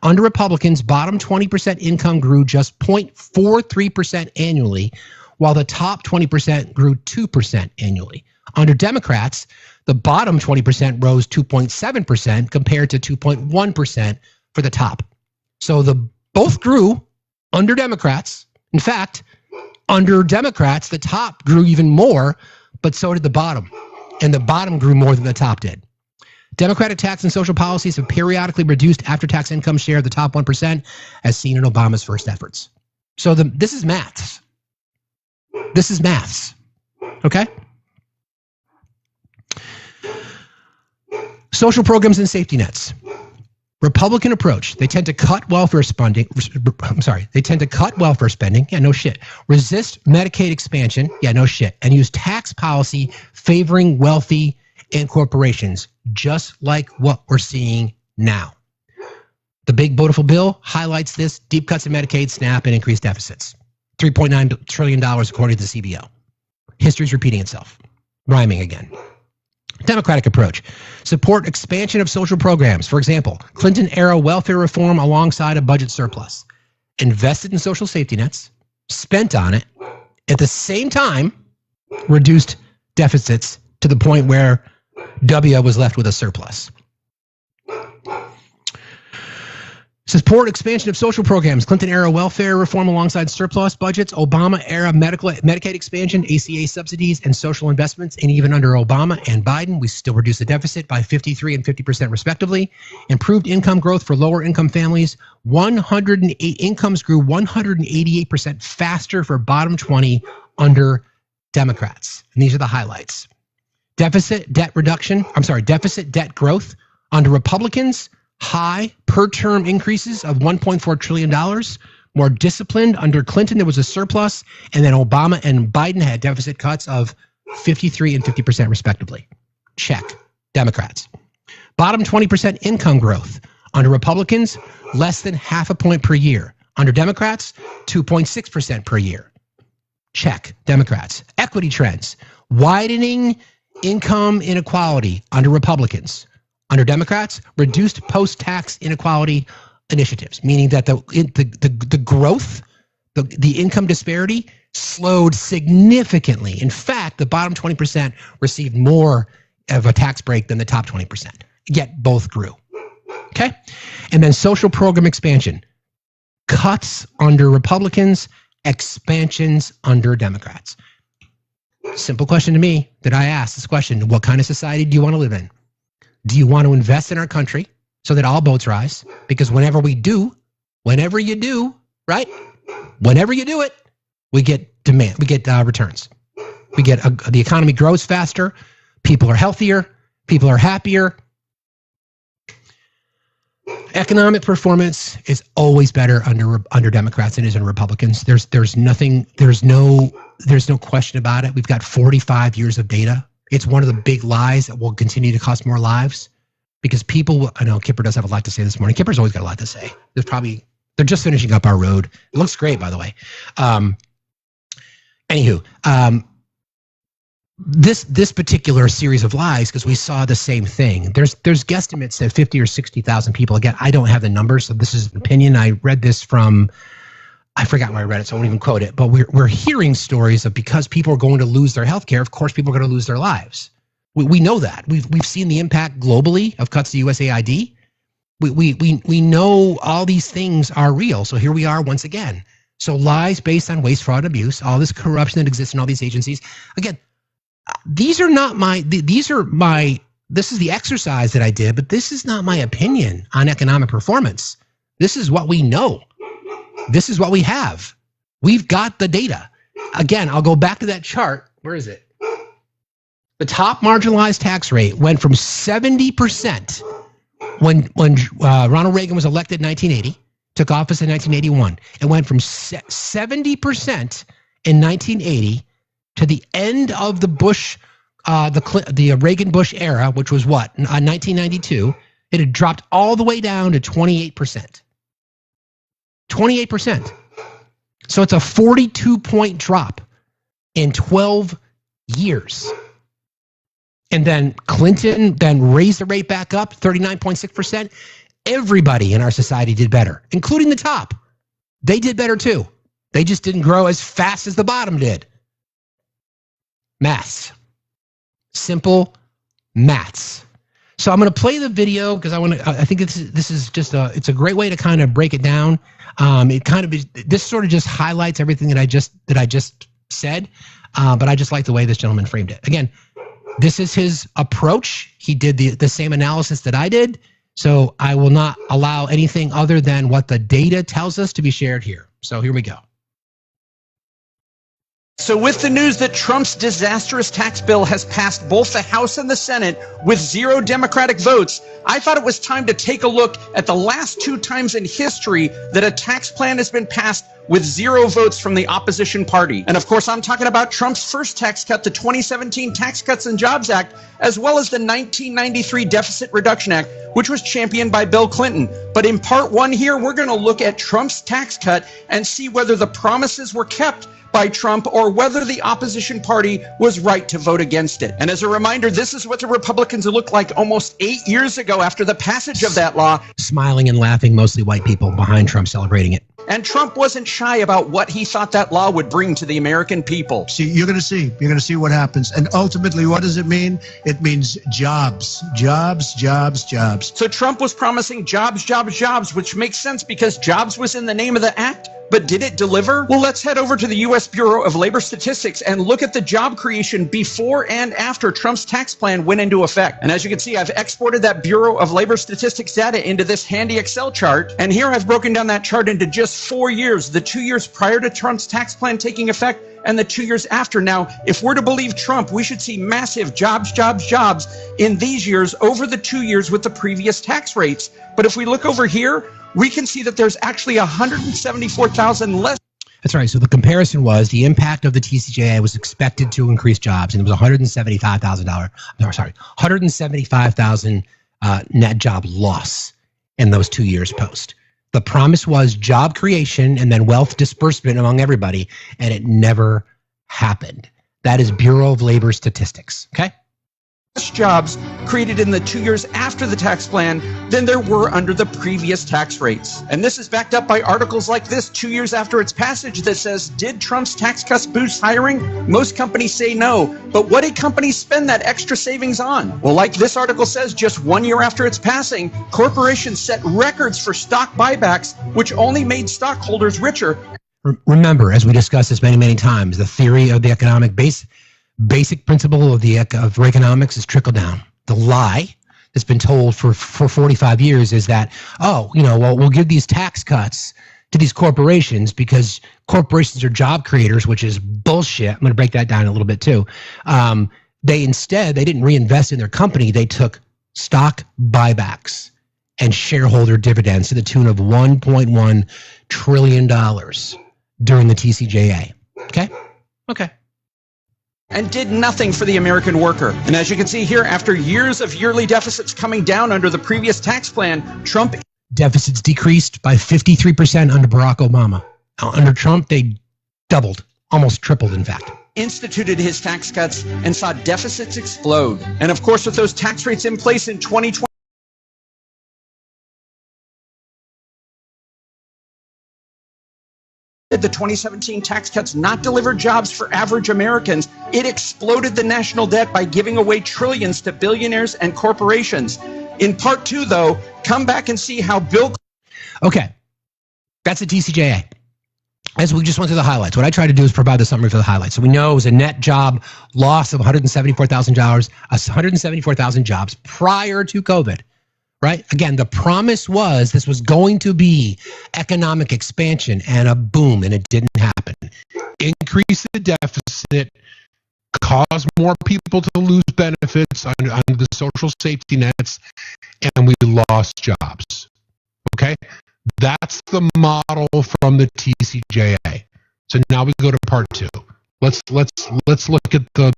Under Republicans, bottom 20% income grew just 0.43% annually, while the top 20% grew 2% annually. Under Democrats, the bottom 20% rose 2.7% compared to 2.1% for the top. So both grew under Democrats. In fact, under Democrats, the top grew even more, but so did the bottom. And the bottom grew more than the top did. Democratic tax and social policies have periodically reduced after-tax income share of the top 1%, as seen in Obama's first efforts. So this is maths. This is maths. Okay? Social programs and safety nets. Republican approach. They tend to cut welfare spending. They tend to cut welfare spending. Yeah, no shit. Resist Medicaid expansion. Yeah, no shit. And use tax policy favoring wealthy and corporations, just like what we're seeing now. The big beautiful bill highlights this. Deep cuts in Medicaid, SNAP, and increased deficits. $3.9 trillion according to the CBO. History's repeating itself. Rhyming again. Democratic approach. Support expansion of social programs. For example, Clinton-era welfare reform alongside a budget surplus. Invested in social safety nets, spent on it, at the same time, reduced deficits to the point where W was left with a surplus. Support expansion of social programs. Clinton-era welfare reform alongside surplus budgets. Obama-era Medicaid expansion, ACA subsidies, and social investments. And even under Obama and Biden, we still reduce the deficit by 53% and 50% respectively. Improved income growth for lower-income families. Incomes grew 188% faster for bottom 20 under Democrats. And these are the highlights. Deficit debt growth under Republicans. high per-term increases of $1.4 trillion. More disciplined. Under Clinton, there was a surplus, and then Obama and Biden had deficit cuts of 53 and 50% respectively. Check. Democrats. Bottom 20% income growth. Under Republicans, less than half a point per year. Under Democrats, 2.6% per year. Check. Democrats. Equity trends. Widening income inequality under Republicans. Under Democrats, reduced post-tax inequality initiatives, meaning that the growth, the income disparity slowed significantly. In fact, the bottom 20% received more of a tax break than the top 20%, yet both grew. Okay? And then social program expansion. Cuts under Republicans, expansions under Democrats. Simple question to me that I ask this question: what kind of society do you want to live in? Do you want to invest in our country so that all boats rise? Because whenever you do, right? Whenever you do it, we get demand, we get returns. We get the economy grows faster, people are healthier, people are happier. Economic performance is always better under Democrats than it is under Republicans. There's no question about it. We've got 45 years of data. It's one of the big lies that will continue to cost more lives because people. I know Kipper does have a lot to say this morning. Kipper's always got a lot to say. They're just finishing up our road. It looks great, by the way. This particular series of lies, because we saw the same thing. There's guesstimates that 50 or 60,000 people. Again, I don't have the numbers, so this is an opinion. I read this from, I forgot where I read it, so I won't even quote it. But we're hearing stories of because people are going to lose their health care, of course people are going to lose their lives. We know that. We've seen the impact globally of cuts to USAID. We know all these things are real. So here we are once again. So lies based on waste, fraud, and abuse, all this corruption that exists in all these agencies. Again, this is the exercise that I did, but this is not my opinion on economic performance. This is what we know. This is what we have. We've got the data. Again, I'll go back to that chart. Where is it? The top marginalized tax rate went from 70% when Ronald Reagan was elected in 1980, took office in 1981. It went from 70% in 1980 to the end of the Bush, the Reagan-Bush era, which was what, 1992, it had dropped all the way down to 28%. 28%. So it's a 42-point drop in 12 years. And then Clinton then raised the rate back up, 39.6%. Everybody in our society did better, including the top. They did better too. They just didn't grow as fast as the bottom did. Maths. Simple maths. So I'm going to play the video because I think this is just it's a great way to kind of break it down. This sort of just highlights everything that I just said. But I just like the way this gentleman framed it. Again, this is his approach. He did the same analysis that I did. So I will not allow anything other than what the data tells us to be shared here. So here we go. So with the news that Trump's disastrous tax bill has passed both the House and the Senate with 0 Democratic votes, I thought it was time to take a look at the last 2 times in history that a tax plan has been passed with 0 votes from the opposition party. And of course, I'm talking about Trump's first tax cut, the 2017 Tax Cuts and Jobs Act, as well as the 1993 Deficit Reduction Act, which was championed by Bill Clinton. But in part 1 here, we're going to look at Trump's tax cut and see whether the promises were kept by Trump or whether the opposition party was right to vote against it. And as a reminder, this is what the Republicans looked like almost 8 years ago after the passage of that law. Smiling and laughing, mostly white people behind Trump celebrating it. And Trump wasn't shy about what he thought that law would bring to the American people. See, you're going to see what happens. And ultimately, what does it mean? It means jobs, jobs, jobs, jobs. So Trump was promising jobs, jobs, jobs, which makes sense because jobs was in the name of the act. But did it deliver? Well, let's head over to the U.S. Bureau of Labor Statistics and look at the job creation before and after Trump's tax plan went into effect. And as you can see, I've exported that Bureau of Labor Statistics data into this handy Excel chart. And here I've broken down that chart into just 4 years, the 2 years prior to Trump's tax plan taking effect and the 2 years after. Now, if we're to believe Trump, we should see massive jobs in these years over the 2 years with the previous tax rates. But if we look over here, we can see that there's actually 174,000 less. That's right. So the comparison was the impact of the TCJA was expected to increase jobs, and it was $175,000 net job loss in those 2 years post. The promise was job creation and then wealth disbursement among everybody, and it never happened. That is Bureau of Labor statistics. Okay. Jobs created in the 2 years after the tax plan than there were under the previous tax rates. And this is backed up by articles like this 2 years after its passage that says, did Trump's tax cuts boost hiring? Most companies say no. But what did companies spend that extra savings on? Well, like this article says, just 1 year after its passing, corporations set records for stock buybacks, which only made stockholders richer. Remember, as we discussed this many times, the theory of the basic principle of economics is trickle down. The lie that's been told for 45 years is that, we'll give these tax cuts to these corporations because corporations are job creators, which is bullshit. I'm going to break that down a little bit too. They didn't reinvest in their company. They took stock buybacks and shareholder dividends to the tune of $1.1 trillion during the TCJA. Okay. And did nothing for the American worker. And as you can see here, after years of yearly deficits coming down under the previous tax plan, Trump... Deficits decreased by 53% under Barack Obama. Under Trump, they doubled, almost tripled, in fact. Instituted his tax cuts and saw deficits explode. And of course, with those tax rates in place in 2020, the 2017 tax cuts not deliver jobs for average Americans. It exploded the national debt by giving away trillions to billionaires and corporations. In part two, though, come back and see how Bill... Okay, that's the TCJA. As we just went through the highlights, what I tried to do is provide the summary for the highlights. So we know it was a net job loss of 174,000 jobs prior to COVID. Right? Again, the promise was this was going to be economic expansion and a boom, and it didn't happen. Increase the deficit, cause more people to lose benefits under the social safety nets, and we lost jobs. Okay? That's the model from the TCJA. So now we go to part two. Let's look at the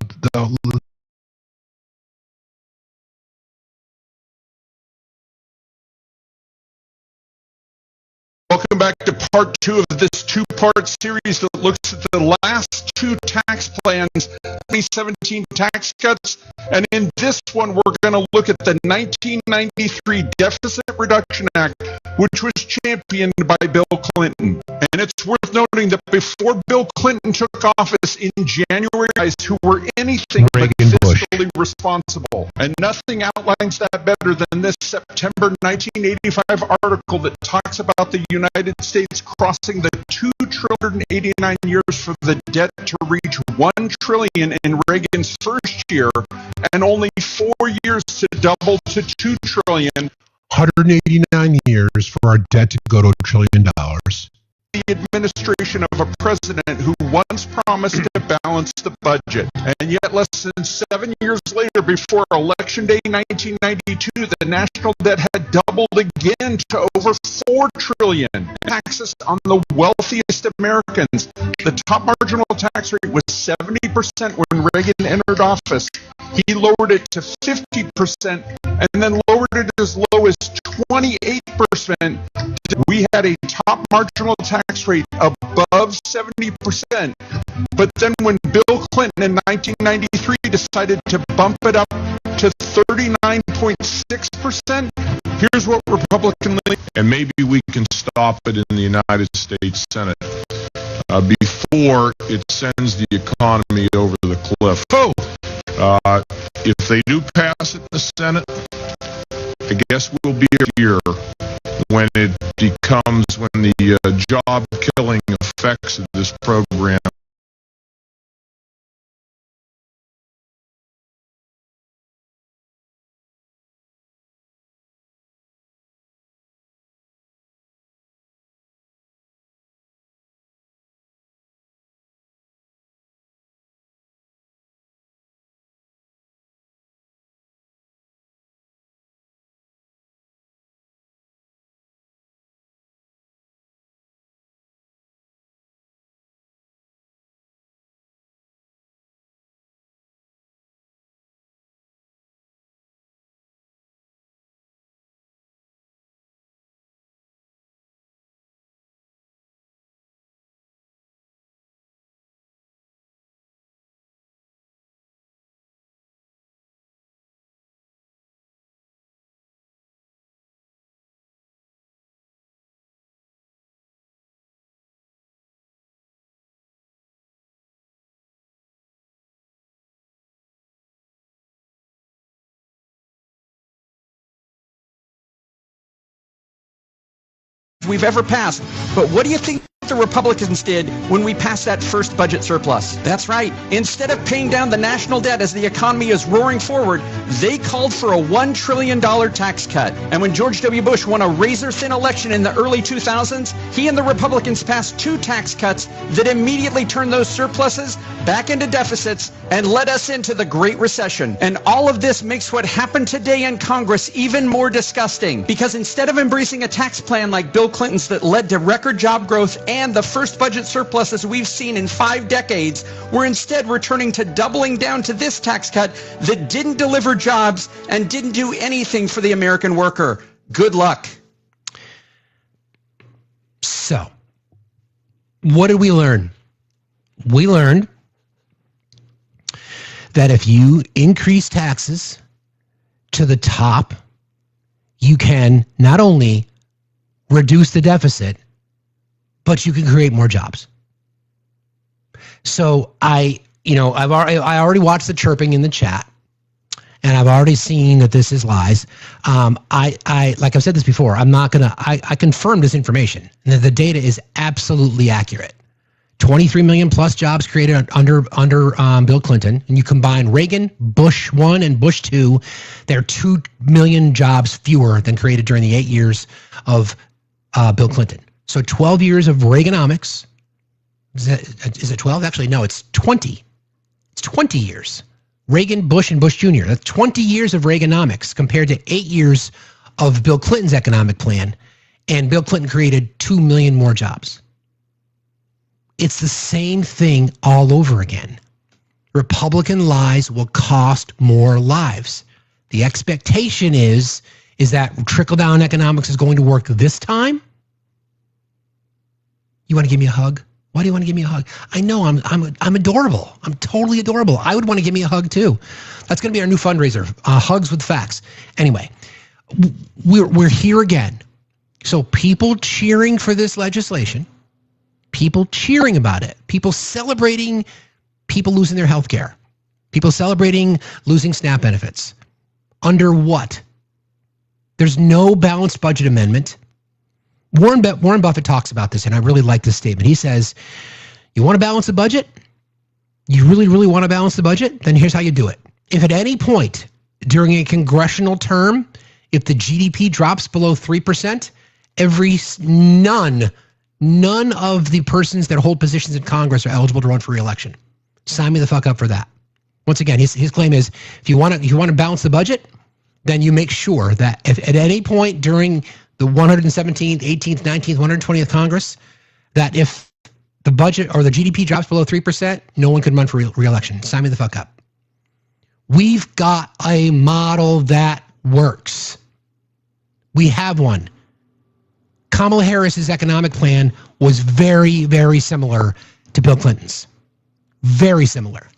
Welcome back to part two of this two-part series that looks at the last two tax plans, 2017 tax cuts. And in this one, we're going to look at the 1993 Deficit Reduction Act, which was championed by Bill Clinton. And it's worth noting that before Bill Clinton took office in January, guys who were anything but fiscally responsible. And nothing outlines that better than this September 1985 article that talks about the United States crossing the 2,289 years for the debt to reach $1 trillion in Reagan's first year, and only 4 years to double to $2 trillion. 189 years for our debt to go to $1 trillion. The administration of a president who once promised to balance the budget, and yet less than 7 years later, before Election Day 1992, the national debt had doubled again to over $4 trillion. Taxes on the wealthiest Americans. The top marginal tax rate was 70% when Reagan entered office. He lowered it to 50% and then lowered it as low as 28%. We had a top marginal tax rate above 70%. But then when Bill Clinton in 1993 decided to bump it up to 39.6%, here's what Republican... And maybe we can stop it in the United States Senate before it sends the economy over the cliff. If they do pass it in the Senate, I guess we'll be here when it becomes, when the job-killing effects of this program we've ever passed. But what do you think the Republicans did when we passed that first budget surplus? That's right. Instead of paying down the national debt as the economy is roaring forward, they called for a $1 trillion tax cut. And when George W. Bush won a razor-thin election in the early 2000s, he and the Republicans passed 2 tax cuts that immediately turned those surpluses back into deficits and led us into the Great Recession. And all of this makes what happened today in Congress even more disgusting, because instead of embracing a tax plan like Bill Clinton's that led to record job growth and the first budget surpluses we've seen in 5 decades, we're instead returning to doubling down to this tax cut that didn't deliver jobs and didn't do anything for the American worker. Good luck. So, what did we learn? We learned that if you increase taxes to the top, you can not only reduce the deficit, but you can create more jobs. So I already watched the chirping in the chat, and I've already seen that this is lies. Like I've said this before, I confirm this information. The data is absolutely accurate. 23 million plus jobs created under Bill Clinton, and you combine Reagan, Bush 1 and Bush 2, there are 2 million jobs fewer than created during the 8 years of Bill Clinton. So 12 years of Reaganomics. Is it 12? Actually, no, it's 20. It's 20 years. Reagan, Bush, and Bush Jr. That's 20 years of Reaganomics compared to 8 years of Bill Clinton's economic plan. And Bill Clinton created 2 million more jobs. It's the same thing all over again. Republican lies will cost more lives. The expectation is that trickle-down economics is going to work this time. You want to give me a hug? Why do you want to give me a hug? I know I'm adorable. I'm totally adorable. I would want to give me a hug too. That's going to be our new fundraiser, Hugs with Facts. Anyway, we're here again. So people cheering for this legislation, people cheering about it, people celebrating people losing their health care, people celebrating losing SNAP benefits. Under what? There's no balanced budget amendment. Warren Buffett talks about this, and I really like this statement. He says, you want to balance the budget? You really, really want to balance the budget? Then here's how you do it. If at any point during a congressional term, if the GDP drops below 3%, none of the persons that hold positions in Congress are eligible to run for re-election. Sign me the fuck up for that. Once again, his claim is, if you want to balance the budget, then you make sure that if at any point during the 117th, 18th, 19th, 120th Congress, that if the budget or the GDP drops below 3%, no one can run for re-election. Sign me the fuck up. We've got a model that works. We have one. Kamala Harris's economic plan was very, very similar to Bill Clinton's. Very similar.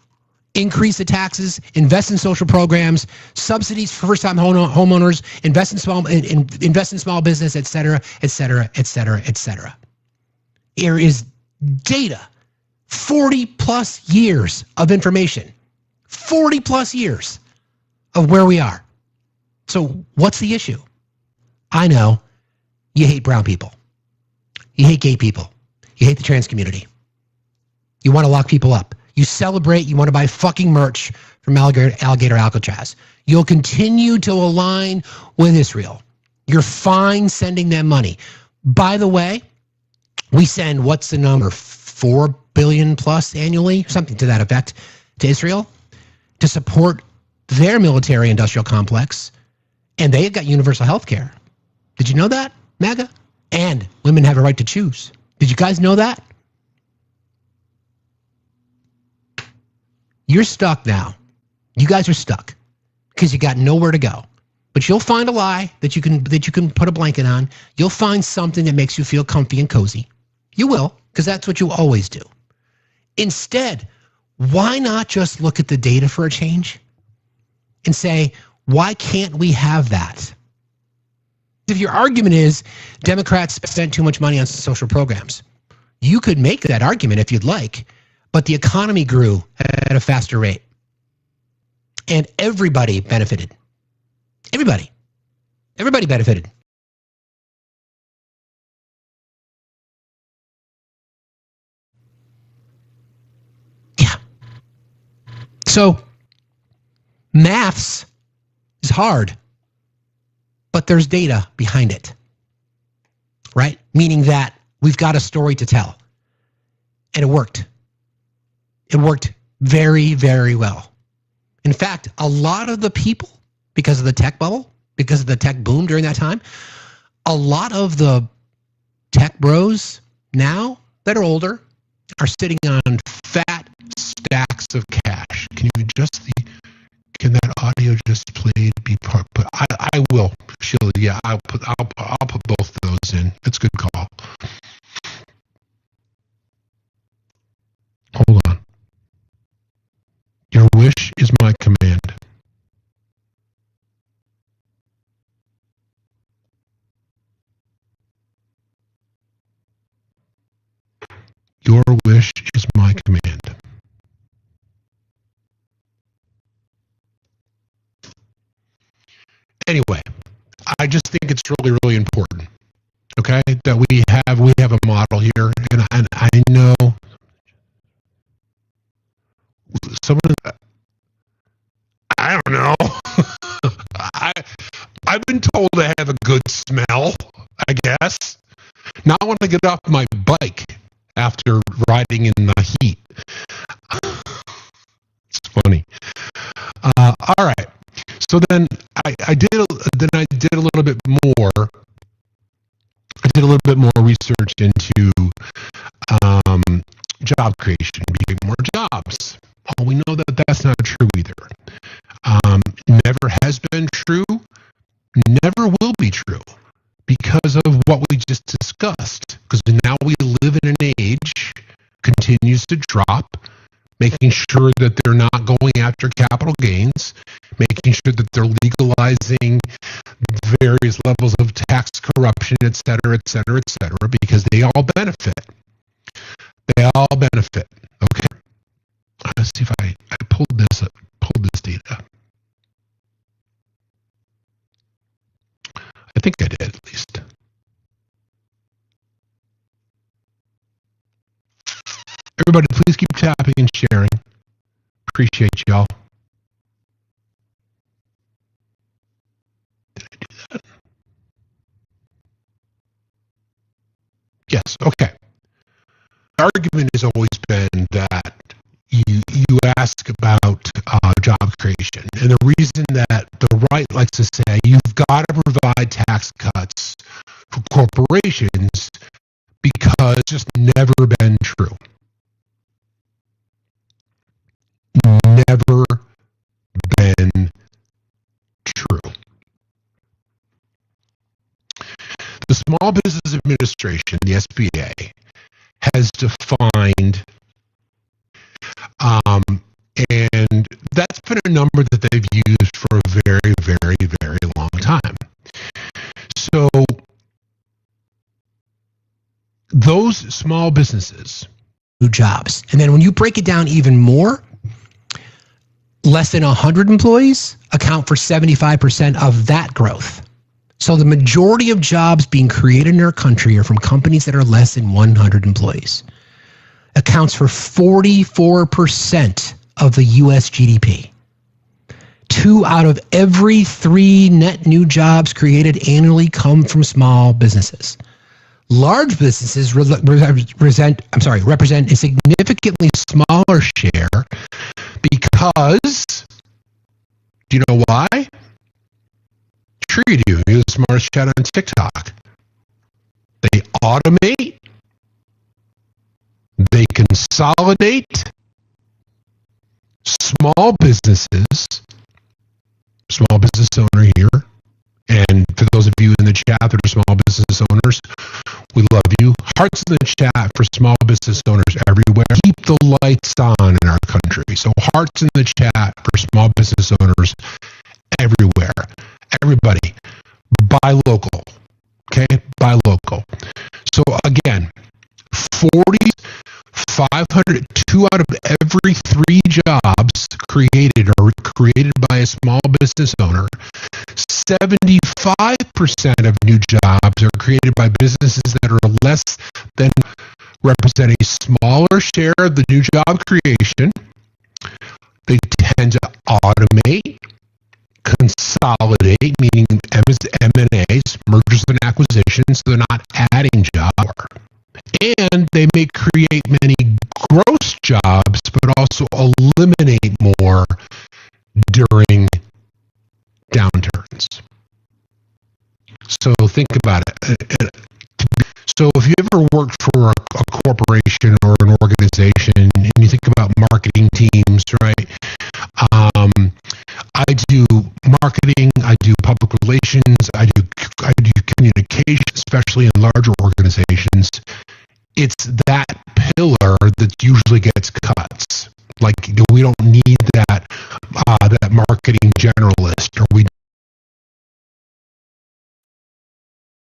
Increase the taxes, invest in social programs, subsidies for first-time homeowners, invest in small business, et cetera, et cetera, et cetera, et cetera. There is data, 40-plus years of information, 40-plus years of where we are. So what's the issue? I know you hate brown people. You hate gay people. You hate the trans community. You want to lock people up. You celebrate, you want to buy fucking merch from Alligator Alcatraz. You'll continue to align with Israel. You're fine sending them money. By the way, we send, what's the number, $4 billion plus annually, something to that effect, to Israel to support their military industrial complex. And they've got universal health care. Did you know that, MAGA? And women have a right to choose. Did you guys know that? You're stuck now. You guys are stuck because you got nowhere to go. But you'll find a lie that you can put a blanket on. You'll find something that makes you feel comfy and cozy. You will, because that's what you always do. Instead, why not just look at the data for a change and say, why can't we have that? If your argument is Democrats spent too much money on social programs, you could make that argument if you'd like. But the economy grew at a faster rate. And everybody benefited. Everybody benefited. So maths is hard, but there's data behind it, right? Meaning that we've got a story to tell. And it worked. It worked very, very well. In fact, a lot of the people, because of the tech bubble, because of the tech boom during that time, a lot of the tech bros now that are older are sitting on fat stacks of cash. Can that audio just played be part? But I will, Sheila. Yeah, I'll put both of those in. It's a good call. Hold on. Your wish is my command. Your wish is my command. Anyway, I just think it's really, really important, okay, that we have a model here, and I know some of the, I don't know. I've been told I have a good smell, I guess. Now I want to get off my bike after riding in the heat. It's funny. All right. So then I did a little bit more. I did a little bit more research into job creation, getting more jobs. Well, we know that that's not true either. Never has been true, never will be true because of what we just discussed. Because now we live in an age, continues to drop, making sure that they're not going after capital gains, making sure that they're legalizing various levels of tax corruption, et cetera, et cetera, et cetera, because they all benefit. They all benefit. Okay. Let's see if I pulled this data. I think I did, at least. Everybody, please keep tapping and sharing. Appreciate y'all. Did I do that? Yes, okay. The argument has always been that you ask about job creation, and the reason that the right likes to say you've got to provide tax cuts for corporations because it's just never been true. Never been true. The Small Business Administration, the SBA, has defined, and that's been a number that they've used for a very, very, very long time. So those small businesses, new jobs, and then when you break it down even more, less than 100 employees account for 75% of that growth. So the majority of jobs being created in our country are from companies that are less than 100 employees. Accounts for 44% of the U.S. GDP. 2 out of every 3 net new jobs created annually come from small businesses. Large businesses represent a significantly smaller share because, do you know why? Sure you do. You're the smartest chat on TikTok. They automate. They consolidate. Small businesses, small business owner here, and for those of you in the chat that are small business owners, we love you. Hearts in the chat for small business owners everywhere. Keep the lights on in our country. So hearts in the chat for small business owners everywhere. Everybody, buy local. Okay? Buy local. So again, 500, 2 out of every 3 jobs created are created by a small business owner. 75% of new jobs are created by businesses that are less than, represent a smaller share of the new job creation. They tend to automate, consolidate, meaning M&As, mergers and acquisitions, so they're not adding jobs. And they may create many gross jobs, but also eliminate more during downturns. So think about it. So if you ever worked for a corporation or an organization and you think about marketing teams, right? I do marketing, I do public relations, I do communication, especially in larger organizations. It's that pillar that usually gets cuts. Like, we don't need that marketing generalist, or we.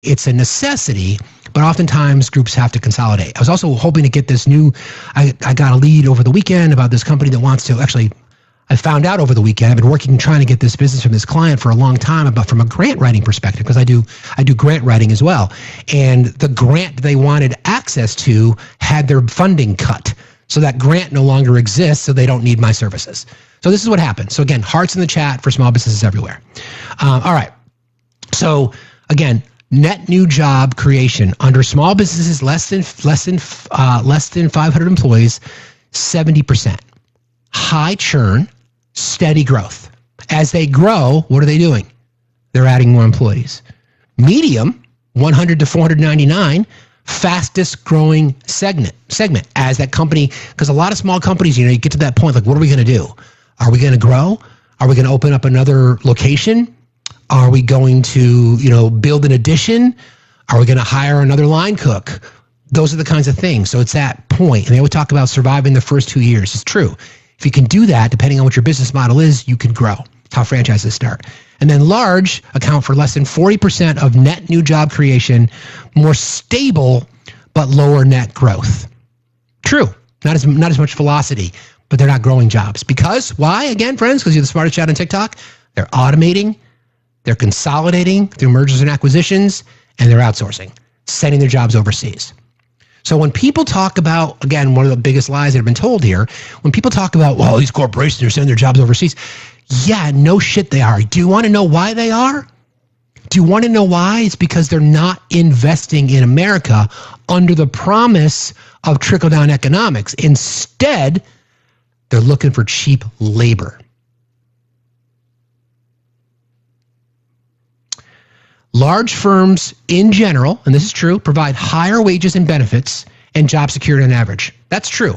It's a necessity, but oftentimes groups have to consolidate. I was also hoping to get this new, I got a lead over the weekend about this company that wants to, actually, I found out over the weekend, I've been trying to get this business from this client for a long time, about from a grant writing perspective, because I do grant writing as well. And the grant they wanted access to had their funding cut. So that grant no longer exists, so they don't need my services. So this is what happened. So again, hearts in the chat for small businesses everywhere. All right. So again, net new job creation under small businesses less than 500 employees, 70%. High churn, steady growth. As they grow, what are they doing? They're adding more employees. Medium, 100 to 499, fastest growing segment as that company, because a lot of small companies, you get to that point, like, what are we going to do? Are we going to grow? Are we going to open up another location? Are we going to, build an addition? Are we going to hire another line cook? Those are the kinds of things. So it's that point. And they always talk about surviving the first 2 years. It's true. If you can do that, depending on what your business model is, you can grow. It's how franchises start. And then large account for less than 40% of net new job creation, more stable, but lower net growth. True. Not as much velocity, but they're not growing jobs. Because, why? Again, friends, because you're the smartest chat on TikTok. They're automating, they're consolidating through mergers and acquisitions, and they're outsourcing, sending their jobs overseas. So when people talk about, again, one of the biggest lies that have been told here, when people talk about, well, these corporations are sending their jobs overseas, yeah, no shit they are. Do you want to know why they are? Do you want to know why? It's because they're not investing in America under the promise of trickle-down economics. Instead, they're looking for cheap labor. Large firms in general, and this is true, provide higher wages and benefits and job security on average. That's true.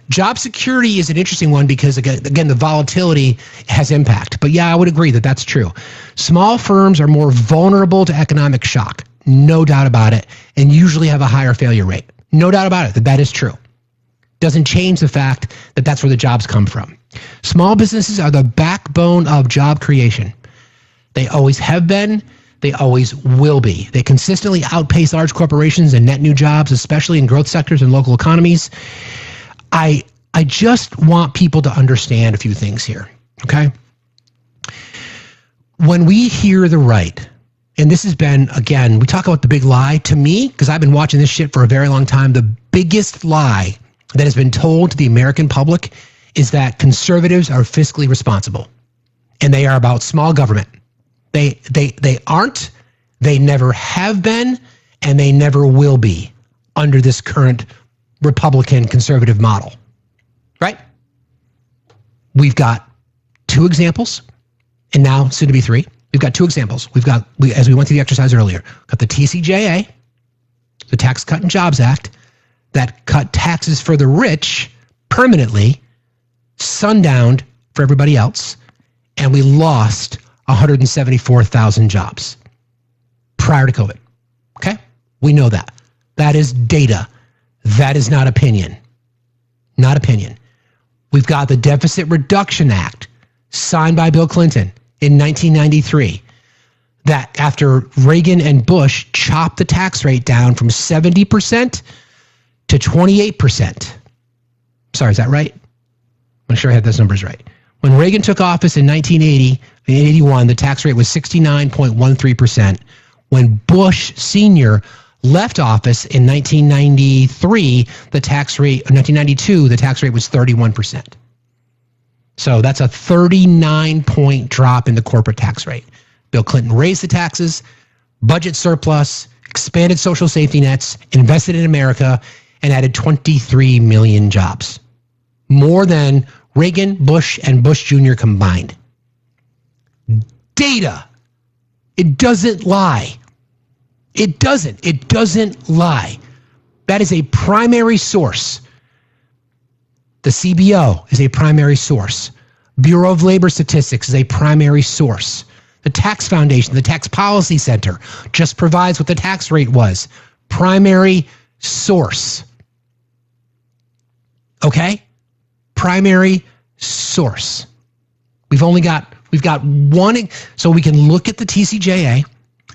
Job security is an interesting one because, again, the volatility has impact. But yeah, I would agree that that's true. Small firms are more vulnerable to economic shock, no doubt about it, and usually have a higher failure rate. No doubt about it that is true. Doesn't change the fact that that's where the jobs come from. Small businesses are the backbone of job creation. They always have been. They always will be. They consistently outpace large corporations and net new jobs, especially in growth sectors and local economies. I just want people to understand a few things here, okay? When we hear the right, and this has been, again, we talk about the big lie. To me, because I've been watching this shit for a very long time, the biggest lie that has been told to the American public is that conservatives are fiscally responsible, and they are about small government. They aren't, they never have been, and they never will be under this current Republican conservative model, right? We've got two examples, and now soon to be three. We've got two examples. As we went through the exercise earlier, got the TCJA, the Tax Cut and Jobs Act, that cut taxes for the rich permanently, sundowned for everybody else, and we lost 174,000 jobs prior to COVID. Okay? We know that. That is data. That is not opinion. Not opinion. We've got the Deficit Reduction Act signed by Bill Clinton in 1993 that after Reagan and Bush chopped the tax rate down from 70% to 28%. Sorry, is that right? I'm sure I had those numbers right. When Reagan took office in 1981, the tax rate was 69.13%. When Bush Sr. left office in 1992, the tax rate was 31%. So that's a 39-point drop in the corporate tax rate. Bill Clinton raised the taxes, budget surplus, expanded social safety nets, invested in America, and added 23 million jobs. More than Reagan, Bush, and Bush Jr. combined. Data. It doesn't lie. It doesn't lie. That is a primary source. The CBO is a primary source. Bureau of Labor Statistics is a primary source. The Tax Foundation, the Tax Policy Center, just provides what the tax rate was. Primary source. Okay? Primary source. We've got one, so we can look at the TCJA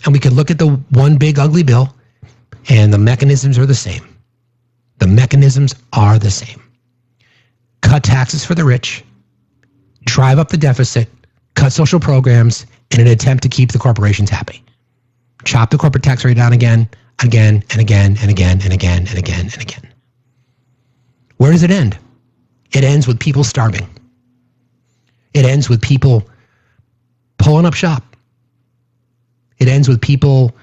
and we can look at the one big ugly bill, and the mechanisms are the same. The mechanisms are the same. Cut taxes for the rich, drive up the deficit, cut social programs in an attempt to keep the corporations happy. Chop the corporate tax rate down again, and again, and again, and again, and again, and again, and again. Where does it end? It ends with people starving. It ends with people pulling up shop. It ends with people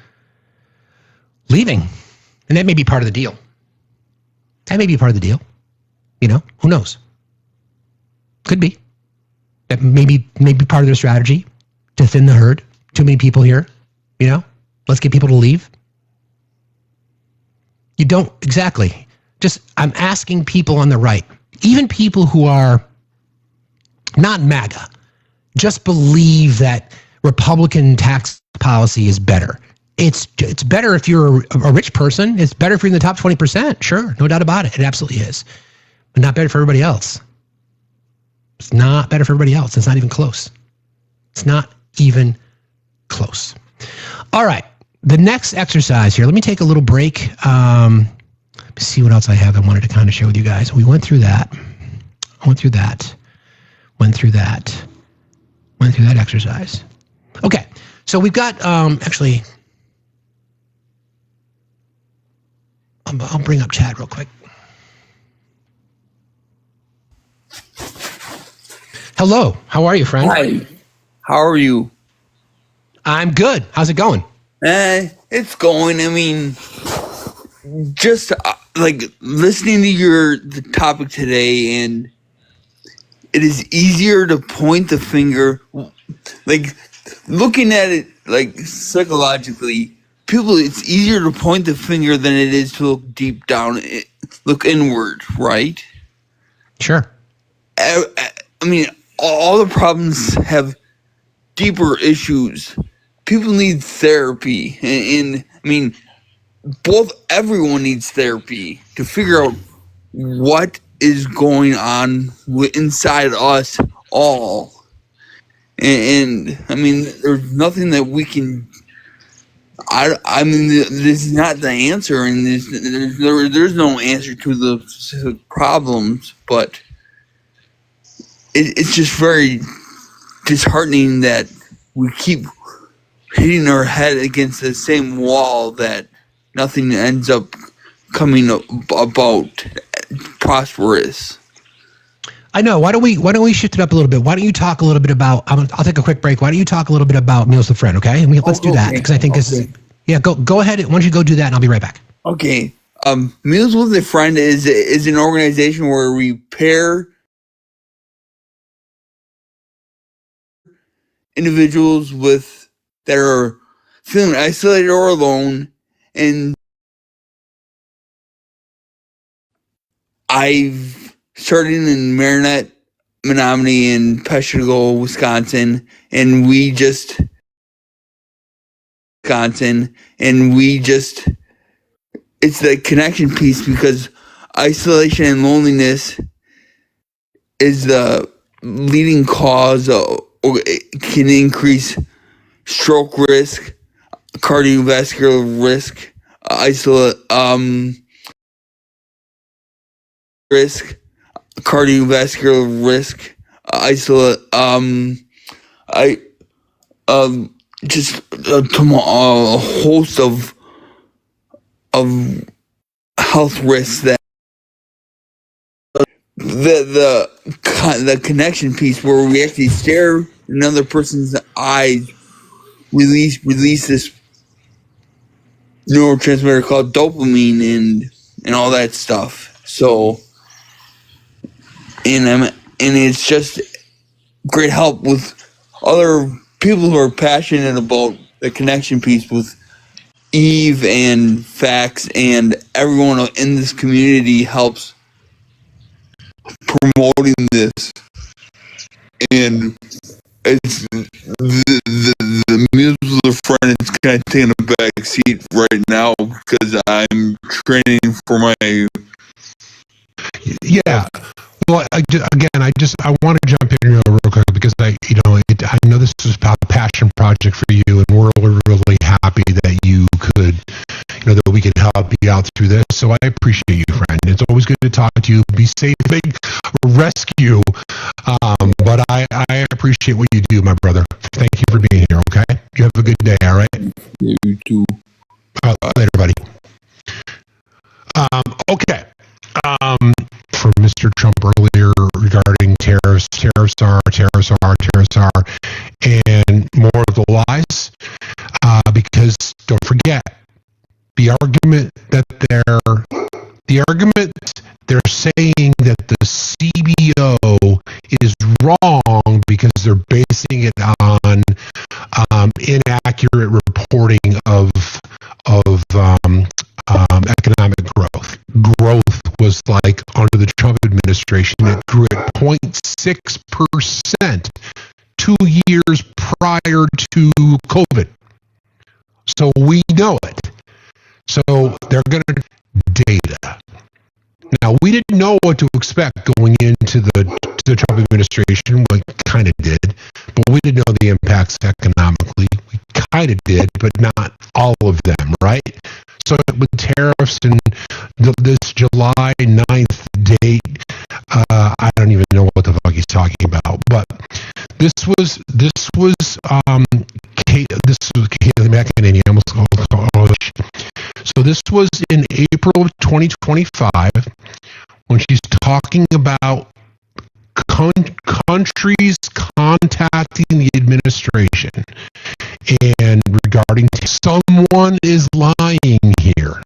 leaving. And that may be part of the deal. That may be part of the deal. You know, who knows? Could be. That may be part of their strategy to thin the herd. Too many people here. You know, let's get people to leave. You don't, exactly. Just, I'm asking people on the right, even people who are not MAGA, just believe that Republican tax policy is better. It's better if you're a rich person. It's better if you're in the top 20%. Sure, no doubt about it. It absolutely is. But not better for everybody else. It's not better for everybody else. It's not even close. It's not even close. All right. The next exercise here, let me take a little break. Let me see what else I have I wanted to kind of share with you guys. We went through that. Went through that exercise. Okay. So we've got, actually, I'll bring up chat real quick. Hello. How are you, friend? Hi. How are you? I'm good. How's it going? It's going. I mean, just like listening to the topic today, and it is easier to point the finger, like looking at it like psychologically, it's easier to point the finger than it is to look deep down, look inward, right? Sure. I mean, all the problems have deeper issues. People need therapy, and I mean, everyone needs therapy to figure out what is going on inside us all. And I mean, there's nothing that we can. I mean, this is not the answer, and there's no answer to the problems, but it's just very disheartening that we keep hitting our head against the same wall, that nothing ends up coming about prosperous. I know. Why don't we shift it up a little bit? Why don't you talk a little bit about? I'll take a quick break. Why don't you talk a little bit about Meals with a Friend? Okay, and let's do that, because I think this is. Yeah, go ahead. Why don't you go do that, and I'll be right back. Okay. Meals with a Friend is an organization where we pair individuals that are feeling isolated or alone, and I've started in Marinette, Menominee, and Peshtigo, Wisconsin, and we just it's the connection piece, because isolation and loneliness is the leading cause or it can increase stroke risk, cardiovascular risk, just a host of health risks that the connection piece where we actually stare in another person's eyes, release this neurotransmitter called dopamine and all that stuff. So, and it's just great help with other people who are passionate about the connection piece with Eve and Facts, and everyone in this community helps promoting this. And it's the Muse with a Friend is kind of taking a back seat right now because I'm training for my. Yeah. Well, I want to jump in here real quick because I know this is a passion project for you, and we're really happy that you could, that we could help you out through this. So I appreciate you, friend. It's always good to talk to you. Be safe, big rescue. But I appreciate what you do, my brother. Thank you for being here. Okay. You have a good day. All right. You too. Later, buddy. Okay. For Mr. Trump earlier regarding tariffs are, and more of the lies, because don't forget the argument they're saying that the CBO is wrong because they're basing it on inaccurate reporting of economic growth. Growth was like under the Trump administration, it grew at 0.6% 2 years prior to COVID. So we know it. So they're going to data. Now, we didn't know what to expect going into the Trump administration. We kind of did, but we didn't know the impacts economically. We kind of did, but not all of them, right? So with tariffs and this July 9th date, I don't even know what the fuck he's talking about. But this was Kayleigh McEnany. So this was in April of 2025 when she's talking about countries contacting the administration and regarding someone is lying here.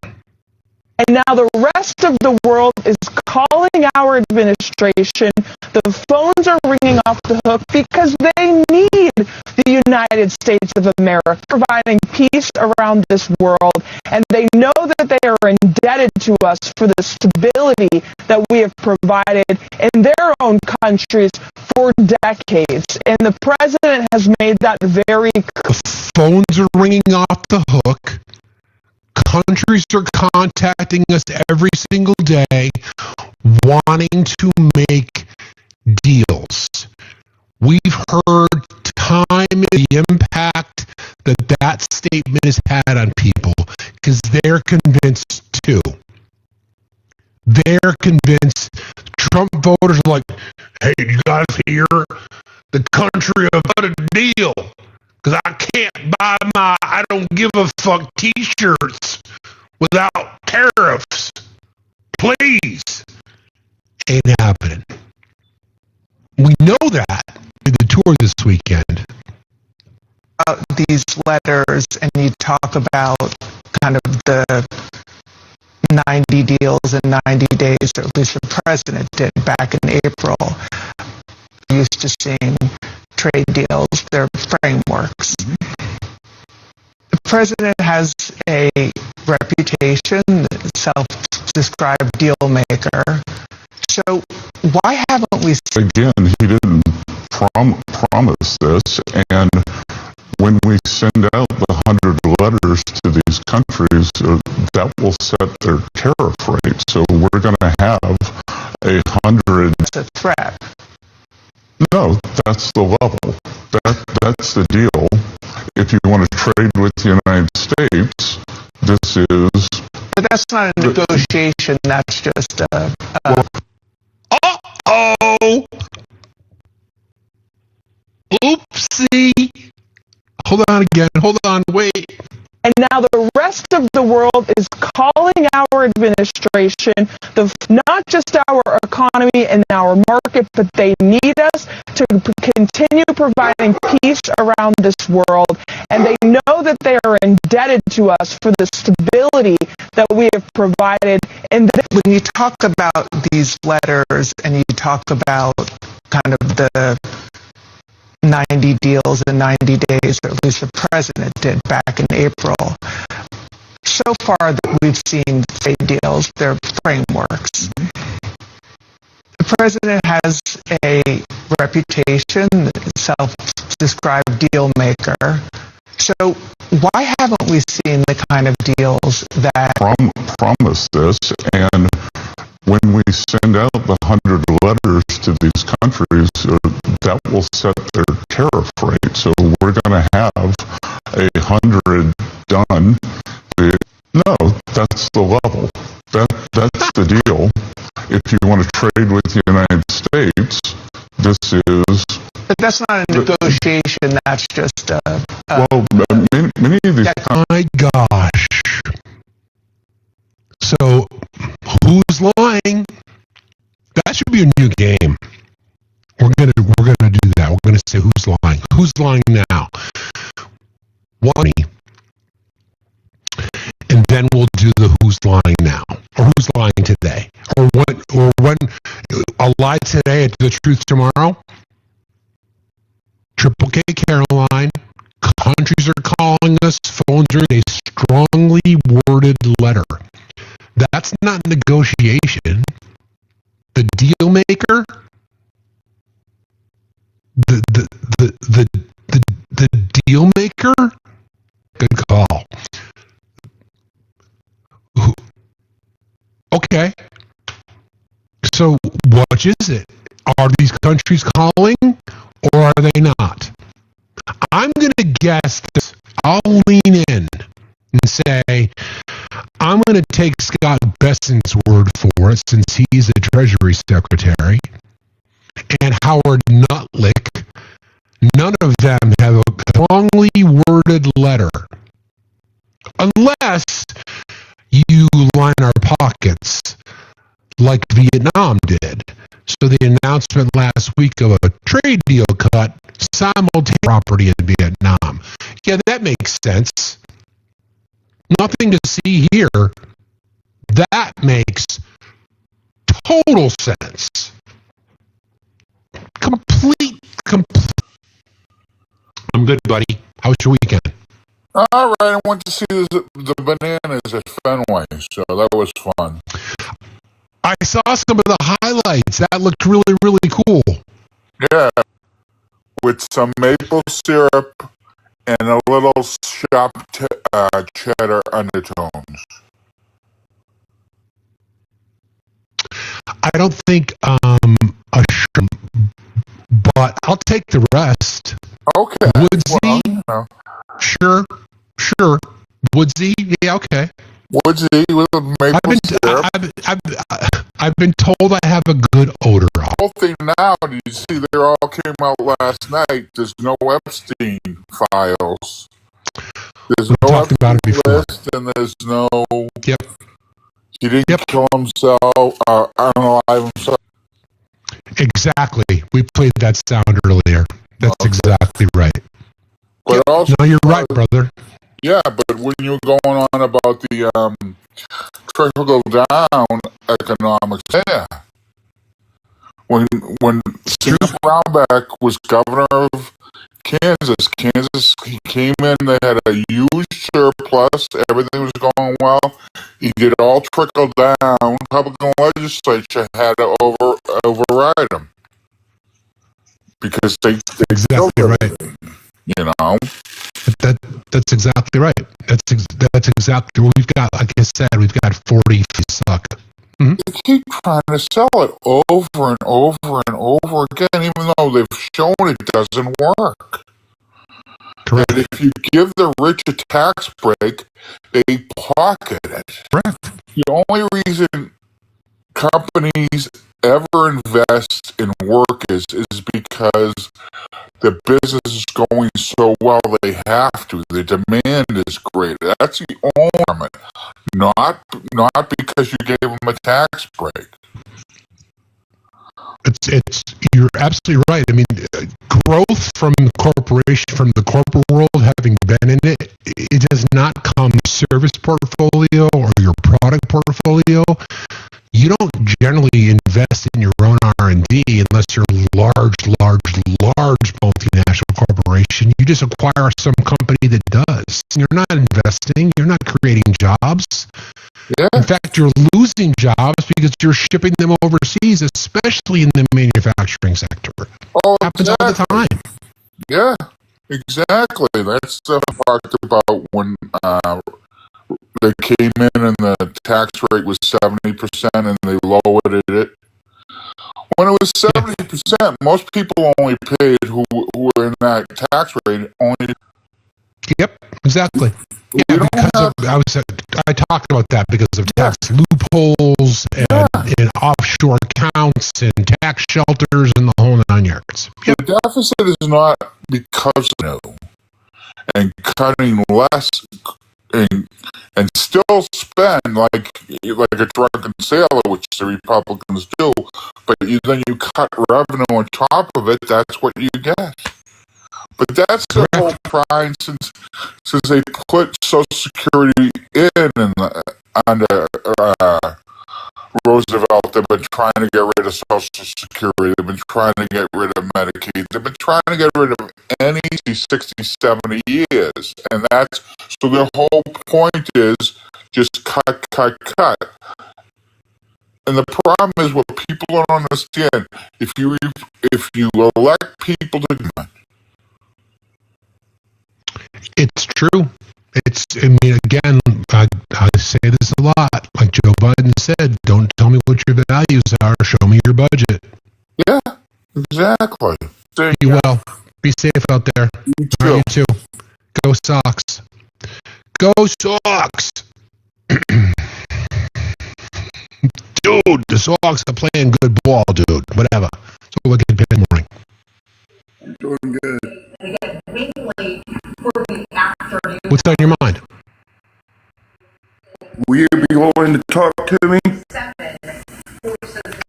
And now the rest of the world is calling our administration. The phones are ringing off the hook because they need the United States of America providing peace around this world. And they know that they are indebted to us for the stability that we have provided in their own countries for decades. And the president has made that very clear. The phones are ringing off the hook. Countries are contacting us every single day wanting to make deals. We've heard time the impact that statement has had on people because they're convinced too. They're convinced. Trump voters are like, hey, you guys hear? The country about a deal. Because I can't buy my I don't give a fuck t-shirts without tariffs. Please. Ain't happening. We know that in the tour this weekend. These letters, and you talk about kind of the 90 deals in 90 days, or at least the president did back in April. We're used to seeing trade deals, their frameworks. The president has a reputation, self-described deal maker. So why haven't we? Again, he didn't promise this, and when we send out the 100 letters to these countries, that will set their tariff rate. So we're going to have 100. It's a threat. No, that's the level. That's the deal. If you want to trade with the United States, this is. But that's not a negotiation. That's just a. Uh-oh! Oopsie! Hold on again. Hold on. Wait. And now the rest of the world is calling our administration, not just our economy and our market, but they need us to continue providing peace around this world. And they know that they are indebted to us for the stability that we have provided. And when you talk about these letters and you talk about kind of the 90 deals in 90 days, or at least the president did back in April, so far that we've seen trade deals, they're frameworks. The president has a reputation, self-described deal maker. So why haven't we seen the kind of deals that promise this? And when we send out the 100 letters to these countries, that will set their tariff rate. So we're going to have 100 done. No, that's the level. That's the deal. If you want to trade with the United States, this is. But that's not a negotiation. That's just well, many of these. My gosh. So, who's lying? That should be a new game. We're gonna do that. We're gonna say who's lying. Who's lying now? One, and then we'll do the who's lying now, or who's lying today, or when I'll lie today and do the truth tomorrow. Triple K Caroline. Countries are calling us. Phones are a strongly worded letter. That's not negotiation. The deal maker, the deal maker. Good call. Okay. So what is it? Are these countries calling, or are they not? I'm going to guess this. I'll lean in and say, I'm going to take Scott Bessent's word for it, since he's the Treasury Secretary, and Howard Nutlick. None of them have a strongly worded letter. Unless you line our pockets like Vietnam did. So the announcement last week of a trade deal cut simultaneously property in Vietnam. Yeah, that makes sense. Nothing to see here. That makes total sense. Complete. I'm good, buddy. How was your weekend? All right, I went to see the bananas at Fenway, so that was fun. I saw some of the highlights. That looked really, really cool. Yeah, with some maple syrup and a little chopped cheddar undertones. I don't think a shrimp, but I'll take the rest. Okay. Woodsy? Well, you know. Sure. Woodsy? Yeah, okay. Woodsy with a maple syrup. I've been told I have a good odor. The whole thing now, do you see, they all came out last night. There's no Epstein files. There's no Epstein list, and there's no... Yep. He didn't kill himself, unalive himself. Exactly. We played that sound earlier. That's exactly right. But also, no, you're right, brother. Yeah, but when you're going on about the trickle down economics, yeah. When Sam Brownback was governor of Kansas, he came in, they had a huge surplus, everything was going well. He did all trickle down. Republican legislature had to override him. Because they exactly right. You know, that's exactly right. That's exactly what we've got. Like I said, we've got 40 suck. They keep trying to sell it over and over and over again, even though they've shown it doesn't work. Correct. And if you give the rich a tax break, they pocket it. Correct. The only reason companies ever invest in workers is because the business is going so well they have to. The demand is great. That's the only argument. Not because you gave them a tax break. It's you're absolutely right. I mean, growth from the corporate world, having been in it, it does not come service portfolio or your product portfolio. You don't generally invest in your own R&D unless you're a large multinational corporation. You just acquire some company that does. You're not investing. You're not creating jobs. Yeah. In fact, you're losing jobs because you're shipping them overseas, especially in the manufacturing sector. Oh, happens all the time. Yeah, exactly. That's the part about when they came in and the tax rate was 70% and they lowered it. When it was 70%, most people only paid who were in that tax rate only. Yep, exactly. Yeah, I talked about that because of tax loopholes and offshore accounts and tax shelters and the whole 9 yards. Yep. The deficit is not because of and cutting less and still spend like a drunken sailor, which the Republicans do, but then you cut revenue on top of it. That's what you get. But that's the whole pride since they put Social Security in and under Roosevelt. They've been trying to get rid of Social Security. They've been trying to get rid of Medicaid. They've been trying to get rid of any 60, 70 years. And that's, so their whole point is just cut. And the problem is what people don't understand. If you elect people to it's true. Again, I say this a lot. Like Joe Biden said, don't tell me what your values are. Show me your budget. Yeah, exactly. You well. Be safe out there. You too. Go Sox. Go Sox. Dude, the Sox are playing good ball, dude. Whatever. So we'll get paid in the morning. I'm doing good. What's on your mind? Will you be willing to talk to me?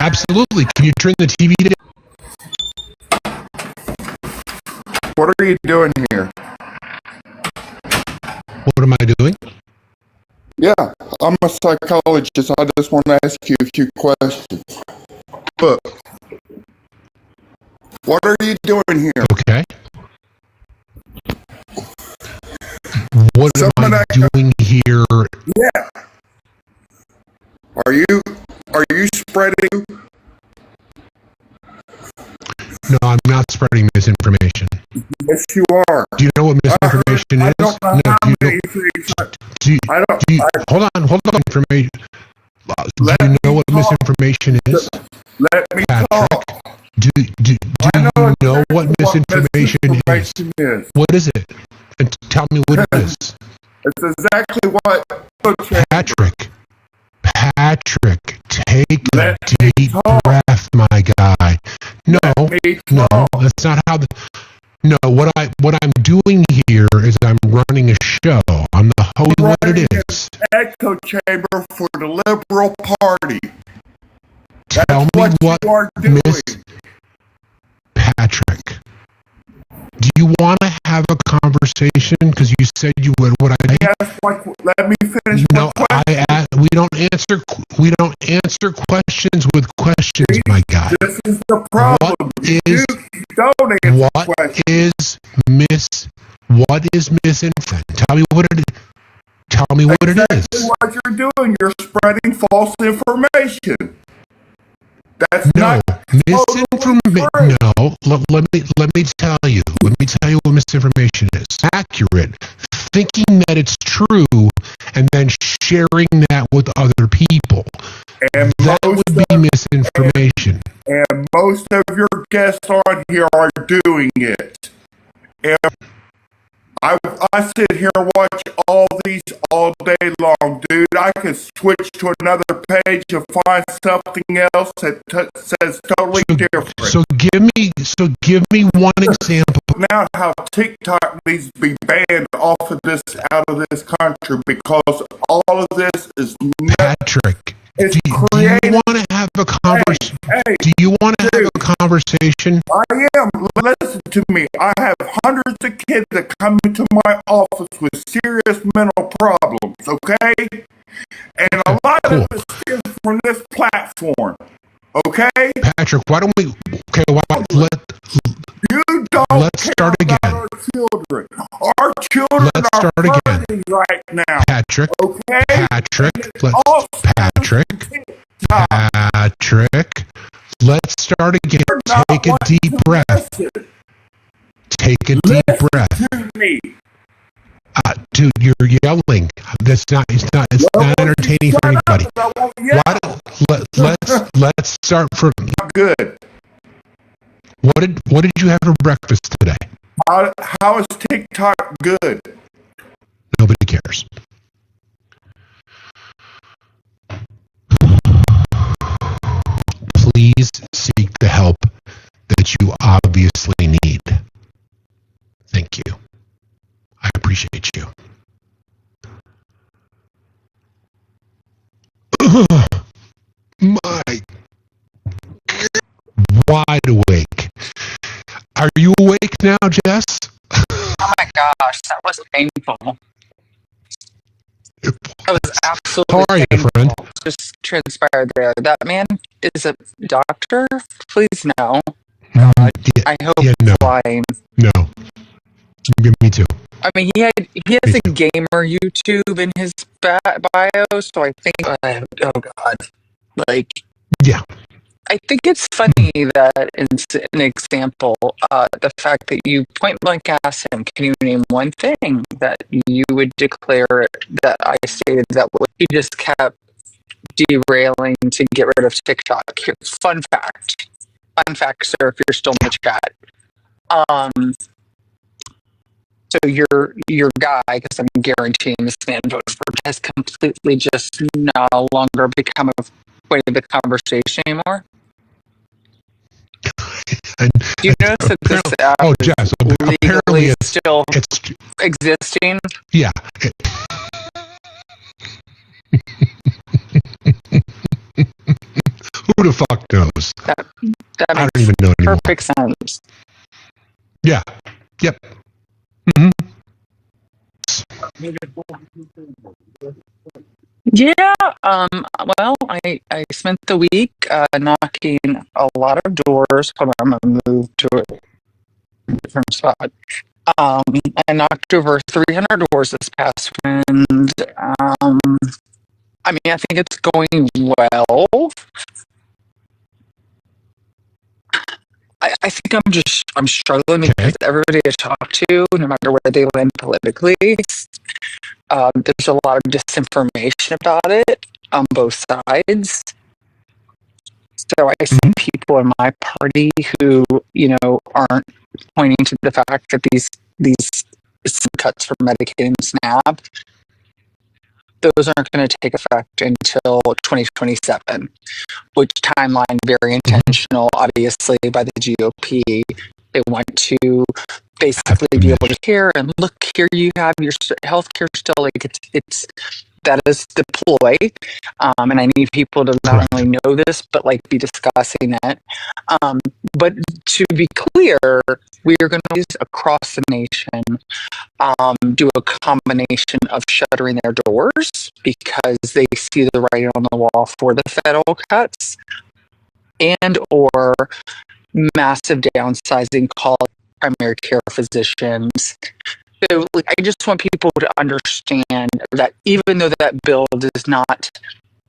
Absolutely. Can you turn the TV down? What are you doing here? What am I doing? Yeah, I'm a psychologist. I just want to ask you a few questions. Look, what are you doing here? Okay. What am I doing here? Yeah. Are you spreading? No, I'm not spreading misinformation. Yes, you are. Do you know what misinformation is? Hold on. Information. Do you know what misinformation is? Let me talk. Do you know what misinformation is? What is it? And tell me what it is. It's exactly what. Patrick, take a deep breath, my guy. No, that's not how. No, what I'm doing here is I'm running a show. I'm the host. What it is? Echo chamber for the Liberal Party. Tell me what, Miss Patrick. Do you want to have a conversation? Because you said you would. What I yes, let me finish. No, we don't answer questions with questions, my guy. This is the problem. What is misinformation? Tell me what it is. Tell me what it is. What you're doing, you're spreading false information. That's no misinformation. No, let me tell you. Let me tell you what misinformation is. Accurate, thinking that it's true, and then sharing that with other people. And that would be misinformation. And most of your guests on here are doing it. And I sit here and watch all these all day long, dude. I could switch to another page and find something else that says totally different. So give me one example. Now how TikTok needs to be banned out of this country because all of this is Patrick. Do you want to have a conversation? Do you want to have a conversation? I am. Listen to me. I have hundreds of kids that come into my office with serious mental problems, okay? And a lot of it stems from this platform, okay? Patrick, why don't we... Okay, let's start again. Our children. Our children are hurting right now. Patrick, okay? Patrick, let's start again. Take a deep breath. Take a deep breath. Dude, you're yelling. It's not entertaining for anybody. Let's start from good. What did you have for breakfast today? How is TikTok good? Nobody cares. Please seek the help that you obviously need. Thank you. I appreciate you. My wide awake. Are you awake now, Jess? Oh my gosh, that was painful. That was absolutely How are you, painful. friend? Just transpired there. That man is a doctor? Please no. I hope he's lying. No. Me too. I mean, he has a gamer YouTube in his bio, so I think, oh God, like, yeah. I think it's funny that it's an example, the fact that you point blank asked him, can you name one thing that you would declare that I stated that he just kept derailing to get rid of TikTok. Fun fact, sir, if you're still in the chat. So your guy, because I'm guaranteeing this man votes for, has completely just no longer become a point of the conversation anymore. Do you notice that this app Jess, is legally still it's existing? Yeah. Who the fuck knows? That I don't makes even know anymore. perfect sense. Yeah. Yep. Mm-hmm. Yeah, well, I spent the week knocking a lot of doors. Hold on, I'm gonna move to a different spot. I knocked over 300 doors this past weekend. I mean, I think it's going well. I think I'm struggling because everybody I talk to, no matter where they land politically, there's a lot of disinformation about it on both sides. So I see people in my party who, aren't pointing to the fact that these cuts for Medicaid and SNAP, those aren't going to take effect until 2027, which timeline very intentional, obviously, by the GOP. They want to basically be able to hear and look, here you have your healthcare still. Like that is the ploy, and I need people to not only know this, but like be discussing it. But to be clear, we are going to use across the nation do a combination of shuttering their doors because they see the writing on the wall for the federal cuts, and or massive downsizing called primary care physicians. So I just want people to understand that even though that bill does not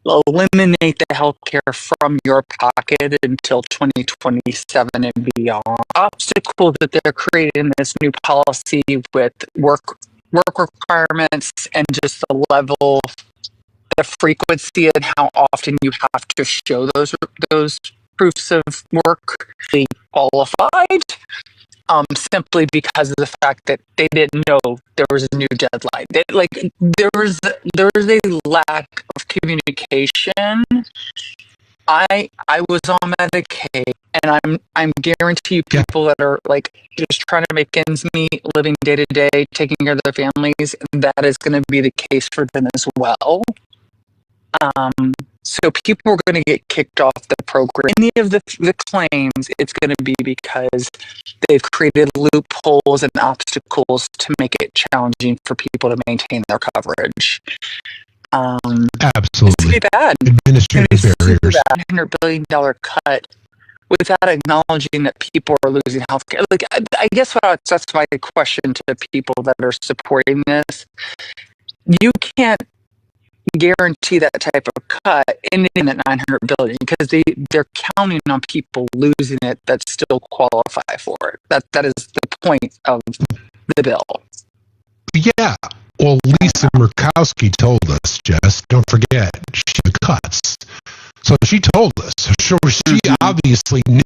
eliminate the healthcare from your pocket until 2027 and beyond, obstacle that they're creating this new policy with work requirements and just the level, the frequency, and how often you have to show those proofs of work being qualified simply because of the fact that they didn't know there was a new deadline. There was a lack of communication. I was on Medicaid, and I'm guarantee you people that are like just trying to make ends meet, living day to day, taking care of their families, that is going to be the case for them as well. So people are going to get kicked off the program. Any of the claims, it's going to be because they've created loopholes and obstacles to make it challenging for people to maintain their coverage. Absolutely. It's too bad. Administrative barriers. $100 billion cut without acknowledging that people are losing health care. Like, I guess that's my question to people that are supporting this. You can't guarantee that type of cut in that $900 billion because they're counting on people losing it that still qualify for it. That is the point of the bill. Yeah. Well, Lisa Murkowski told us, Jess, don't forget, she cuts. So she told us. So she obviously knew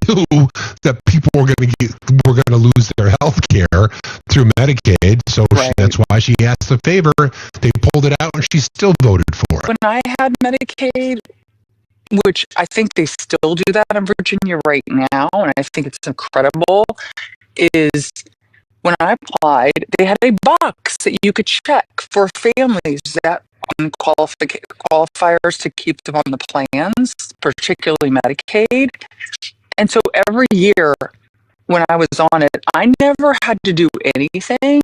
that people were going to lose their health care through Medicaid. So that's why she asked the favor. They pulled it out, and she still voted for it. When I had Medicaid, which I think they still do that in Virginia right now, and I think it's incredible, is when I applied, they had a box that you could check for families that qualifiers to keep them on the plans, particularly Medicaid. And so every year when I was on it, I never had to do anything.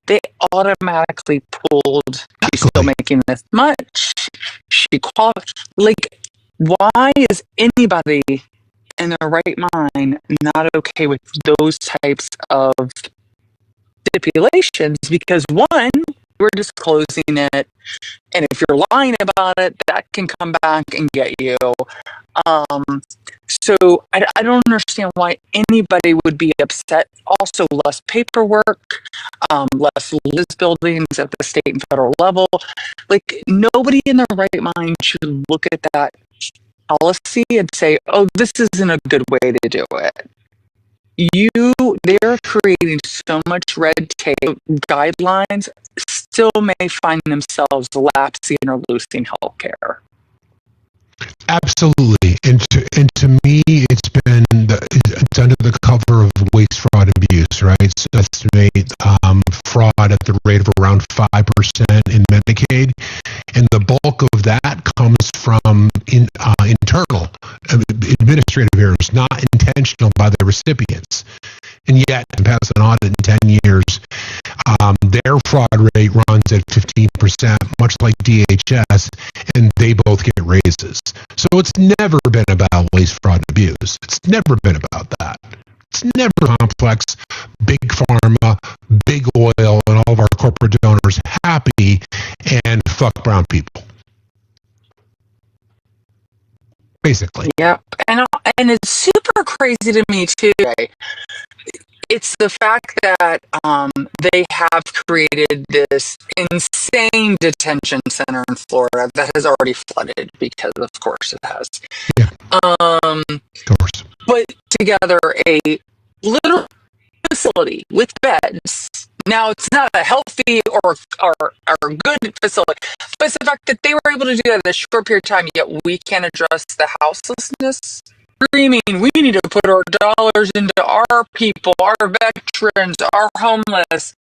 They automatically pulled, she's still making this much. She called, like, why is anybody in their right mind not okay with those types of stipulations? Because one, we're disclosing it, and if you're lying about it, that can come back and get you. So I don't understand why anybody would be upset. Also, less paperwork, less list buildings at the state and federal level. Like, nobody in their right mind should look at that policy and say, oh, this isn't a good way to do it. They're creating so much red tape, guidelines, still may find themselves lapsing or losing health care. Absolutely. And to me, it's under the cover of waste, fraud, abuse, right? So estimate fraud at the rate of around 5% in Medicaid. And the bulk of that comes from internal administrative errors, not intentional by the recipients. And yet, in past an audit in 10 years, their fraud rate runs at 15%, much like DHS, and they both get raises. So it's never been about waste, fraud, abuse. It's never been about that. It's never complex, big pharma, big oil, and all of our corporate donors happy, and fuck brown people. Basically. Yeah, and it's super crazy to me too. It's the fact that they have created this insane detention center in Florida that has already flooded because, of course, it has. Yeah. Of course. Put together a literal facility with beds. Now, it's not a healthy or good facility, but it's the fact that they were able to do that in a short period of time, yet we can't address the houselessness. Screaming, we need to put our dollars into our people, our veterans, our homeless.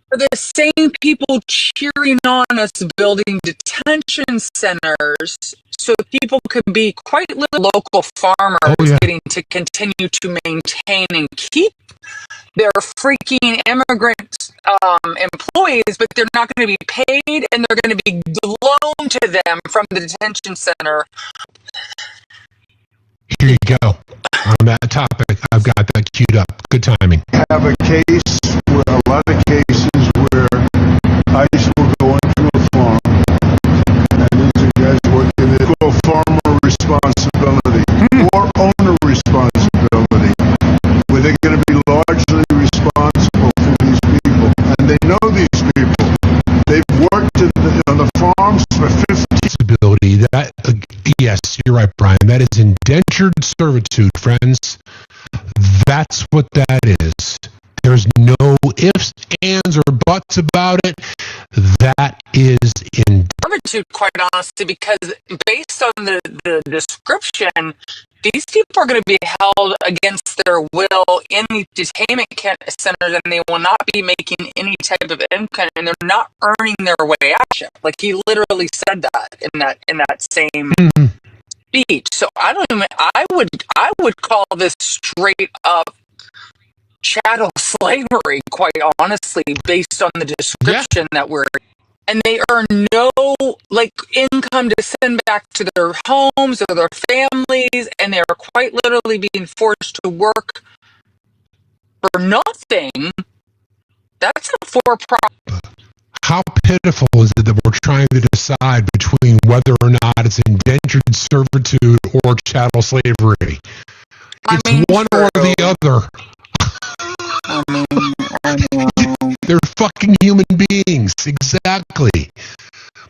For the same people cheering on us building detention centers so people could be quite little local farmers getting to continue to maintain and keep their freaking immigrant employees, but they're not going to be paid and they're going to be loaned to them from the detention center. Here you go. On that topic, I've got that queued up. Good timing. I have a case where a lot of cases where ICE will go into a farm, and these are guys working it called farmer responsibility or owner responsibility, where they're going to be largely responsible for these people, and they know these people. They've worked on the farms for 50 years. That Yes, you're right, Brian. That is indentured servitude, friends. That's what that is. There's no ifs, ands, or buts about it. That is in servitude, quite honestly, because based on the description, these people are going to be held against their will in the detainment centers, and they will not be making any type of income, and they're not earning their way out. Like he literally said that in that same speech. So I would call this straight up chattel slavery, quite honestly, based on the description that we're. And they earn no income to send back to their homes or their families, and they are quite literally being forced to work for nothing. That's a for-profit. How pitiful is it that we're trying to decide between whether or not it's indentured servitude or chattel slavery? It's one or the other. They're fucking human beings. Exactly.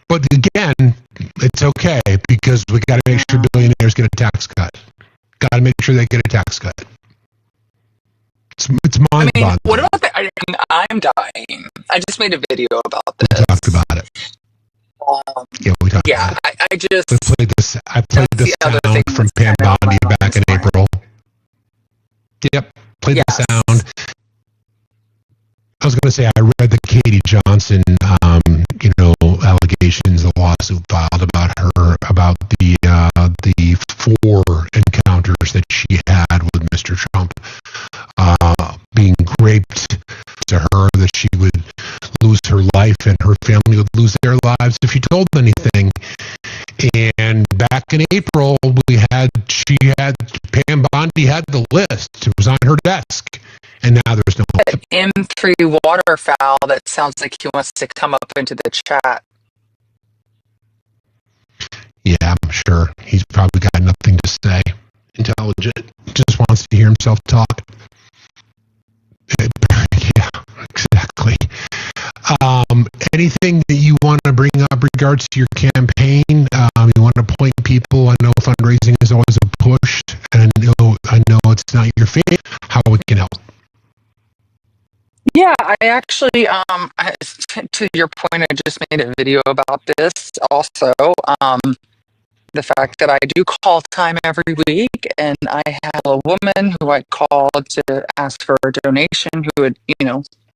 But again, it's okay because we got to make sure billionaires get a tax cut. Got to make sure they get a tax cut. It's mind-boggling. What about I'm dying. I just made a video about this. We talked about it. We talked about it. I played the sound from Pam Bondi back in April. Yep, played the sound. I was going to say I read the Katie Johnson, allegations, the lawsuit filed about her, about the 4 encounters that she had with Mr. Trump, being raped to her, that she would lose her life and her family would lose their lives if she told anything. And back in April, Pam Bondi had the list. It was on her desk. And now there's no M3 waterfowl that sounds like he wants to come up into the chat. Yeah, I'm sure. He's probably got nothing to say. Intelligent. Just wants to hear himself talk. Yeah, exactly. Anything that you want to bring up regards to your campaign? You want to point people? I know fundraising is always a push, and I know it's not your favorite. How we can help? Yeah, I actually, to your point, I just made a video about this also. The fact that I do call time every week, and I had a woman who I called to ask for a donation who had,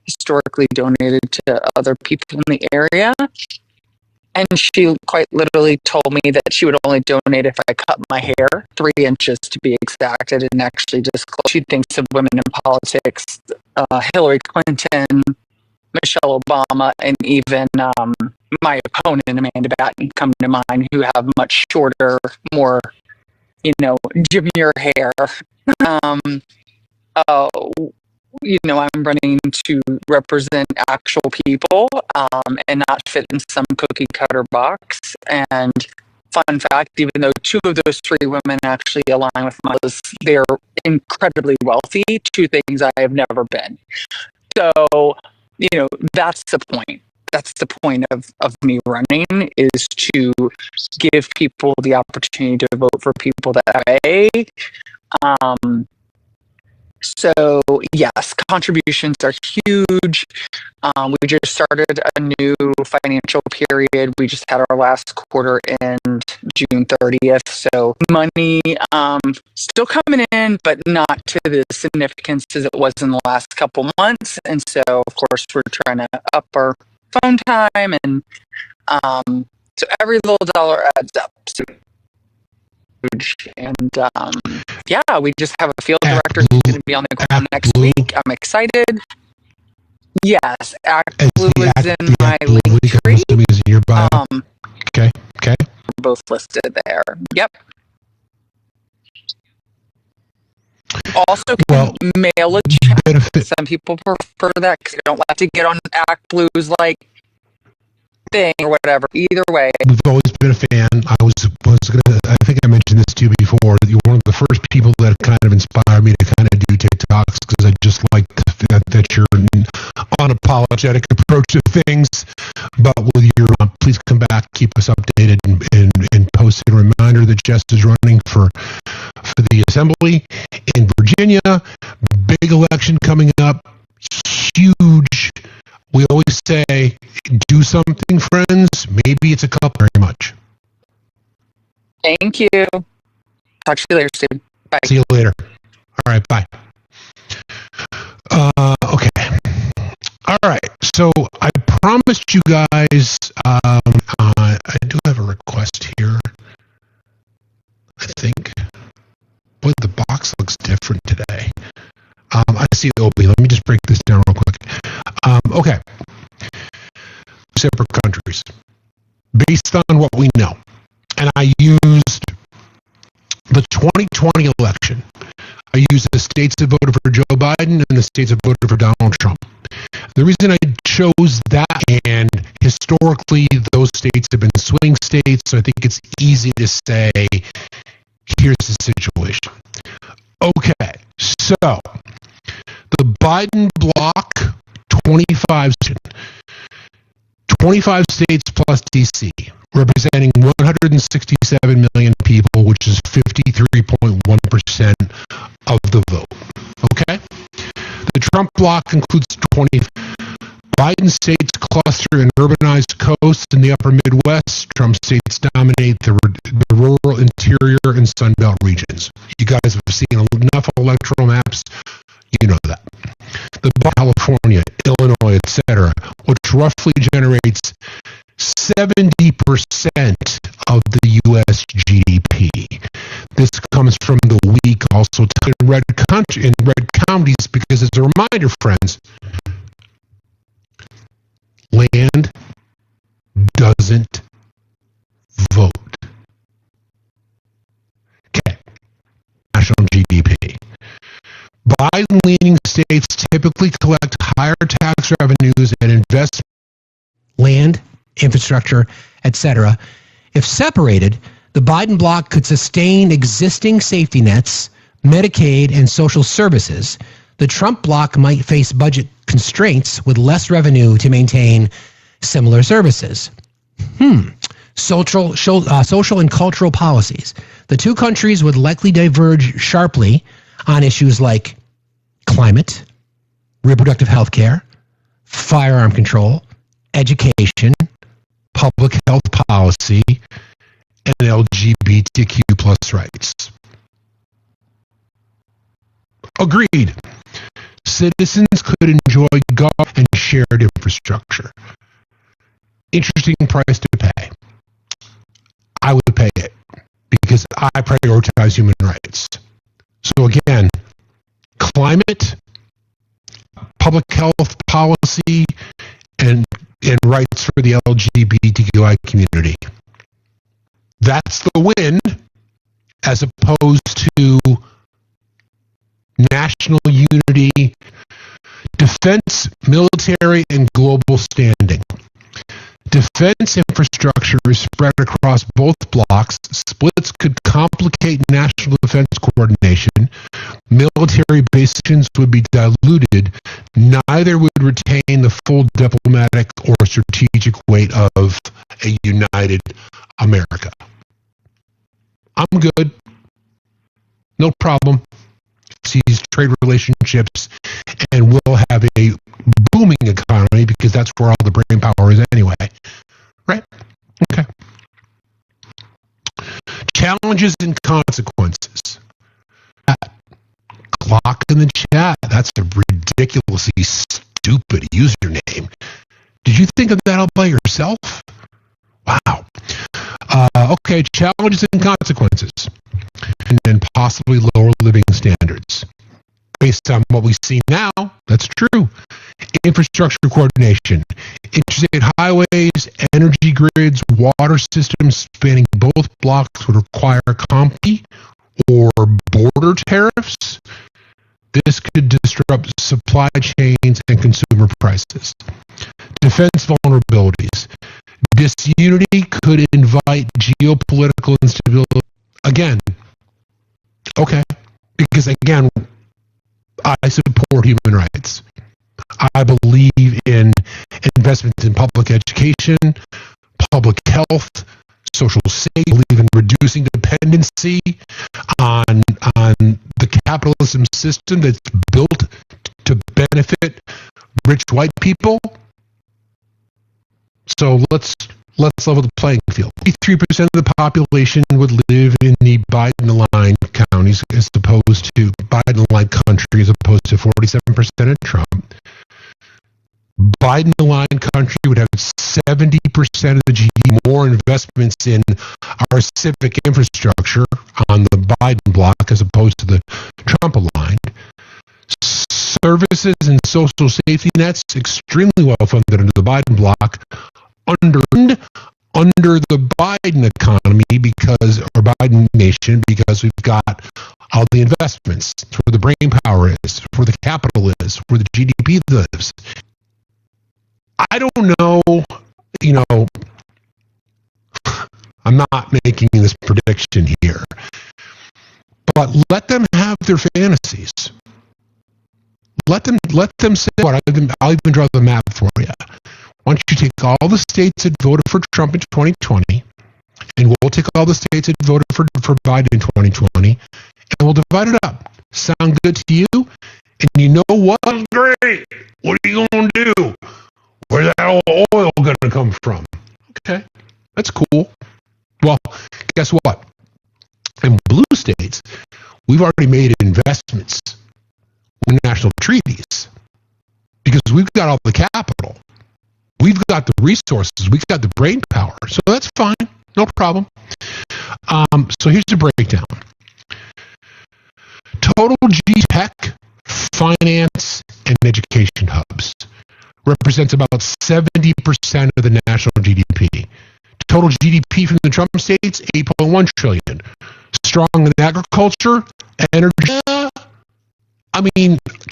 historically donated to other people in the area. And she quite literally told me that she would only donate if I cut my hair 3 inches to be exact. I didn't actually disclose. She thinks of women in politics, Hillary Clinton, Michelle Obama, and even my opponent, Amanda Batten, come to mind, who have much shorter, more, jimmier hair. I'm running to represent actual people and not fit in some cookie cutter box. And fun fact, even though 2 of those 3 women actually align with mine, they're incredibly wealthy, 2 things I have never been. So, that's the point. That's the point of me running, is to give people the opportunity to vote for people that way. So, yes, contributions are huge. We just started a new financial period. We just had our last quarter end June 30th. So money still coming in, but not to the significance as it was in the last couple months. And so, of course, we're trying to up our phone time. And so every little dollar adds up. So, and we just have a field director who's going to be on the ground next week. I'm excited. Yes, ActBlue is in my link tree. Is in your bio. Okay. We're both listed there. Yep. Also, can mail a check. Some people prefer that because they don't like to get on ActBlue's thing or whatever. Either way, we've always been a fan. I think I mentioned this to you before. You're one of the first people that kind of inspired me to kind of do TikToks, because I just like that that your unapologetic approach to things. But with your, please come back, keep us updated, and post a reminder that Jess is running for the Assembly in Virginia. Big election coming up, huge. We always say, do something, friends. Maybe it's a couple. Very much. Thank you. Talk to you later, Steve. Bye. See you later. All right, bye. Okay. All right. So I promised you guys, I do have a request here. I think. Boy, the box looks different today. I see Obi. Let me just break this down real quick. Okay. Separate countries. Based on what we know. And I used the 2020 election. I used the states that voted for Joe Biden and the states that voted for Donald Trump. The reason I chose that, and historically those states have been swing states, so I think it's easy to say, here's the situation. Okay, so the Biden bloc, 25 states plus DC, representing 167 million people, which is 53.1% of the vote. Okay? The Trump bloc includes 20. Biden states cluster in urbanized coasts in the upper Midwest. Trump states dominate the rural interior and Sunbelt regions. You guys have seen enough electoral maps. You know that. The California, Illinois, etc., which roughly generates 70% of the U.S. GDP. This comes from the week also in red counties, because as a reminder, friends, land doesn't vote. Okay. National GDP. Biden-leaning states typically collect higher tax revenues and invest land, infrastructure, etc. If separated, the Biden bloc could sustain existing safety nets, Medicaid, and social services. The Trump bloc might face budget constraints with less revenue to maintain similar services. Social and cultural policies. The two countries would likely diverge sharply on issues like climate, reproductive health care, firearm control, education, public health policy, and LGBTQ plus rights. Agreed. Citizens could enjoy government and shared infrastructure. Interesting price to pay. I would pay it because I prioritize human rights. So again, climate, public health policy, and rights for the LGBTQI community. That's the win, as opposed to national unity, defense, military, and global standing. Defense infrastructure is spread across both blocks. Splits could complicate national defense coordination. Military bases would be diluted. Neither would retain the full diplomatic or strategic weight of a united America. I'm good. No problem. Sees trade relationships, and we'll have a booming economy because that's where all the brain power is anyway. Right? Okay. Challenges and consequences. Clock in the chat. That's a ridiculously stupid username. Did you think of that all by yourself? Wow. Okay, challenges and consequences. And then possibly lower living standards. Based on what we see now, that's true. Infrastructure coordination. Interstate highways, energy grids, water systems spanning both blocks would require company or border tariffs. This could disrupt supply chains and consumer prices. Defense vulnerabilities. Disunity could invite geopolitical instability. Again, okay, because again, I support human rights. I believe in investments in public education, public health, social safety. I believe in reducing dependency on the capitalism system that's built to benefit rich white people. So let's level the playing field. 83% of the population would live in the Biden-aligned counties as opposed to Biden-aligned country as opposed to 47% of Trump. Biden-aligned country would have 70% of the GDP, more investments in our civic infrastructure on the Biden block as opposed to the Trump-aligned. Services and social safety nets extremely well funded under the Biden block, under the Biden economy or Biden nation, because we've got all the investments. It's where the brain power is, where the capital is, where the GDP lives. I don't know, I'm not making this prediction here, but let them have their fantasies. Let them say what. I'll even draw the map for you. Why don't you take all the states that voted for Trump in 2020, and we'll take all the states that voted for Biden in 2020, and we'll divide it up. Sound good to you? And you know what? Great. What are you going to do? Where's that oil going to come from? Okay, that's cool. Well, guess what? In blue states, we've already made investments in national treaties because we've got all the capital. We've got the resources. We've got the brain power. So that's fine. No problem. So here's the breakdown. Total GTech, finance, and education hubs represents about 70% of the national GDP. Total GDP from the Trump states, $8.1 trillion. Strong in agriculture, energy.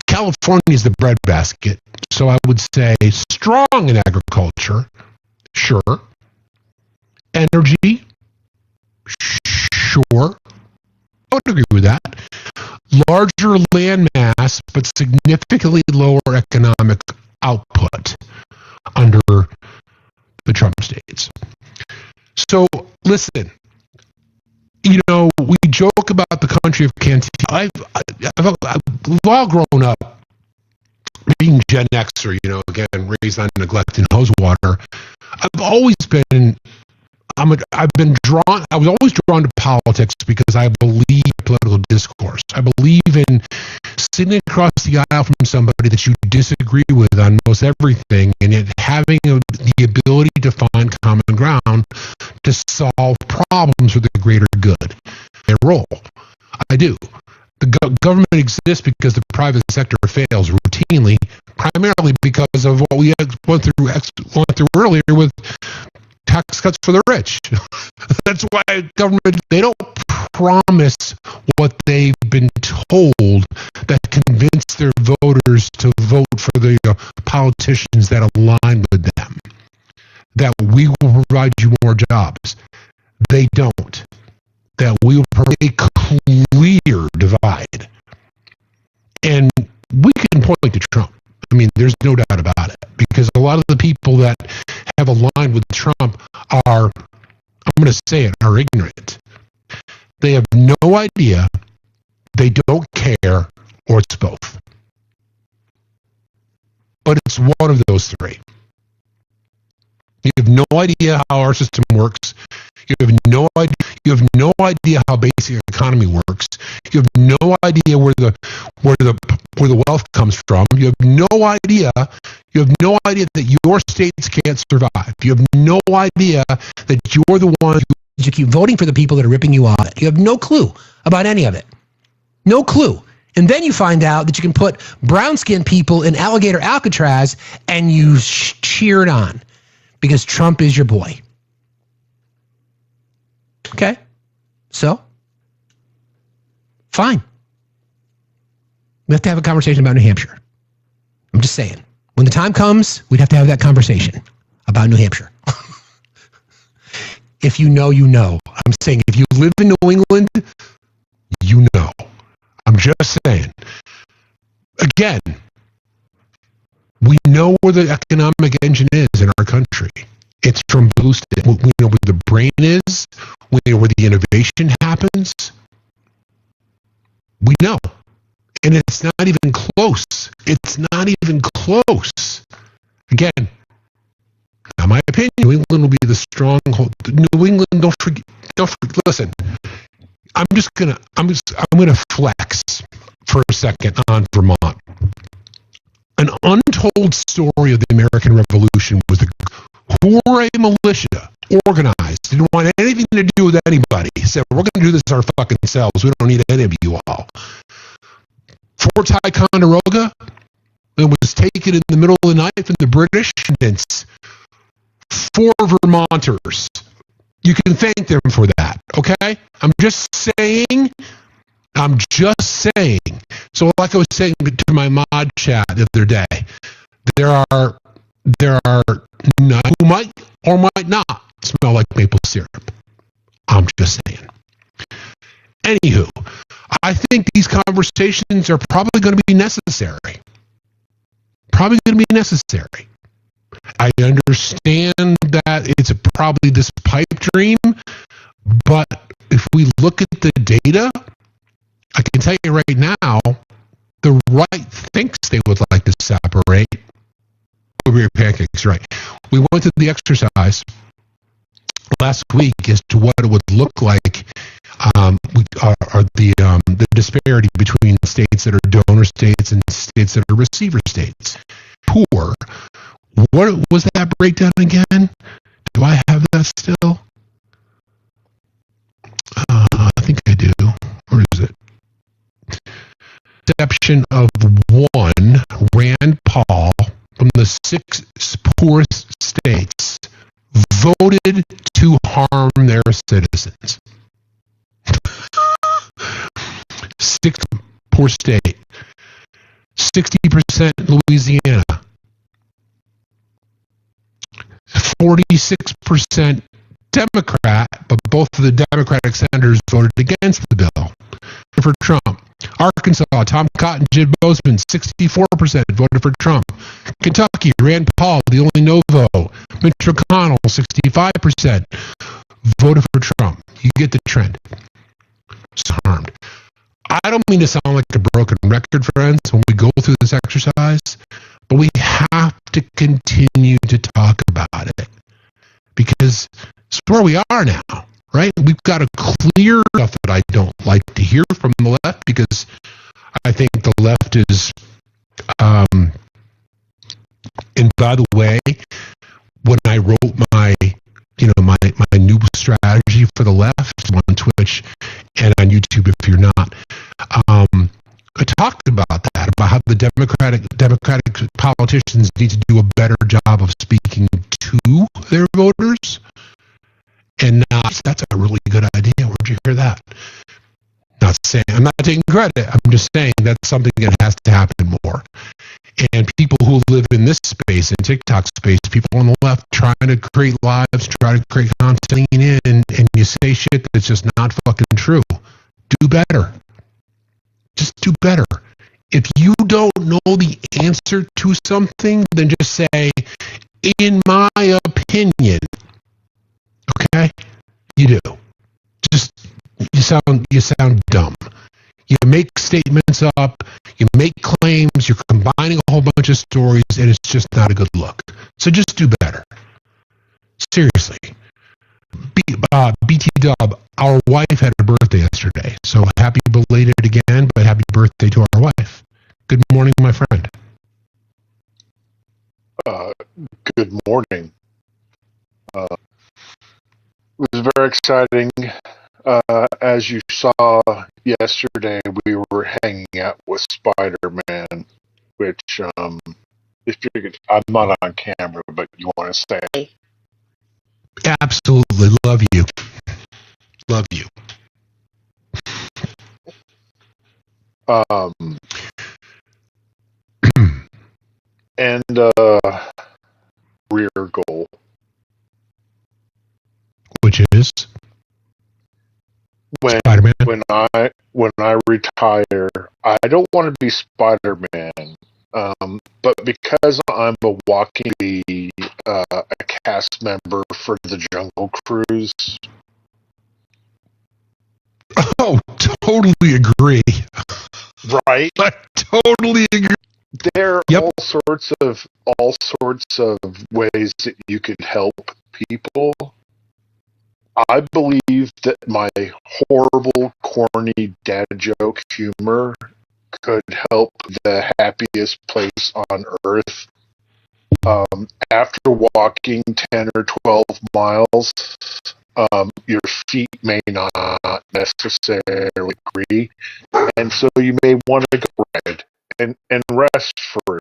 California is the breadbasket, so I would say strong in agriculture, sure. Energy, sure. I would agree with that. Larger land mass, but significantly lower economic output under the Trump states. So, listen, we joke about the country of canteen. We've all grown up being Gen Xer, again, raised on neglect and hose water. I've always been, I was always drawn to politics because I believe in political discourse. I believe in sitting across the aisle from somebody that you disagree with on most everything and yet having the ability to find common ground to solve problems for the greater good. Their role. I do. The government exists because the private sector fails routinely, primarily because of what we went through earlier with tax cuts for the rich. That's why government, they don't promise what they've been told that convince their voters to vote for the politicians that align with them. That we will provide you more jobs. They don't. That we will provide a clear divide. And we can point to Trump. There's no doubt about it. Because a lot of the people that have aligned with Trump are, I'm going to say it, are ignorant. They have no idea, they don't care, or it's both. But it's one of those three. You have no idea how our system works. You have no idea how basic economy works. You have no idea where the wealth comes from. You have no idea that your states can't survive. You have no idea that you're the one you keep voting for the people that are ripping you off. You have no clue about any of it. No clue. And then you find out that you can put brown-skinned people in alligator Alcatraz and you cheer it on because Trump is your boy. Okay? So? Fine. We have to have a conversation about New Hampshire. I'm just saying. When the time comes, we'd have to have that conversation about New Hampshire. If you know, you know. I'm saying if you live in New England, you know. I'm just saying. Again, We know where the economic engine is in our country. It's from blue state. We know where the brain is. We know where the innovation happens. We know. And it's not even close. It's not even close. Again, in my opinion, New England will be the stronghold. New England, don't forget, listen, I'm gonna flex for a second on Vermont. An untold story of the American Revolution was the Hooray militia, organized, didn't want anything to do with anybody. Said, we're going to do this our fucking selves. We don't need any of you all. Fort Ticonderoga, it was taken in the middle of the night from the British, and it's 4 Vermonters. You can thank them for that, okay? I'm just saying. So like I was saying to my mod chat the other day, there are none who might or might not smell like maple syrup. I'm just saying. Anywho, I think these conversations are probably going to be necessary. I understand that it's probably this pipe dream, but if we look at the data, I can tell you right now, the right thinks they would like to separate. Blueberry pancakes, right? We went through the exercise last week as to what it would look like. The disparity between states that are donor states and states that are receiver states. Poor. What was that breakdown again? Do I have that still? I think I do. Where is it? Exception of one, Rand Paul, from the 6 poorest states, voted to harm their citizens. 6 poor state, 60% Louisiana, 46% Democrat, but both of the Democratic senators voted against the bill for Trump. Arkansas, Tom Cotton, Jim Bozeman, 64% voted for Trump. Kentucky, Rand Paul, the only no vote. Mitch McConnell, 65% voted for Trump. You get the trend. It's harmed. I don't mean to sound like a broken record, friends, when we go through this exercise, but we have to continue to talk about it because it's where we are now, right? We've got to clear stuff that I don't like to hear from the left because I think the left is, and by the way, when I wrote my new strategy for the left on Twitch and on YouTube, if you're not, I talked about that, about how the Democratic politicians need to do a better job of speaking to their voters. And that's a really good idea. Where'd you hear that? I'm not taking credit. I'm just saying that's something that has to happen more. And people who live in this space, in TikTok space, people on the left trying to create lives, try to create content in, and you say shit that's just not fucking true. Do better. Just do better. If you don't know the answer to something, then just say, in my opinion. Okay? You do. Just you sound dumb. You make statements up, you make claims, you're combining a whole bunch of stories, and it's just not a good look. So just do better. Seriously. BT Dub, our wife had a birthday yesterday, so happy belated again, but happy birthday to our wife. Good morning, my friend. Good morning. It was very exciting. As you saw yesterday, we were hanging out with Spider-Man, which, if you could, I'm not on camera, but you want to say? Absolutely. Love you. Love you. And rear goal. Which is? When I retire, I don't want to be Spider-Man. But because I'm a a cast member for the Jungle Cruise. Oh, totally agree. Right? I totally agree. There are all sorts of ways that you could help people. I believe that my horrible, corny dad joke humor could help the happiest place on earth. After walking 10 or 12 miles, your feet may not necessarily agree, and so you may want to go ride and rest for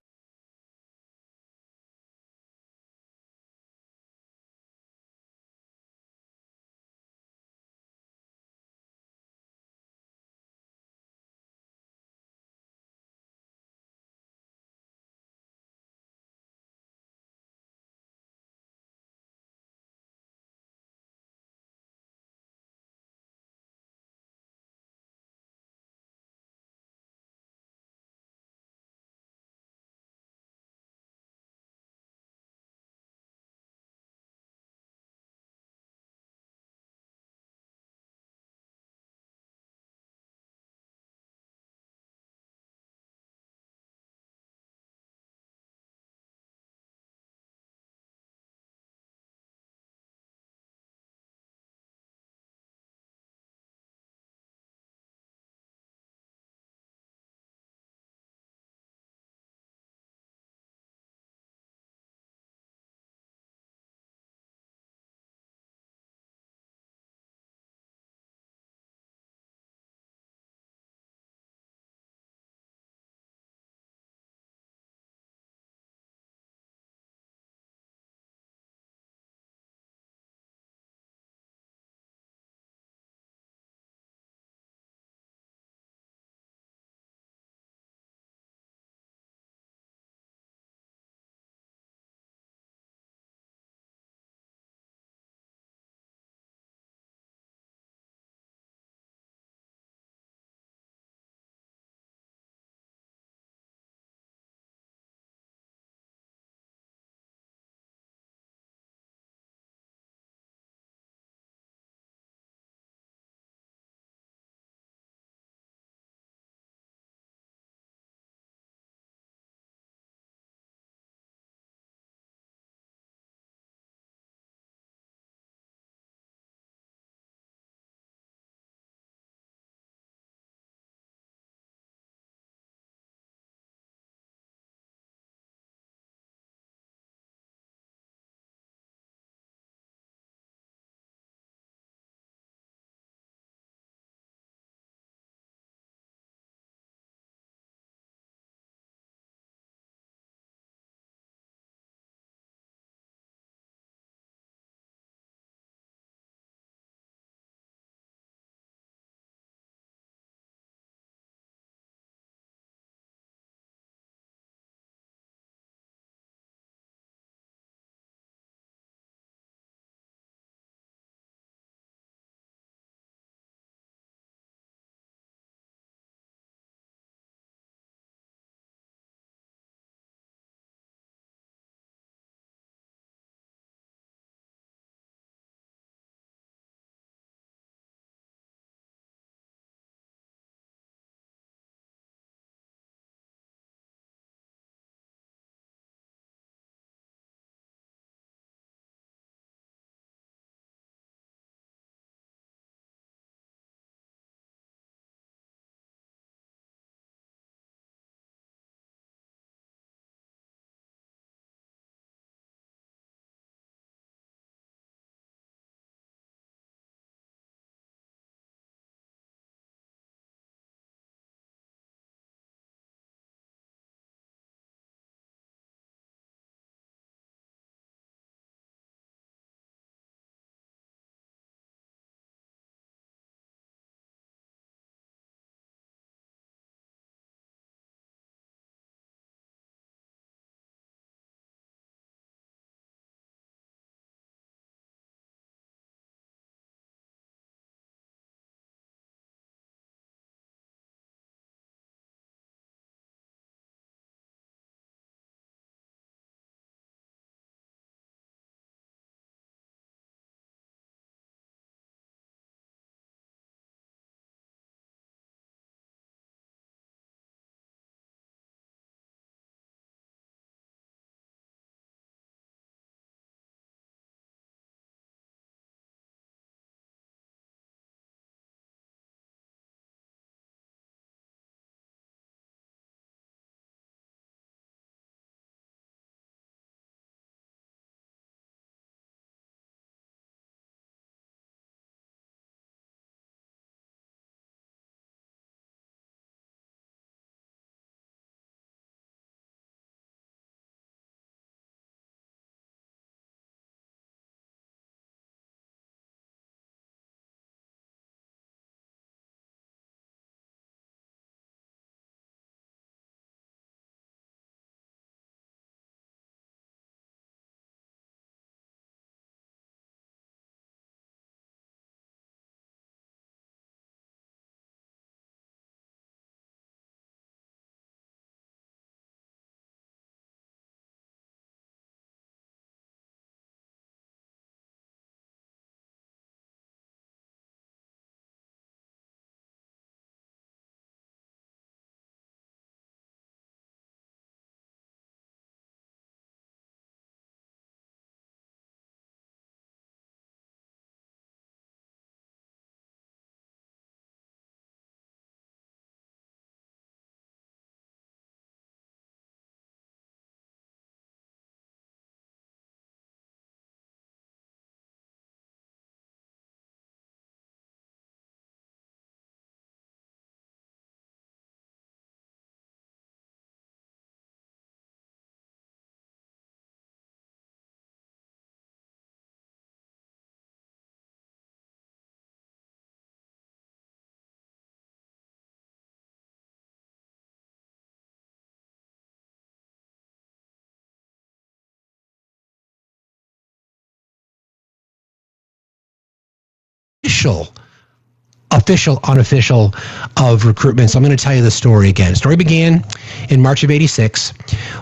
official, unofficial of recruitment. So I'm going to tell you the story again. The story began in March of '86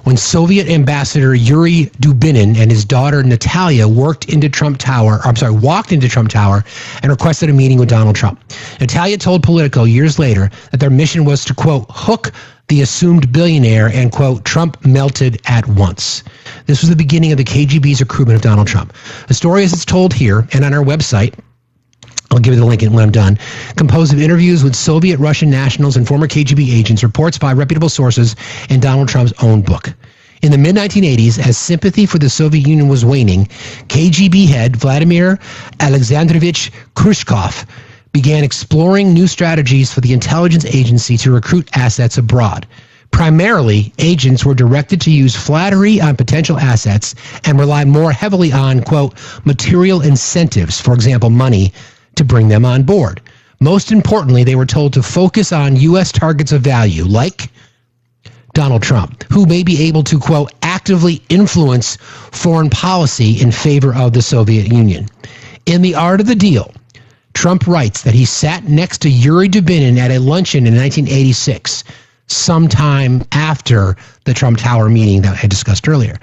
when Soviet Ambassador Yuri Dubinin and his daughter Natalia walked into Trump Tower and requested a meeting with Donald Trump. Natalia told Politico years later that their mission was to, quote, hook the assumed billionaire, and, quote, Trump melted at once. This was the beginning of the KGB's recruitment of Donald Trump. The story as it's told here and on our website, I'll give you the link when I'm done, composed of interviews with Soviet, Russian nationals, and former KGB agents, reports by reputable sources, and Donald Trump's own book. In the mid-1980s, as sympathy for the Soviet Union was waning, KGB head Vladimir Alexandrovich Khrushchev began exploring new strategies for the intelligence agency to recruit assets abroad. Primarily, agents were directed to use flattery on potential assets and rely more heavily on, quote, material incentives, for example, money, to bring them on board. Most importantly, they were told to focus on U.S. targets of value, like Donald Trump, who may be able to, quote, actively influence foreign policy in favor of the Soviet Union. In The Art of the Deal, Trump writes that he sat next to Yuri Dubinin at a luncheon in 1986, sometime after the Trump Tower meeting that I discussed earlier.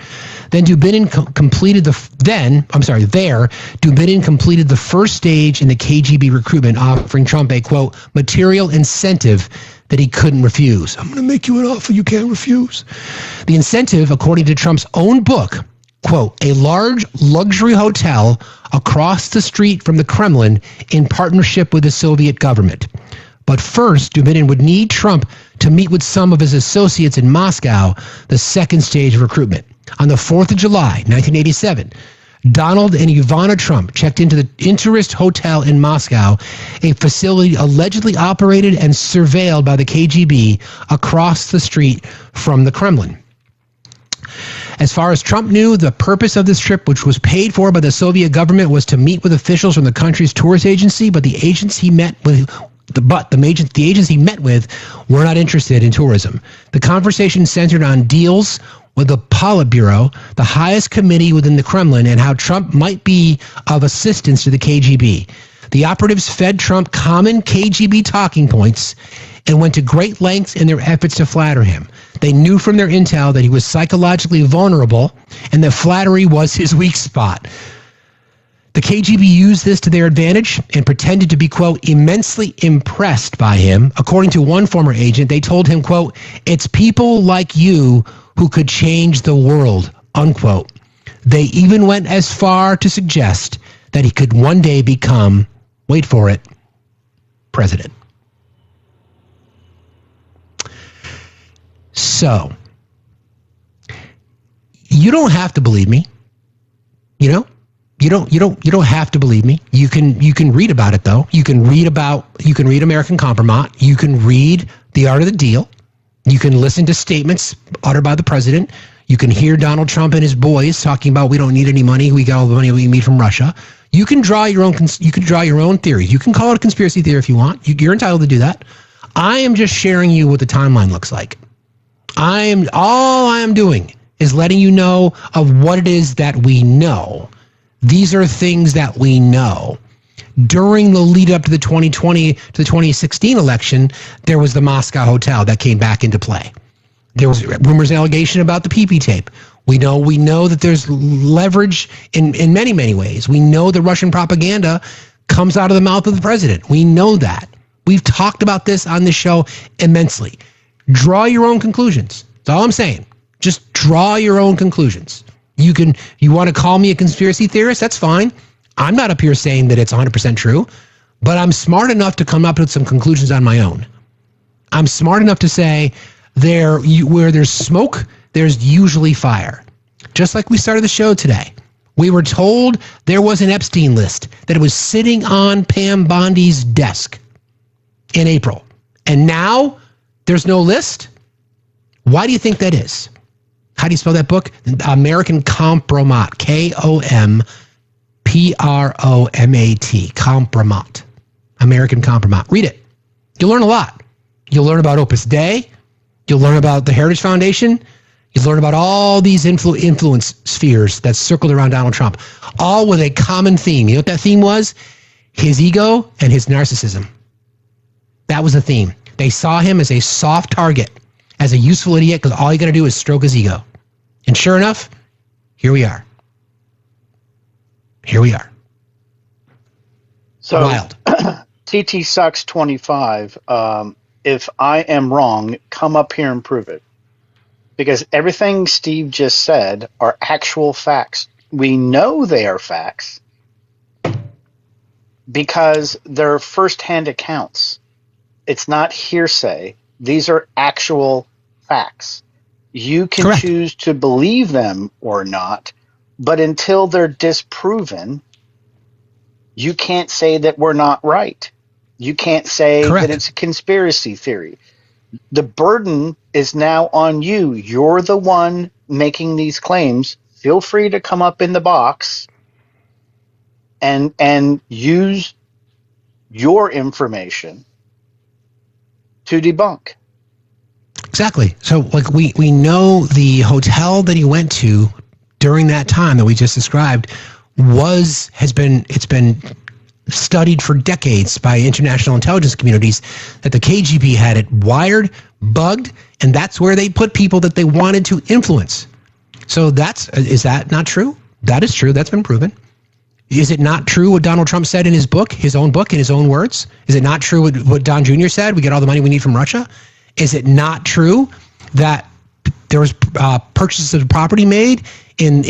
Then Dubinin completed the first stage in the KGB recruitment, offering Trump a, quote, material incentive that he couldn't refuse. I'm going to make you an offer you can't refuse. The incentive, according to Trump's own book, quote, a large luxury hotel across the street from the Kremlin in partnership with the Soviet government. But first, Dubinin would need Trump to meet with some of his associates in Moscow, the second stage of recruitment. On the 4th of July, 1987, Donald and Ivana Trump checked into the Interest Hotel in Moscow, a facility allegedly operated and surveilled by the KGB across the street from the Kremlin. As far as Trump knew, the purpose of this trip, which was paid for by the Soviet government, was to meet with officials from the country's tourist agency, but the agents he met with were not interested in tourism. The conversation centered on deals with the Politburo, the highest committee within the Kremlin, and how Trump might be of assistance to the KGB. The operatives fed Trump common KGB talking points and went to great lengths in their efforts to flatter him. They knew from their intel that he was psychologically vulnerable and that flattery was his weak spot. The KGB used this to their advantage and pretended to be, quote, immensely impressed by him. According to one former agent, they told him, quote, it's people like you who could change the world, unquote. They even went as far to suggest that he could one day become, wait for it, president. So, you don't have to believe me. You know? You don't have to believe me. You can read about it though. You can read American Compromise. You can read The Art of the Deal. You can listen to statements uttered by the president. You can hear Donald Trump and his boys talking about we don't need any money. We got all the money we need from Russia. You can draw your own theories. You can call it a conspiracy theory if you want. You're entitled to do that. I am just sharing you what the timeline looks like. All I am doing is letting you know of what it is that we know. These are things that we know. During the lead up to the 2020 to the 2016 election, there was the Moscow hotel that came back into play. There was rumors and allegation about the PP tape. We know that there's leverage in many, many ways. We know the Russian propaganda comes out of the mouth of the president. We know that. We've talked about this on the show immensely. Draw your own conclusions. That's all I'm saying. Just draw your own conclusions. You want to call me a conspiracy theorist? That's fine. I'm not up here saying that it's 100% true, but I'm smart enough to come up with some conclusions on my own. I'm smart enough to say where there's smoke, there's usually fire. Just like we started the show today. We were told there was an Epstein list, that it was sitting on Pam Bondi's desk in April. And now there's no list? Why do you think that is? How do you spell that book? American Compromat. Kompromat. Compromat. American Compromat. Read it. You'll learn a lot. You'll learn about Opus Dei. You'll learn about the Heritage Foundation. You'll learn about all these influence spheres that circled around Donald Trump, all with a common theme. You know what that theme was? his ego and his narcissism. That was the theme. They saw him as a soft target, as a useful idiot, because all you got to do is stroke his ego. And sure enough, here we are. Here we are. So, wild. TT Sucks 25. If I am wrong, come up here and prove it. Because everything Steve just said are actual facts. We know they are facts because they're first-hand accounts. It's not hearsay. These are actual facts. You can Correct. choose to believe them or not, but until they're disproven, you can't say that we're not right. You can't say Correct. that it's a conspiracy theory. The burden is now on you. You're the one making these claims. Feel free to come up in the box and use your information to debunk. Exactly. So, like, we know the hotel that he went to during that time that we just described it's been studied for decades by international intelligence communities that the KGB had it wired, bugged, and that's where they put people that they wanted to influence. So is that not true? That is true. That's been proven. Is it not true what Donald Trump said in his book, in his own words? Is it not true what Don Jr. said? We get all the money we need from Russia. Is it not true that there was purchases of property made in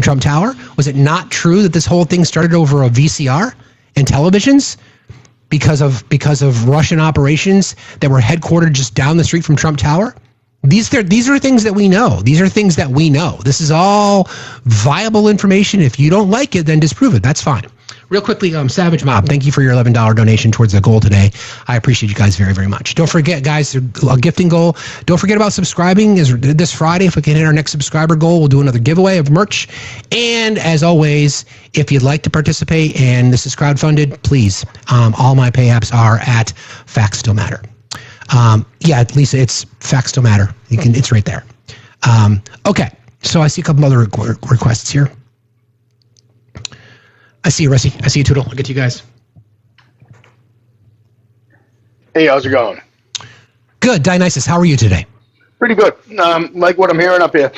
Trump Tower? Was it not true that this whole thing started over a VCR and televisions because of Russian operations that were headquartered just down the street from Trump Tower? These are things that we know. These are things that we know. This is all viable information. If you don't like it, then disprove it. That's fine. Real quickly, Savage Mob, thank you for your $11 donation towards the goal today. I appreciate you guys very, very much. Don't forget, guys, a gifting goal. Don't forget about subscribing. This Friday, if we can hit our next subscriber goal, we'll do another giveaway of merch. And as always, if you'd like to participate and this is crowdfunded, please, all my pay apps are at FactsStillMatter. Yeah, Lisa, it's FactsStillMatter. It's right there. Okay, so I see a couple other requests here. I see you, Rusty. I see you, Toodle. I'll get to you guys. Hey, how's it going? Good. Dionysus, how are you today? Pretty good. Like what I'm hearing up here.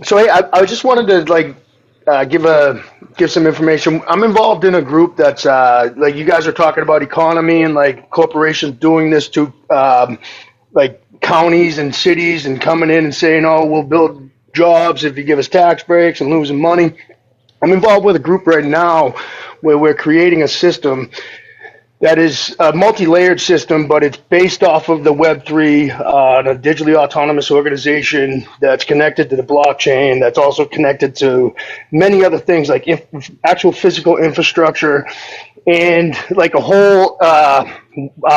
So hey, I just wanted to give some information. I'm involved in a group that's like you guys are talking about economy and like corporations doing this to like counties and cities and coming in and saying, oh, we'll build jobs if you give us tax breaks and losing money. I'm involved with a group right now where we're creating a system that is a multi-layered system, but it's based off of the Web3, a digitally autonomous organization that's connected to the blockchain, that's also connected to many other things like actual physical infrastructure and like a whole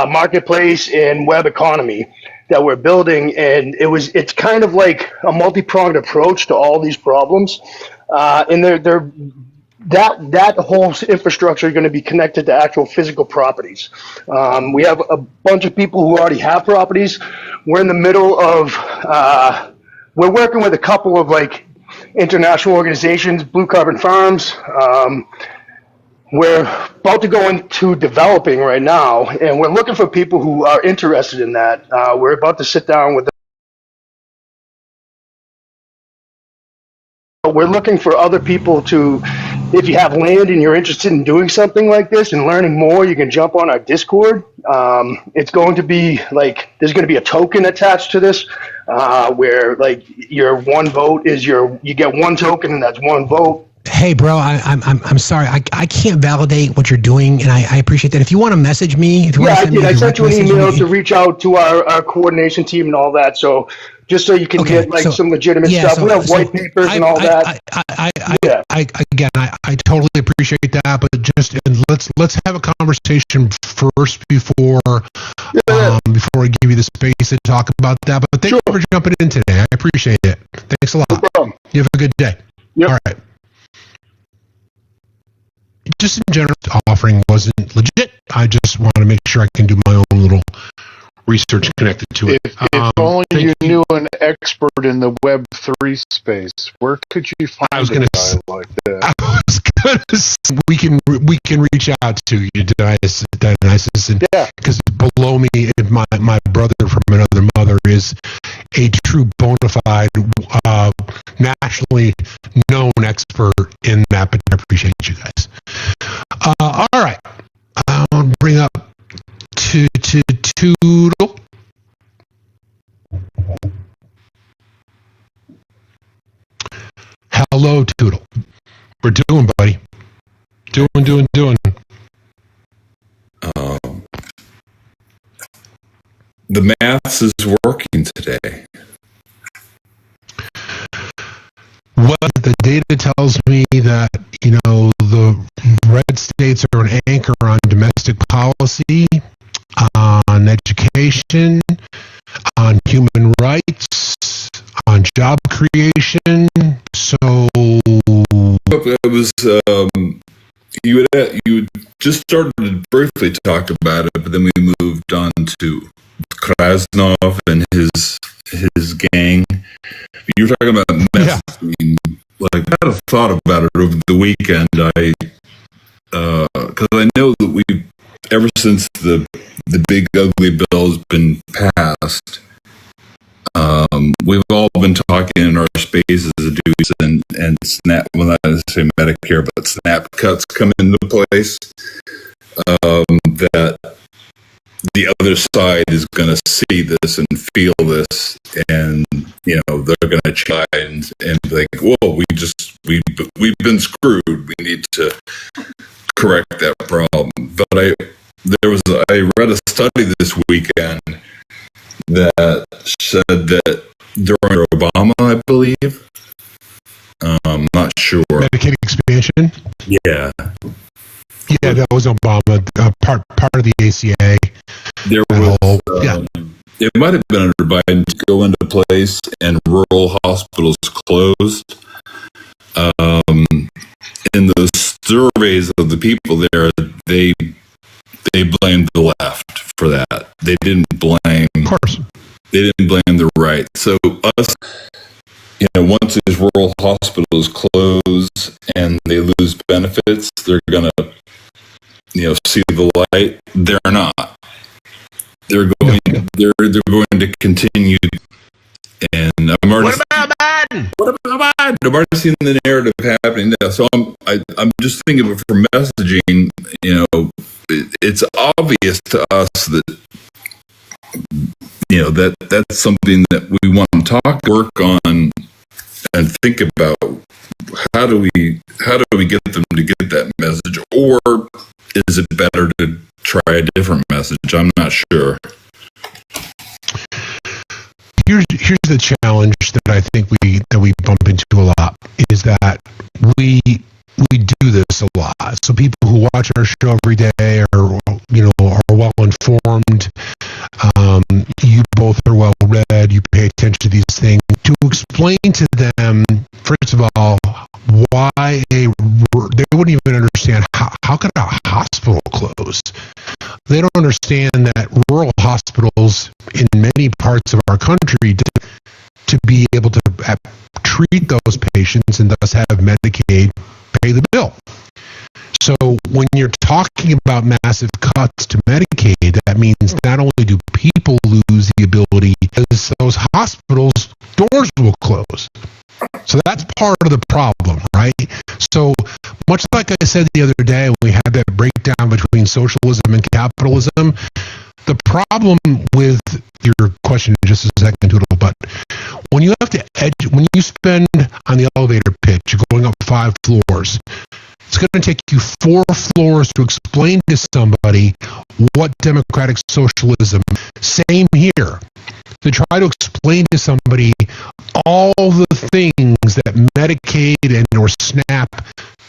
marketplace and web economy that we're building. And it's kind of like a multi-pronged approach to all these problems. And that whole infrastructure is going to be connected to actual physical properties. We have a bunch of people who already have properties. We're in the middle of, we're working with a couple of like international organizations, Blue Carbon Farms. We're about to go into developing right now, and we're looking for people who are interested in that. We're about to sit down with them. We're looking for other people to, if you have land and you're interested in doing something like this and learning more, you can jump on our Discord. It's going to be like, there's going to be a token attached to this where like your one vote is you get one token and that's one vote. Hey, bro, I'm sorry. I can't validate what you're doing, and I appreciate that. If you want to message me, if you want to send me I sent you an message email to reach out to our coordination team and all that. So just so you can get like some legitimate stuff. We have white papers and all that. I totally appreciate that, but just let's have a conversation first before I give you the space to talk about that. But thank you for jumping in today. I appreciate it. Thanks a lot. No problem. You have a good day. Yep. All right. Just in general, the offering wasn't legit. I just want to make sure I can do my own little research connected to it. If only you knew you an expert in the Web3 space. Where could you find a guy like that? I was gonna say, we can reach out to you, Dionysus, and because below me, my brother from another mother is a true bona fide, nationally known expert in that. But I appreciate you guys. All right, I'll bring up to Toodle. Hello, Toodle. We're doing, buddy. Doing. The maths is working today. Well, the data tells me that, the red states are an anchor on domestic policy, on education, on human rights, on job creation. So it was you had just started to briefly talk about it, but then we moved on to Krasnov and his gang. You were talking about messaging. Like, I had a thought about it over the weekend. Because I know that ever since the big ugly bill has been passed, we've all been talking in our spaces, dudes, and SNAP. Well, not to say Medicare, but SNAP cuts come into place. That the other side is going to see this and feel this, and they're going to try and be like, "Whoa, we've been screwed. We need to correct that problem." But I read a study this weekend that said that during Obama, I believe, I'm not sure, Medicaid expansion. Yeah, that was Obama, part of the ACA. There was, it might have been under Biden to go into place, and rural hospitals closed. In the surveys of the people there, they blamed the left for that. They didn't blame. Of course. They didn't blame the right. So us, once these rural hospitals close and they lose benefits, they're gonna, see the light. They're not. They're going to continue. And I'm already. What about Biden? I've already seen the narrative happening now. So I'm just thinking of it for messaging. It's obvious to us that that's something that we want to work on, and think about. How do we get them to get that message, or is it better to try a different message? I'm not sure. Here's the challenge that I think we bump into a lot, is that we do this a lot. So people who watch our show every day are well informed. You both are well read. You pay attention to these things. To explain to them, first of all, why they wouldn't even understand how could a hospital close. They don't understand that rural hospitals in many parts of our country, to be able to treat those patients and thus have Medicaid pay the bill. So when you're talking about massive cuts to Medicaid, that means not only do people lose the ability, as those hospitals' doors will close. So that's part of the problem, right? So much like I said the other day, we had that breakdown between socialism and capitalism. The problem with your question in just a second, Toodle, but when you have to when you spend on the elevator pitch, you're going up 5 floors, it's going to take you 4 floors to explain to somebody what democratic socialism. Same here. To try to explain to somebody all the things that Medicaid and or SNAP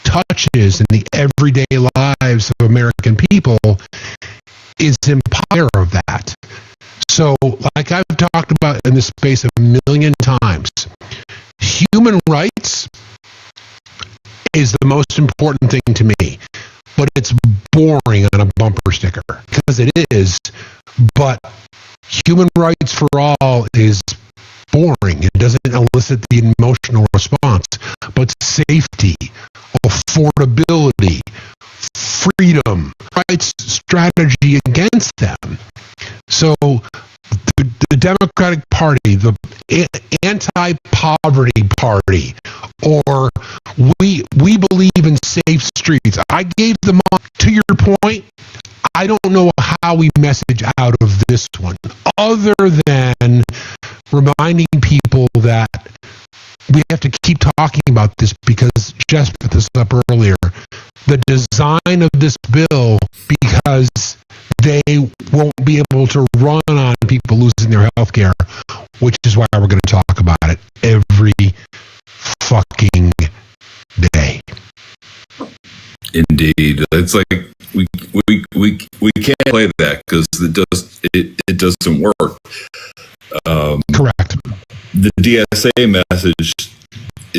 touches in the everyday lives of American people is empire of that. So, like I've talked about in this space a million times, human rights is the most important thing to me, but it's boring on a bumper sticker, because it is. But human rights for all is boring. It doesn't elicit the emotional response. But safety, affordability, freedom, right? Strategy against them. So the Democratic Party, the anti-poverty party, or we believe in safe streets. I gave them up. To your point, I don't know how we message out of this one, other than reminding people that we have to keep talking about this, because Jess put this up earlier. The design of this bill, because they won't be able to run on people losing their health care, which is why we're going to talk about it every fucking day. Indeed, it's like we can't play that because it doesn't work. Correct. The DSA message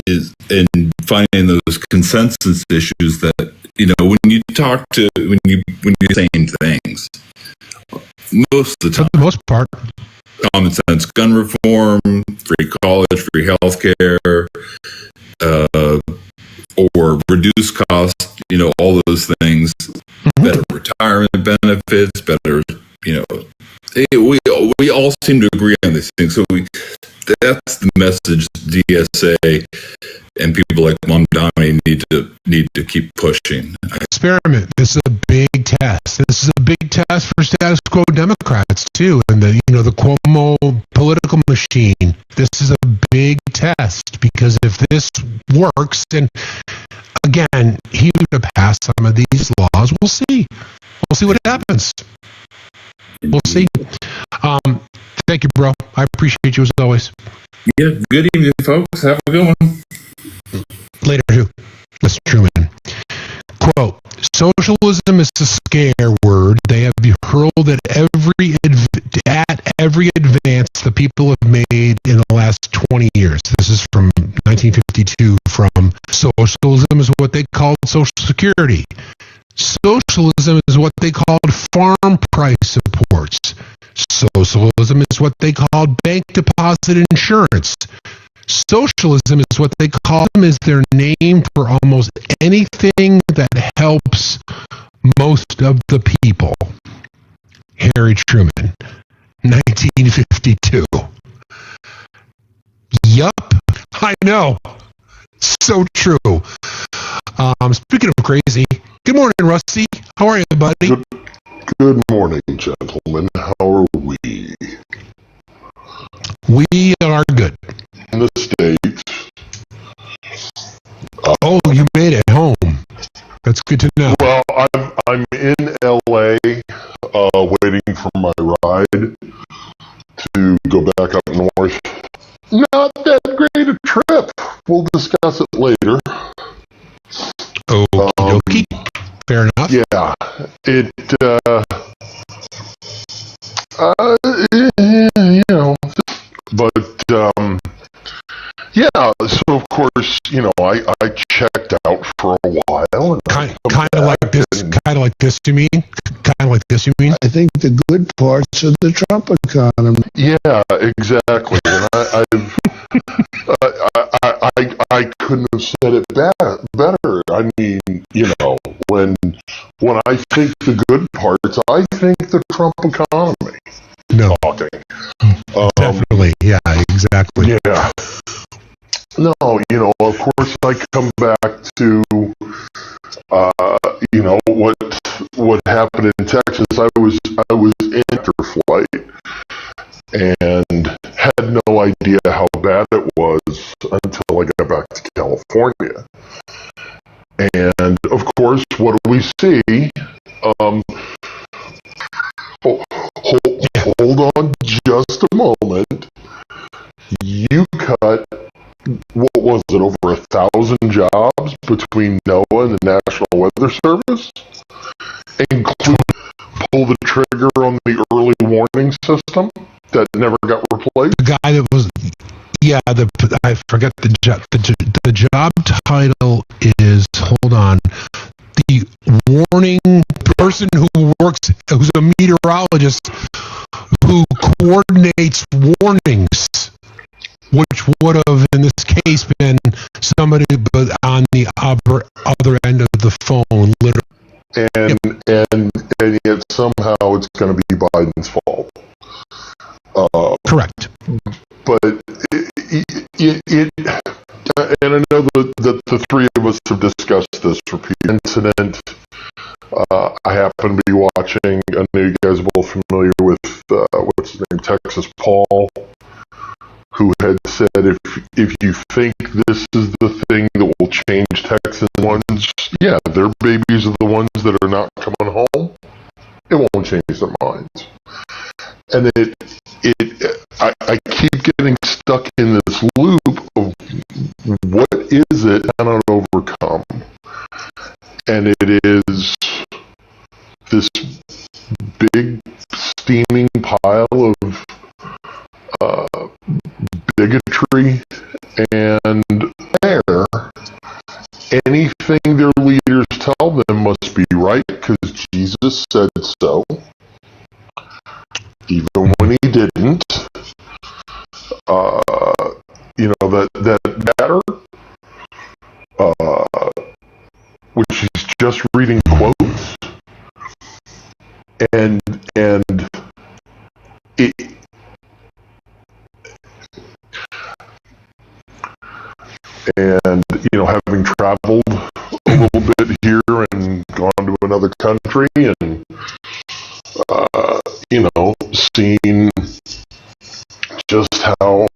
is in finding those consensus issues that, when you talk to when you're saying things, most of the time, for the most part, common sense, gun reform, free college, free healthcare, or reduce costs, all those things, better retirement benefits, better, we all seem to agree on these things. So that's the message DSA and people like Mamdani need to keep pushing. Experiment. This is a big test. This is a big test for status quo Democrats too, and the Cuomo political machine. This is a big test, because if this works, and again, he would have passed some of these laws. We'll see. We'll see what happens. We'll see. Thank you, bro. I appreciate you as always. Yeah, good evening, folks. Have a good one. Later, Mr. Truman. Quote, socialism is a scare word. They have hurled at every advance the people have made in the last 20 years. This is from 1952, from socialism is what they called Social Security. Socialism is what they called farm price supports. Socialism is what they called bank deposit insurance. Socialism is what they call them, is their name for almost anything that helps most of the people. Harry Truman, 1952. Yup, I know. So true. Speaking of crazy, good morning, Rusty. How are you, buddy? Good morning, gentlemen. How are we? We are good. In the States. Oh, you made it home. That's good to know. Well, I'm in LA, waiting for my ride to go back up north. Not that great a trip. We'll discuss it later. Okie dokie. Fair enough. Yeah. So of course, I checked out for a while. And kind of like this, you mean? I think the good parts of the Trump economy. Yeah, exactly. And I couldn't have said it better. I mean, when I think the good parts, I think the Trump economy. No. Talking. Definitely. Yeah, exactly. Yeah. No, of course I come back to, what happened in Texas. I was in after flight and had no idea how bad it was until I got back to California. And of course, what do we see? Hold on just a moment. You cut, what was it, over 1,000 jobs between NOAA and the National Weather Service? Including pull the trigger on the early warning system that never got replaced? The guy that was, I forget the job title is, hold on, the warning person who's a meteorologist who coordinates warnings. which would have, in this case, been somebody but on the other end of the phone, literally. And yet somehow it's going to be Biden's fault. Correct. But and I know that the three of us have discussed this repeat incident. I happen to be watching. I know you guys are both familiar with what's his name, Texas Paul, who had said if you think this is the thing that will change Texas ones, yeah, their babies are the ones that are not coming home. It won't change their minds. And I keep getting stuck in this loop of what is it I cannot overcome, and it is this big steaming pile of bigotry and air. Anything their leaders tell them must be right because Jesus said so, even when he didn't. That matter, which is just reading quotes, and it. And, having traveled a little bit here and gone to another country and, seen just how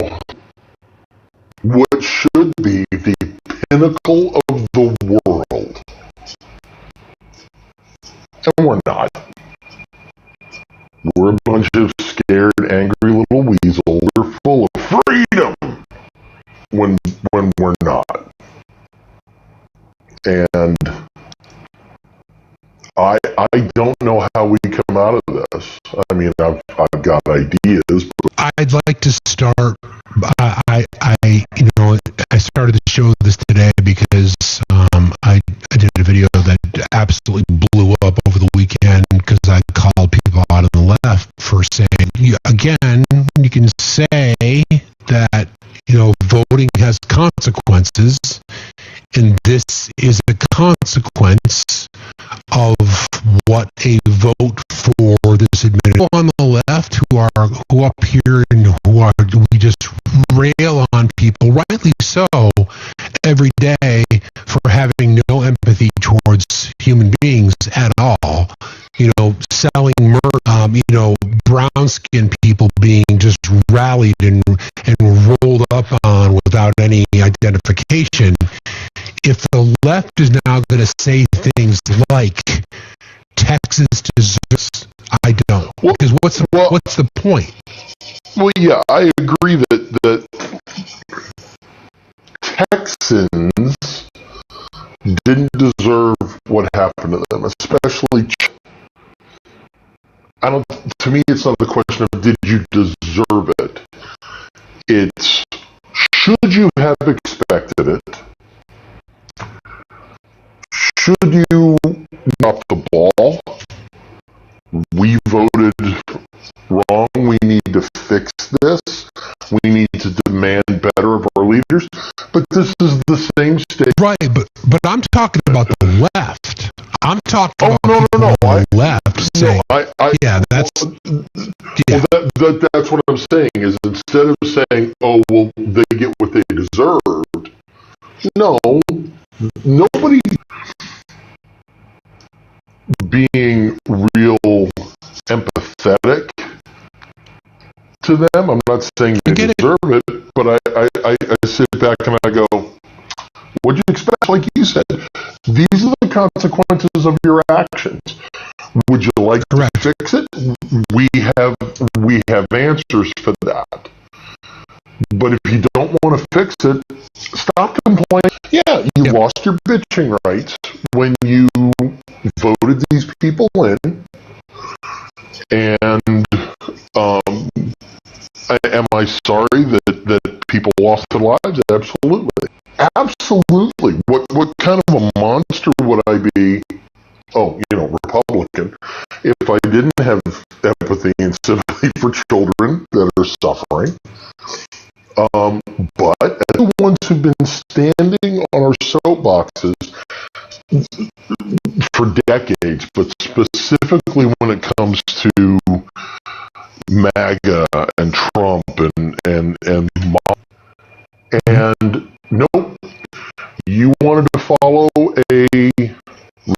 what should be the pinnacle of the world, and we're not. We're a bunch of scared, angry little weasels. We're full of freedom when we're not. And I don't know how we come out of this. I mean, I've got ideas, but I'd like to start. I started the show this today because I did a video that absolutely blew up over the weekend because I called people out on the left for saying, again, you can say that voting has consequences, and this is a consequence of what a vote for this administration on the left who up here and we just rail on people, rightly so, every day for having no empathy towards human beings at all. Selling brown skinned people being just rallied and rolled up on without any identification. If the left is now going to say things like Texas deserves, I don't. Because what's the point? Well, yeah, I agree that Texans didn't deserve what happened to them, especially. To me, it's not a question of did you deserve it. It's should you have expected it? Should you drop the ball? We voted wrong. We need to fix this. We need to demand better of our leaders. But this is the same state. Right, but I'm talking about the left. I'm talking about the left. That's what I'm saying. Is instead of saying, "Oh, well, they get what they deserved," no, nobody being real empathetic to them. I'm not saying they deserve it, but I sit back and I go, "What'd you expect?" Like you said, these are the consequences of your actions. Would you like to fix it? We have answers for that. But if you don't want to fix it, stop complaining. Yeah, you lost your bitching rights when you voted these people in. And am I sorry that people lost their lives? Absolutely. Absolutely. What kind of a monster would I be? Oh, Republican. If I didn't have empathy and sympathy for children that are suffering, But as the ones who've been standing on our soapboxes for decades, but specifically when it comes to MAGA and Trump and nope, you wanted to follow a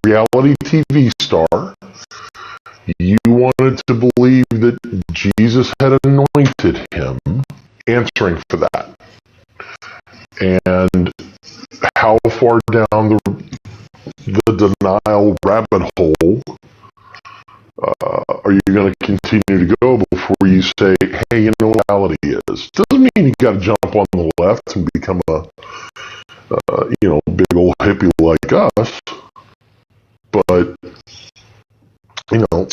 reality TV star. You wanted to believe that Jesus had anointed him, answering for that. And how far down the denial rabbit hole are you going to continue to go before you say, hey, you know what reality is? Doesn't mean you got to jump on the left and become a big old hippie like us, but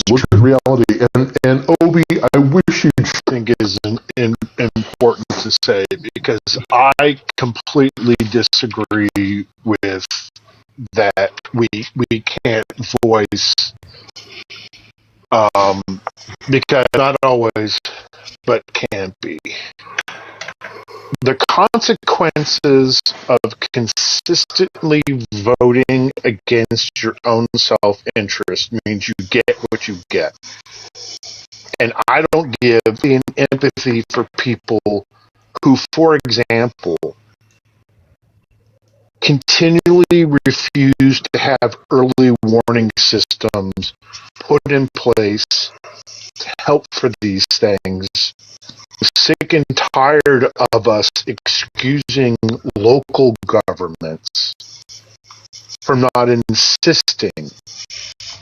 look at reality. And Obi, I wish you'd think is important to say, because I completely disagree with that we can't voice because not always, but can be. The consequences of consistently voting against your own self-interest means you get what you get. And I don't give empathy for people who, for example, continually refuse to have early warning systems put in place to help for these things. I'm sick and tired of us excusing local governments for not insisting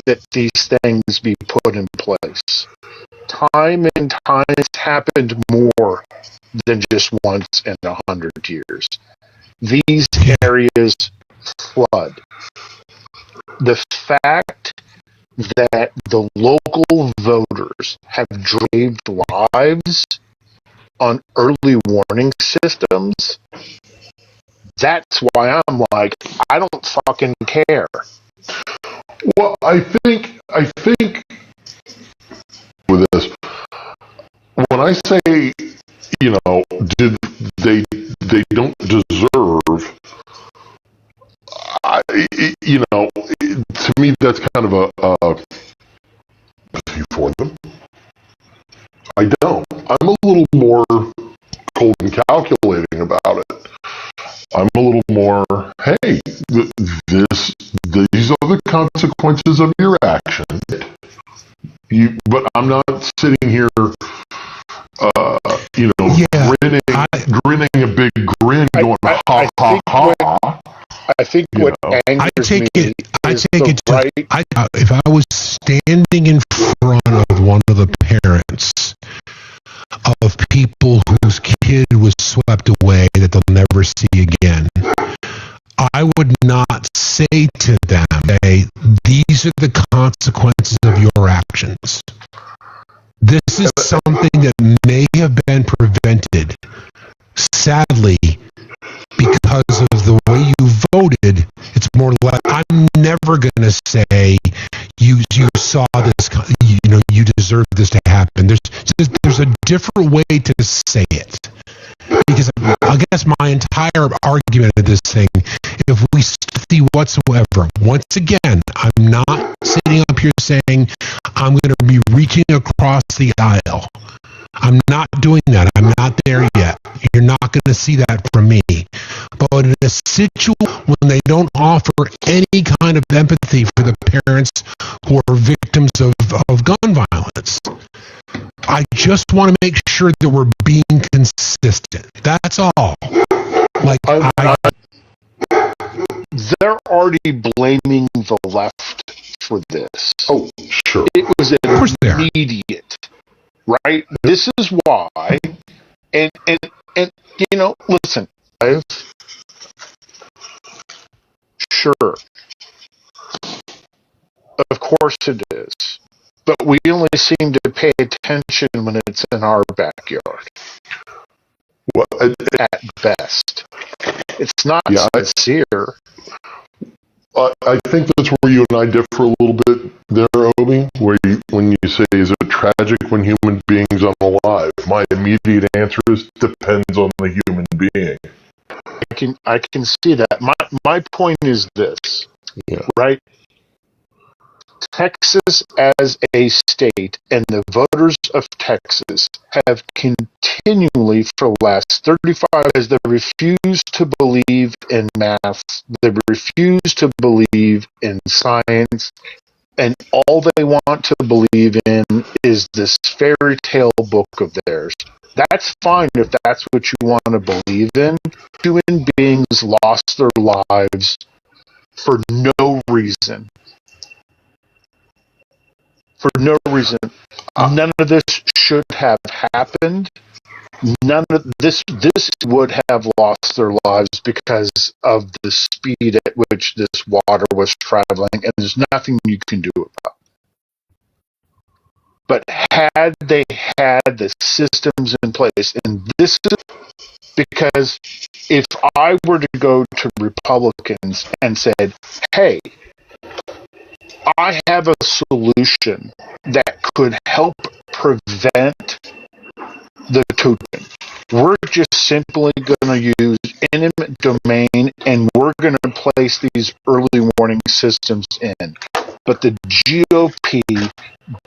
that these things be put in place. Time and time it's happened more than just once in 100 years. These areas flood. The fact that the local voters have saved lives on early warning systems, that's why I'm like, I don't fucking care. Well, I think with this, when I say, did they don't deserve, to me that's kind of a for them. I don't. I'm a little more cold and calculating about it. I'm a little more, hey, these are the consequences of your action. But I'm not sitting here, grinning a big grin, going ha ha ha. I think what angers me is if I was standing in front of one of the parents of people whose kid was swept away that they'll never see again, I would not say to them, these are the consequences of your actions. This is something that may have been prevented. Sadly, because of the way you voted, it's more like, I'm never going to say you saw this, you deserve this to happen. There's a different way to say it. Because I guess my entire argument of this thing, if we see whatsoever, once again, I'm not sitting up here saying I'm going to be reaching across the aisle. I'm not doing that. I'm not there yet. You're not going to see that from me. But in a situation when they don't offer any kind of empathy for the parents who are victims of gun violence, I just want to make sure that we're being consistent. That's all. They're already blaming the left for this. Oh, sure. It was immediate, right? This is why, and listen, sure, of course it is, but we only seem to pay attention when it's in our backyard. At best, it's not sincere. I think that's where you and I differ a little bit there, Obi, when you say, is it tragic when human beings are alive? My immediate answer is depends on the human being. I can see that. My point is this, right? Texas as a state and the voters of Texas have continually for the last 35 years, they refuse to believe in math, they refuse to believe in science, and all they want to believe in is this fairy tale book of theirs. That's fine if that's what you want to believe in. Human beings lost their lives for no reason. For no reason. None of this should have happened. None of this would have lost their lives because of the speed at which this water was traveling, and there's nothing you can do about it. But had they had the systems in place, and this is because if I were to go to Republicans and said, hey, I have a solution that could help prevent the token. We're just simply going to use eminent domain and we're going to place these early warning systems in. But the GOP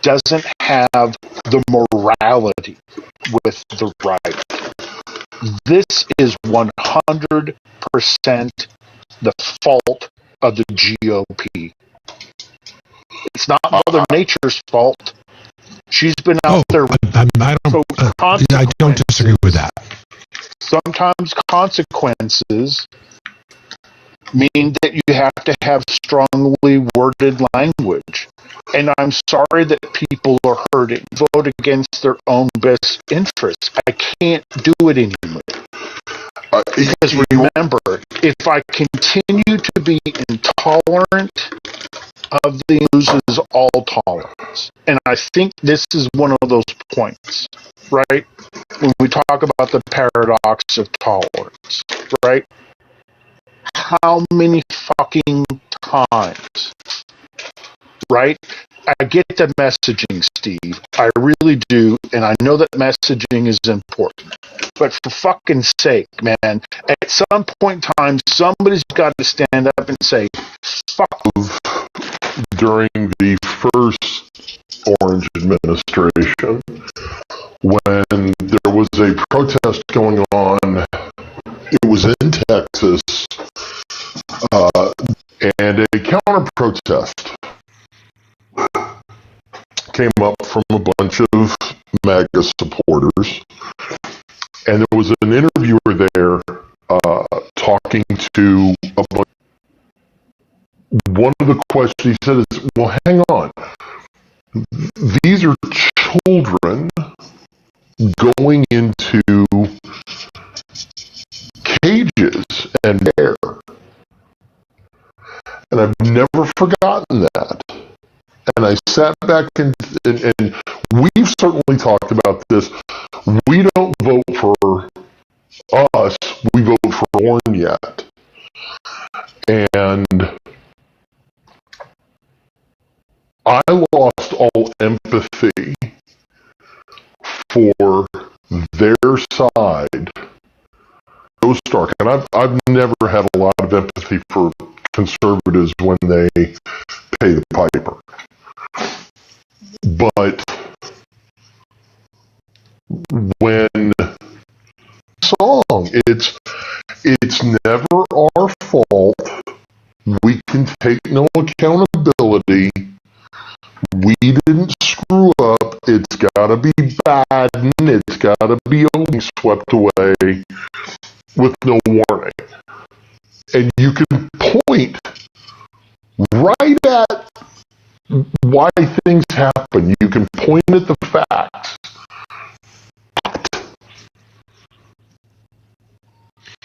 doesn't have the morality with the right. This is 100% the fault of the GOP. It's not Mother Nature's fault. She's been out there. I don't disagree with that. Sometimes consequences mean that you have to have strongly worded language. And I'm sorry that people are hurting. Vote against their own best interests. I can't do it anymore. Because remember, if I continue to be intolerant of the loses all tolerance. And I think this is one of those points, right? When we talk about the paradox of tolerance, right? How many fucking times, right? I get the messaging, Steve. I really do, and I know that messaging is important. But for fucking sake, man, at some point in time, somebody's got to stand up and say, fuck. During the first Orange administration, when there was a protest going on, it was in Texas, and a counter-protest came up from a bunch of MAGA supporters, and there was an interviewer there talking to a bunch. One of the questions he said is, well, hang on. These are children going into cages and air. And I've never forgotten that. And I sat back and we've certainly talked about this. We don't vote for us, we vote for Orrin yet. And I lost all empathy for their side. So stark, and I've never had a lot of empathy for conservatives when they pay the piper. But when it's never our fault. We can take no accountability. We didn't screw up. It's got to be bad, and it's got to be swept away with no warning. And you can point right at why things happen. You can point at the facts.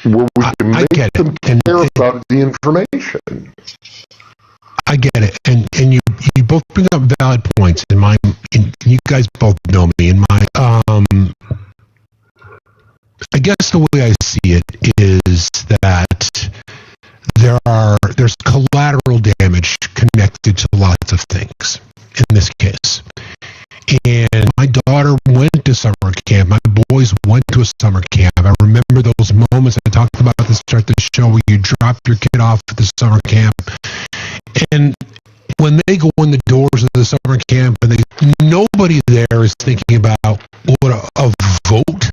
Where we can make them care about the information. I get it, and you both bring up valid points. And you guys both know me. And I guess the way I see it is that there's collateral damage connected to lots of things in this case. And my daughter went to summer camp. My boys went to a summer camp. I remember those moments I talked about at the start of the show where you drop your kid off at the summer camp. And when they go in the doors of the summer camp and nobody there is thinking about what a vote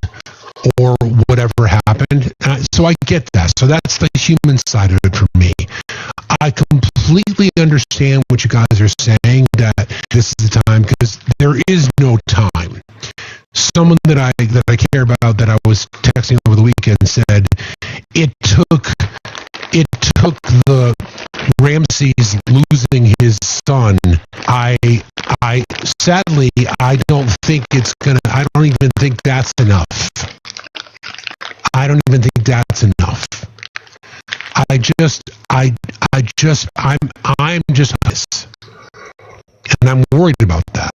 or whatever happened. So I get that. So that's the human side of it for me. I completely understand what you guys are saying, that this is the time, because there is no time. Someone that I care about that I was texting over the weekend said it took the Ramses losing his son. I sadly I don't even think that's enough. I don't even think that's enough. I'm just honest. And I'm worried about that.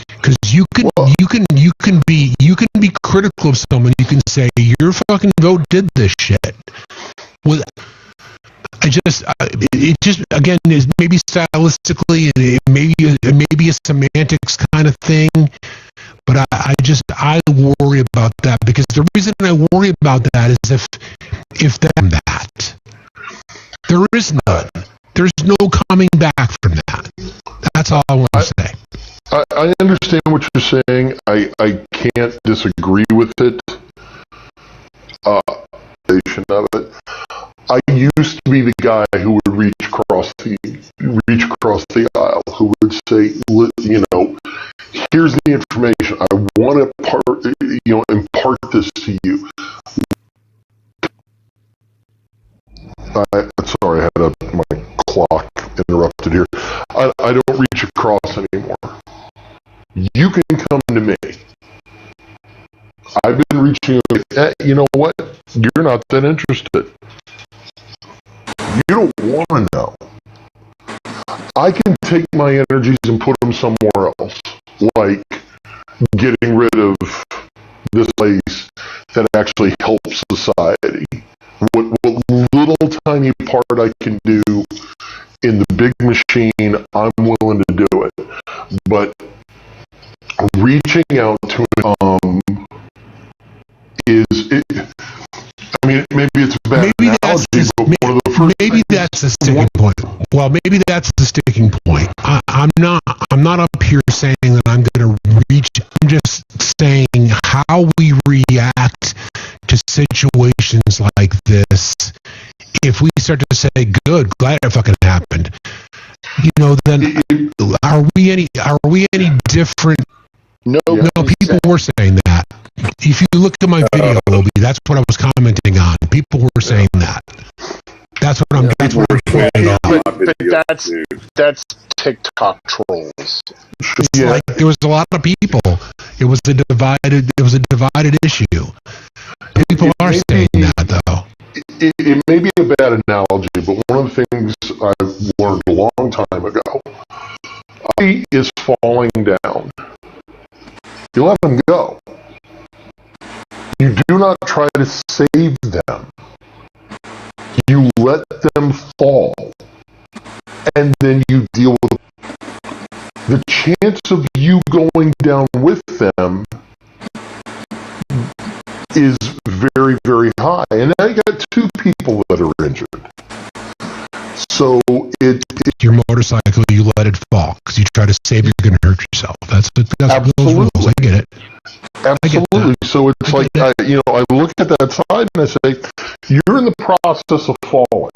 Because you can be critical of someone. You can say your fucking vote did this shit. Well, it just again is maybe stylistically, maybe a semantics kind of thing. But I worry about that, because the reason I worry about that is if that there is none. There's no coming back from that. That's all I want to say. I understand what you're saying. I can't disagree with it. Of it. I used to be the guy who would reach across the aisle, who would say, here's the information. I want to impart this to you. Sorry, I had my clock interrupted here. I don't reach across anymore. You can come to me. I've been reaching. You know what? You're not that interested. You don't want to know. I can take my energies and put them somewhere else, like getting rid of this place that actually helps society. What little tiny part I can do in the big machine, I'm willing to do it. But reaching out to maybe it's a bad analogy, but one of the first maybe that's the sticking point. Well, maybe that's the sticking point. I'm not up here saying that I'm going to reach. I'm just saying how we react to situations like this. If we start to say, "Good, glad it fucking happened," then are we any different? No, people were saying that. If you look at my video, Obi, that's what I was commenting on. People were saying that. That's what I'm pointing out. But that's TikTok trolls. Like there was a lot of people. It was a divided issue. People are saying that though. It may be a bad analogy, but one of the things I've learned a long time ago, is falling down. You let them go. You do not try to save them. You let them fall. And then you deal with them. The chance of you going down with them is very, very high. And now you got two people that are injured. So your motorcycle, you let it fall because you try to save it, you're going to hurt yourself. That's those rules. I get it. Absolutely. So it's like I look at that side and I say, you're in the process of falling.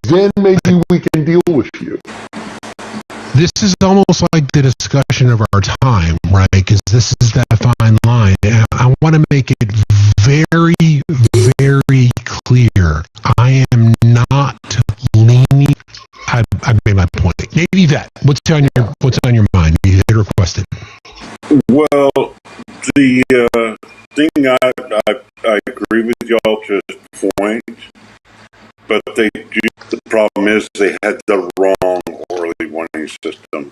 Then maybe we can deal with you. This is almost like the discussion of our time, right? Because this is that fine line. And I want to make it very, very clear. I am not leaning. I made my point. Navy vet, what's on your mind? You requested. Well, the thing I agree with y'all to this point, but the problem is they had the wrong early warning system.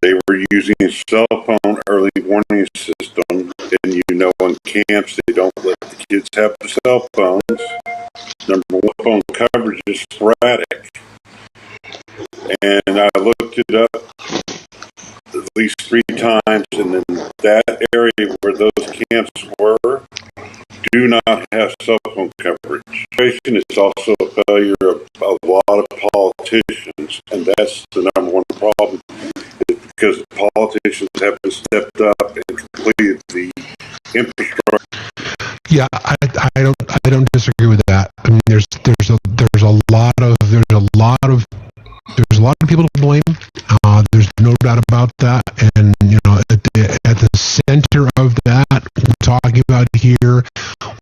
They were using a cell phone early warning system, and in camps they don't let the kids have the cell phones. Number one, phone coverage is sporadic. and I looked it up at least 3 times, and in that area where those camps were, do not have cell phone coverage. Is also a failure of a lot of politicians, and that's the number one problem, is because politicians haven't stepped up and completed the infrastructure. Yeah, I don't disagree with that. I mean, there's a lot of people to blame. There's no doubt about that. And you know, at the center of that, we're talking about here,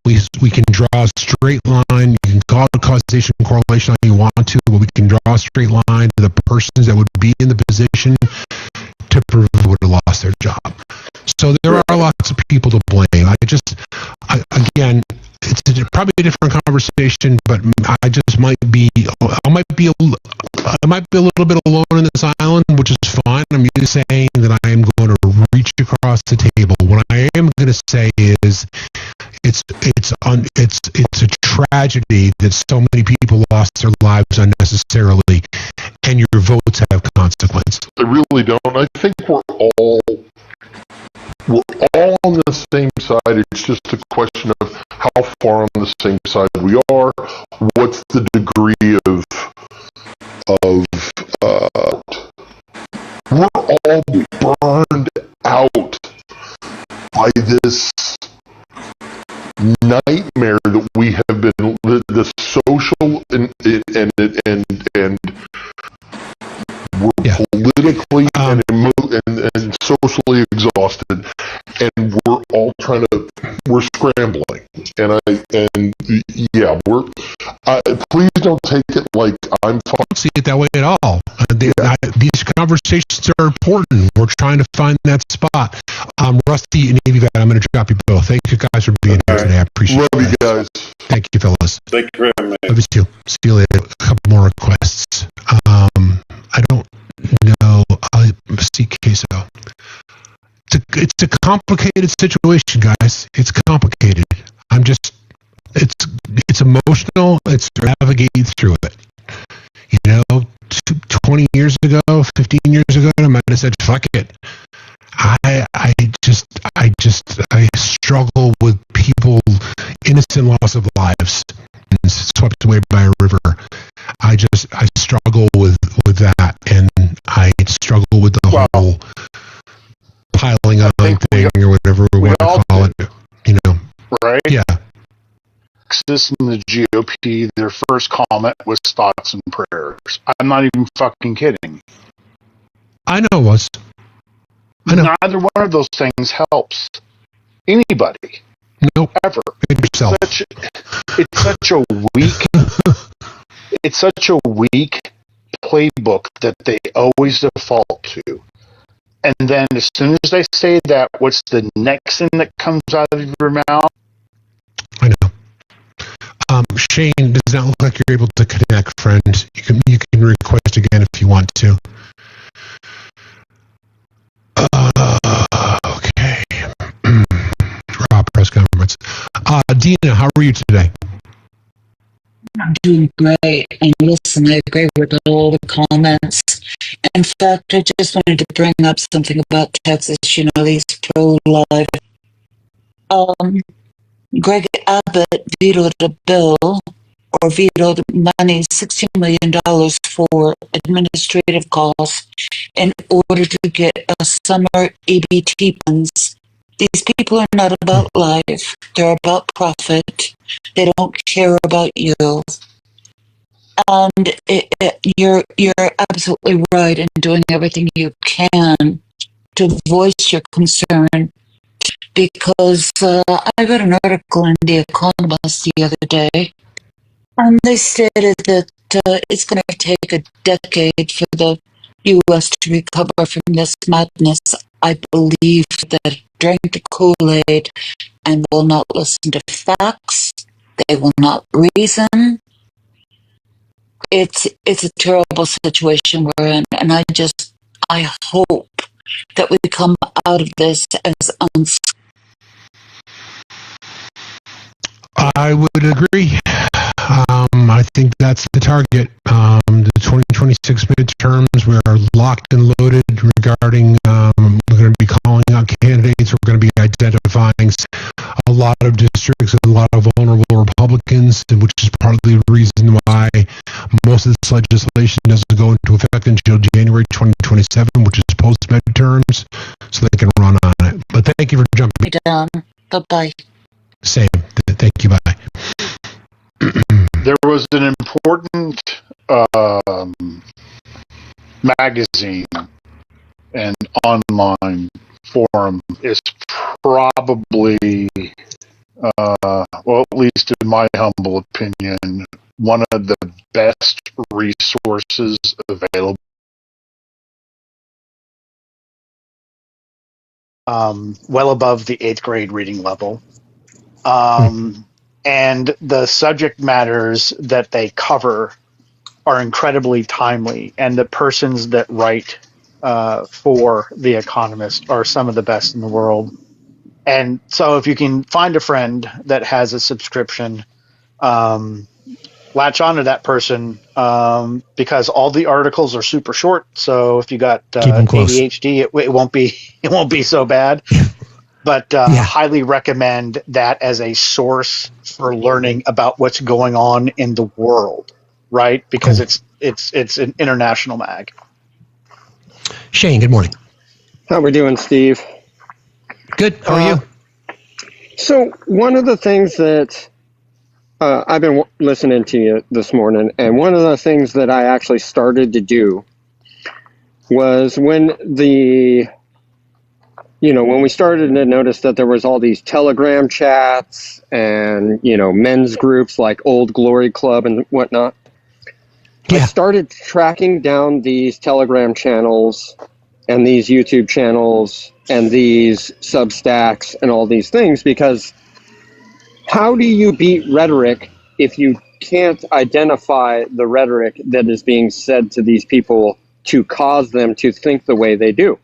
we can draw a straight line. You can call it causation and correlation all you want to, but we can draw a straight line to the persons that would be in the position to prove would have lost their job. So there are lots of people to blame. Again, it's probably a different conversation, but I might be a little bit alone in this island, which is fine. I'm just saying that I am going to reach across the table. What I am going to say is, it's a tragedy that so many people lost their lives unnecessarily, and your votes have consequences. I really don't. I think we're all on the same side. It's just a question of how far on the same side we are. What's the degree of we're all burned out by this nightmare that we have been, the social and we're politically and socially exhausted, and we're scrambling, please don't take it like I'm I don't see it that way at all. These conversations are important. We're trying to find that spot. Rusty and Navy Vet, I'm going to drop you both. Thank you guys for being here today. I appreciate it. Love you guys. Thank you, fellas. Thank you very much. Love you too. See you later. A couple more requests. I don't know. I'll see queso. It's a complicated situation, guys. It's complicated. It's emotional. It's navigating through it. You know, 20 years ago, 15 years ago, I might have said, fuck it. I struggle with people, innocent loss of lives, and swept away by a river. I struggle with that, and I struggle with the whole piling on thing, or whatever we want to call it. You know, right? Yeah. Texas and the GOP, their first comment was thoughts and prayers. I'm not even fucking kidding. I know it was. Neither one of those things helps anybody. Nope. Ever. Yourself. It's such a weak playbook that they always default to. And then as soon as they say that, what's the next thing that comes out of your mouth? I know. Shane, does not look like you're able to connect, friend. You can request again if you want to. Okay. Raw press conference. Dina, how are you today? I'm doing great. And listen, I agree with all the comments. In fact, I just wanted to bring up something about Texas. You know, these pro-life. Greg Abbott vetoed a bill, or vetoed money, $16 million for administrative costs in order to get a summer EBT funds. These people are not about life. They're about profit. They don't care about you. And you're absolutely right in doing everything you can to voice your concern. Because I read an article in The Economist the other day, and they stated that it's going to take a decade for the U.S. to recover from this madness. I believe that drank the Kool-Aid and will not listen to facts. They will not reason. It's a terrible situation we're in, and I hope that we come out of this as unscathed. I would agree. I I think that's the target. The 2026 midterms, we are locked and loaded regarding, we're going to be calling out candidates. We're going to be identifying a lot of districts and a lot of vulnerable Republicans, which is partly the reason why most of this legislation doesn't go into effect until January 2027, which is post midterms, so they can run on it. But thank you for jumping. Bye-bye. Same. Thank you. Bye. There was an important magazine and online forum. It's probably, well, at least in my humble opinion, one of the best resources available. Well above the 8th grade reading level. And the subject matters that they cover are incredibly timely, and the persons that write for The Economist are some of the best in the world. And so if you can find a friend that has a subscription, latch on to that person, because all the articles are super short. So if you got ADHD, it won't be so bad. But highly recommend that as a source for learning about what's going on in the world, right? Because it's an international mag. Shane, good morning. How we doing, Steve? Good. How are you? So one of the things that I've been listening to you this morning, and one of the things that I actually started to do was when we started to notice that there was all these Telegram chats and, men's groups like Old Glory Club and whatnot. Yeah. I started tracking down these Telegram channels and these YouTube channels and these Substacks and all these things, because how do you beat rhetoric if you can't identify the rhetoric that is being said to these people to cause them to think the way they do?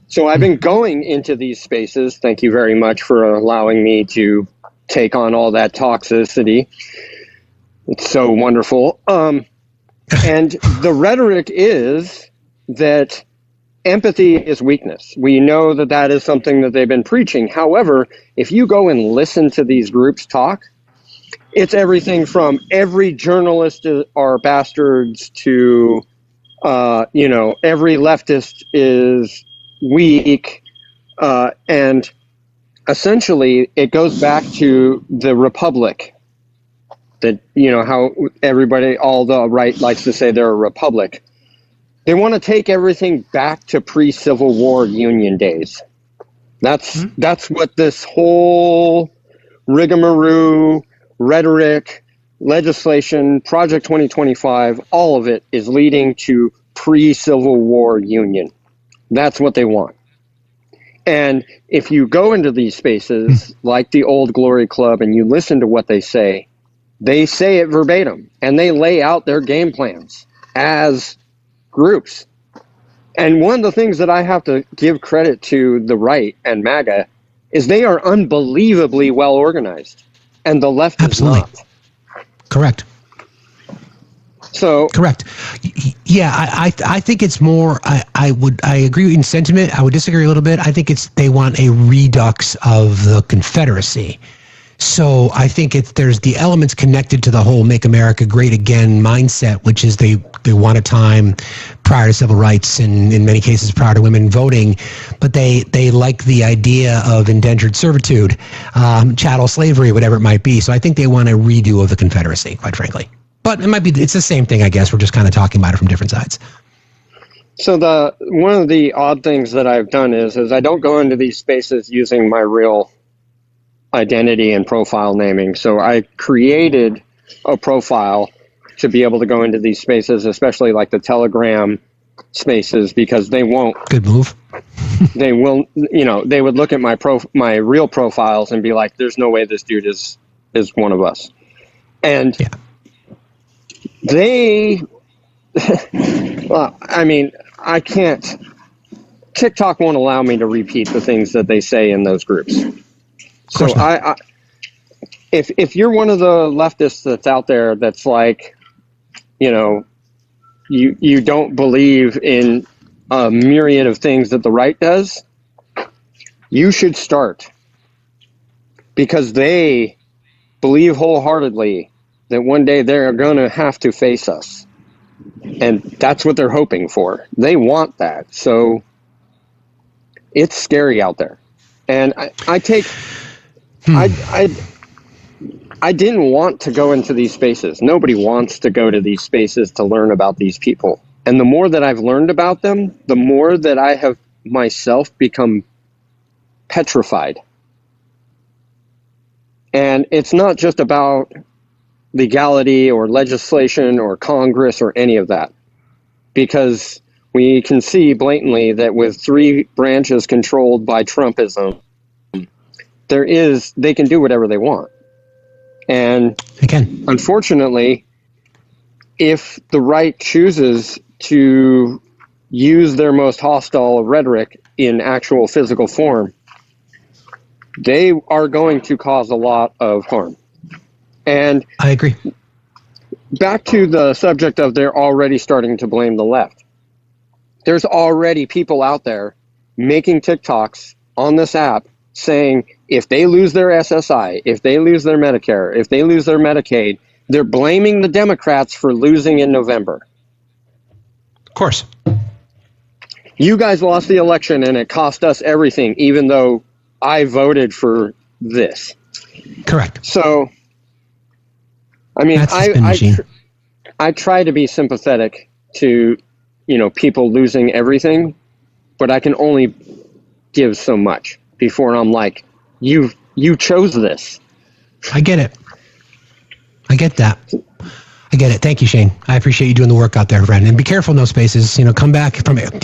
So I've been going into these spaces. Thank you very much for allowing me to take on all that toxicity. It's so wonderful. And the rhetoric is that empathy is weakness. We know that that is something that they've been preaching. However, if you go and listen to these groups talk, it's everything from every journalist are bastards to, every leftist is weak, and essentially it goes back to the republic, that how everybody, all the right likes to say they're a republic. They want to take everything back to pre-Civil War Union days. That's what this whole rigmarole, rhetoric, legislation, Project 2025, all of it is leading to pre-Civil War Union. That's what they want. And if you go into these spaces like the Old Glory Club and you listen to what they say it verbatim, and they lay out their game plans as groups. And one of the things that I have to give credit to the right and MAGA is they are unbelievably well organized, and the left is not. Correct. So correct. Yeah, I think it's more. I agree in sentiment. I would disagree a little bit. I think they want a redux of the Confederacy. So I think there's the elements connected to the whole "Make America Great Again" mindset, which is they want a time prior to civil rights and in many cases prior to women voting, but they like the idea of indentured servitude, chattel slavery, whatever it might be. So I think they want a redo of the Confederacy, quite frankly. But it's the same thing, I guess. We're just kind of talking about it from different sides. So one of the odd things that I've done is I don't go into these spaces using my real identity and profile naming. So I created a profile to be able to go into these spaces, especially like the Telegram spaces, because they won't. Good move. They will, they would look at my real profiles and be like, "There's no way this dude is one of us," and. Yeah. They, well, I can't, TikTok won't allow me to repeat the things that they say in those groups. So if you're one of the leftists that's out there that's like, you don't believe in a myriad of things that the right does, you should start, because they believe wholeheartedly that one day they're going to have to face us. And that's what they're hoping for. They want that. So it's scary out there. And I didn't want to go into these spaces. Nobody wants to go to these spaces to learn about these people. And the more that I've learned about them, the more that I have myself become petrified. And it's not just about legality or legislation or Congress or any of that, because we can see blatantly that with three branches controlled by Trumpism, they can do whatever they want. And unfortunately, if the right chooses to use their most hostile rhetoric in actual physical form, they are going to cause a lot of harm. And I agree. Back to the subject of they're already starting to blame the left. There's already people out there making TikToks on this app saying if they lose their SSI, if they lose their Medicare, if they lose their Medicaid, they're blaming the Democrats for losing in November. Of course. You guys lost the election and it cost us everything, even though I voted for this. Correct. So, I mean, I try to be sympathetic to, people losing everything, but I can only give so much before I'm like, you chose this. I get it. I get that. I get it. Thank you, Shane. I appreciate you doing the work out there, friend. And be careful in those spaces. Come back from it.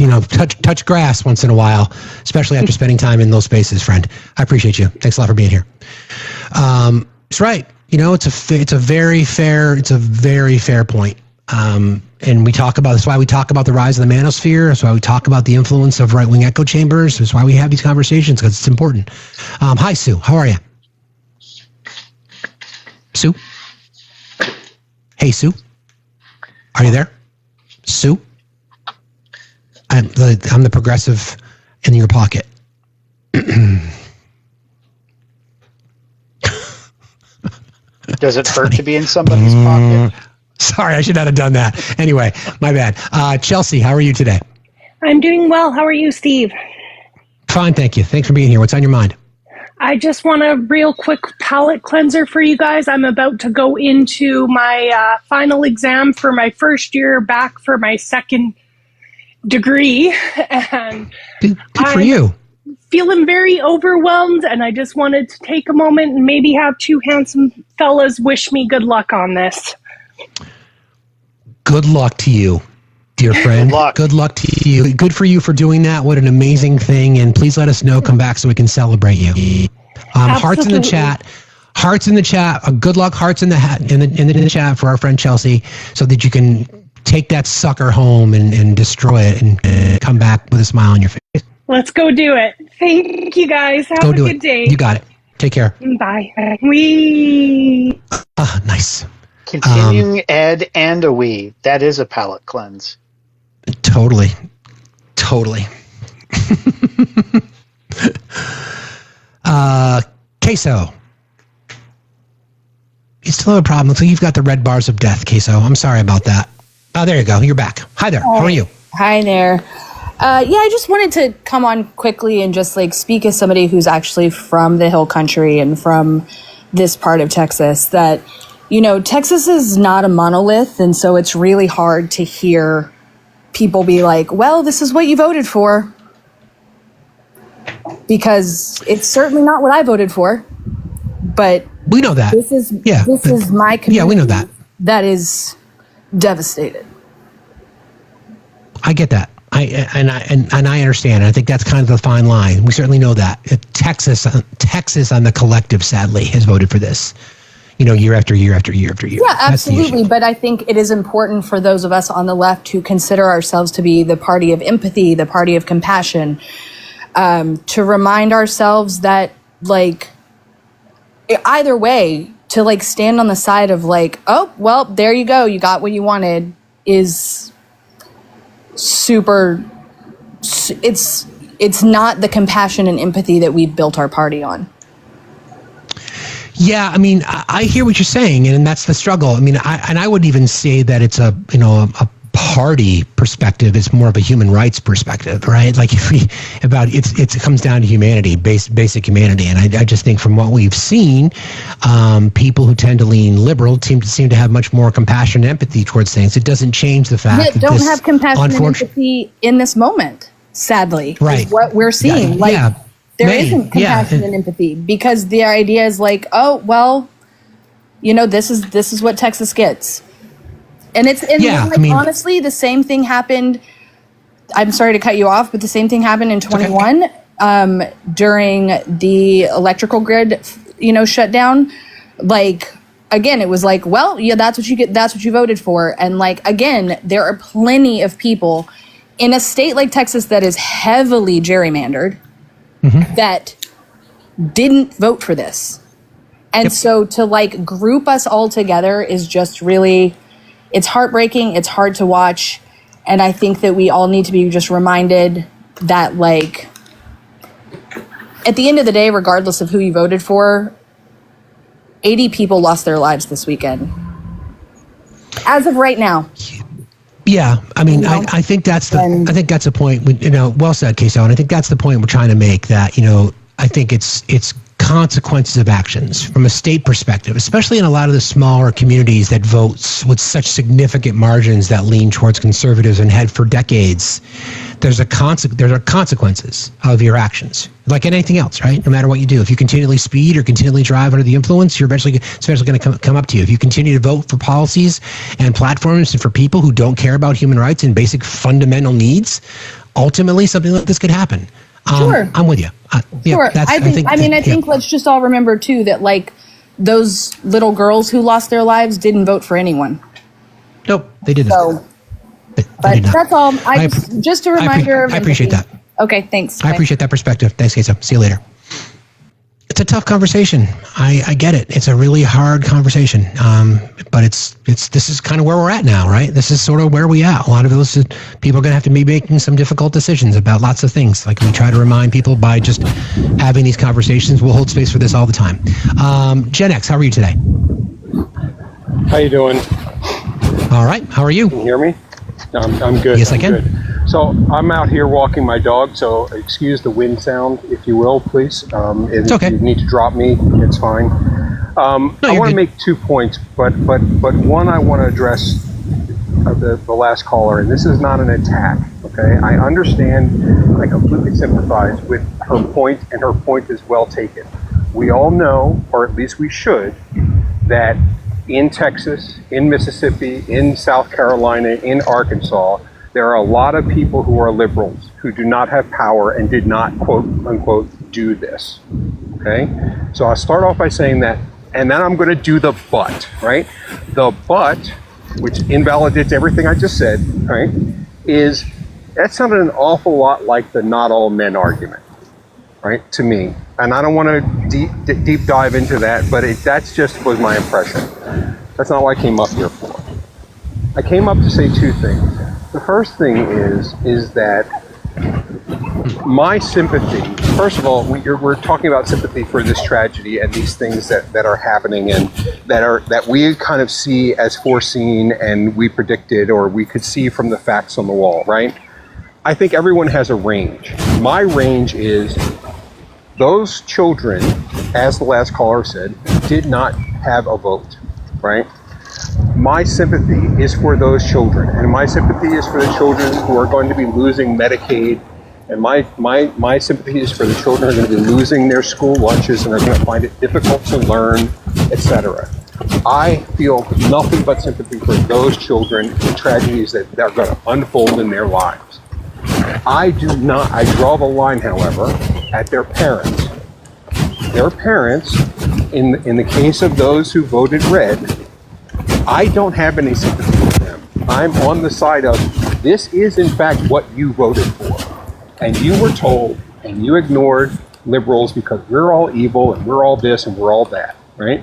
Touch grass once in a while, especially after spending time in those spaces, friend. I appreciate you. Thanks a lot for being here. It's right. It's a very fair point. And we talk about, that's why we talk about the rise of the manosphere. That's why we talk about the influence of right-wing echo chambers. That's why we have these conversations, because it's important. Hi, Sue. How are you? Sue? Hey, Sue? Are you there? Sue? I'm the progressive in your pocket. Does it hurt to be in somebody's pocket? Sorry, I should not have done that. Anyway, my bad. Chelsea, how are you today? I'm doing well. How are you, Steve? Fine, thank you. Thanks for being here. What's on your mind? I just want a real quick palate cleanser for you guys. I'm about to go into my final exam for my first year back for my second degree. And good for you. Feeling very overwhelmed, and I just wanted to take a moment and maybe have two handsome fellas wish me good luck on this. Good luck to you, dear friend. Good luck to you. Good for you for doing that. What an amazing thing. And please let us know. Come back so we can celebrate you. Hearts in the chat. Hearts in the chat. Good luck. Hearts in the chat for our friend Chelsea, so that you can take that sucker home and destroy it and come back with a smile on your face. Let's go do it. Thank you, guys. Have a good day. You got it. Take care. Bye. Nice. Continuing Ed and a we. That is a palate cleanse. Totally. Queso. You still have a problem. Looks like you've got the red bars of death, Queso. I'm sorry about that. Oh, there you go. You're back. Hi there. How are you? Hi there. I just wanted to come on quickly and just speak as somebody who's actually from the Hill Country and from this part of Texas, that, Texas is not a monolith. And so it's really hard to hear people be like, well, this is what you voted for. Because it's certainly not what I voted for. But we know that. This is my community. Yeah, we know that. That is devastated. I get that. I understand. I think that's kind of the fine line. We certainly know that. Texas on the collective, sadly, has voted for this. Year after year after year after year. Yeah, absolutely. But I think it is important for those of us on the left who consider ourselves to be the party of empathy, the party of compassion, to remind ourselves that, either way, to like stand on the side of like, oh, well, there you go, you got what you wanted, is super, it's not the compassion and empathy that we've built our party on. Yeah, I mean, I hear what you're saying, and that's the struggle. I mean, I would even say that it's a party perspective. It's more of a human rights perspective, right? Like it comes down to humanity, basic humanity. And I just think from what we've seen, people who tend to lean liberal seem to have much more compassion and empathy towards things. It doesn't change the fact that don't have compassion and empathy in this moment, sadly. Right. Is what we're seeing. There isn't compassion and empathy, because the idea is like, oh, well, this is what Texas gets. And honestly, the same thing happened. I'm sorry to cut you off, but the same thing happened in 21 during the electrical grid, shutdown. Like, again, it was like, well, yeah, that's what you get. That's what you voted for. And like, again, there are plenty of people in a state like Texas that is heavily gerrymandered that didn't vote for this. And so to like group us all together is just really, it's heartbreaking. It's hard to watch. And I think that we all need to be just reminded that, like, at the end of the day, regardless of who you voted for, 80 people lost their lives this weekend. As of right now. Yeah, I mean, I think that's the point. Well said, Queso. And I think that's the point we're trying to make. That I think it's consequences of actions from a state perspective, especially in a lot of the smaller communities that vote with such significant margins that lean towards conservatives and had for decades. There are consequences of your actions, like anything else, right? No matter what you do, if you continually speed or continually drive under the influence, it's eventually going to come up to you. If you continue to vote for policies and platforms and for people who don't care about human rights and basic fundamental needs, ultimately something like this could happen. Sure. I'm with you. Sure. I think let's just all remember too that like those little girls who lost their lives didn't vote for anyone. Nope, they didn't. So, but that's all. Just a reminder. I appreciate that. Okay, thanks. I appreciate that perspective. Thanks, Queso. See you later. It's a tough conversation. I get it. It's a really hard conversation. But this is kind of where we're at now, right? This is sort of where we at. A lot of those people are going to have to be making some difficult decisions about lots of things. Like we try to remind people by just having these conversations. We'll hold space for this all the time. Gen X, how are you today? How you doing? All right. How are you? Can you hear me? I'm good. Yes, I can. Good. So I'm out here walking my dog, so excuse the wind sound, if you will, please. It's okay. If you need to drop me, it's fine. I want to make 2 points, but one I want to address the last caller, and this is not an attack, okay? I understand, I completely sympathize with her point, and her point is well taken. We all know, or at least we should, that in Texas, in Mississippi, in South Carolina, in Arkansas, there are a lot of people who are liberals who do not have power and did not, quote unquote, do this. Okay? So I'll start off by saying that, and then I'm going to do the but, right? The but, which invalidates everything I just said, right, is that sounded an awful lot like the not all men argument, right, to me. And I don't want to deep dive into that, but that's just was my impression. That's not what I came up here for. I came up to say 2 things. The first thing is that my sympathy, first of all, we're talking about sympathy for this tragedy and these things that are happening and that we kind of see as foreseen and we predicted or we could see from the facts on the wall, right? I think everyone has a range. My range is those children, as the last caller said, did not have a vote, right? My sympathy is for those children, and my sympathy is for the children who are going to be losing Medicaid, and my sympathy is for the children who are going to be losing their school lunches and are going to find it difficult to learn, etc. I feel nothing but sympathy for those children and tragedies that are going to unfold in their lives. I draw the line, however, at their parents. Their parents, in the case of those who voted red, I don't have any sympathy with them. I'm on the side of this is in fact what you voted for. And you were told and you ignored liberals because we're all evil and we're all this and we're all that, right?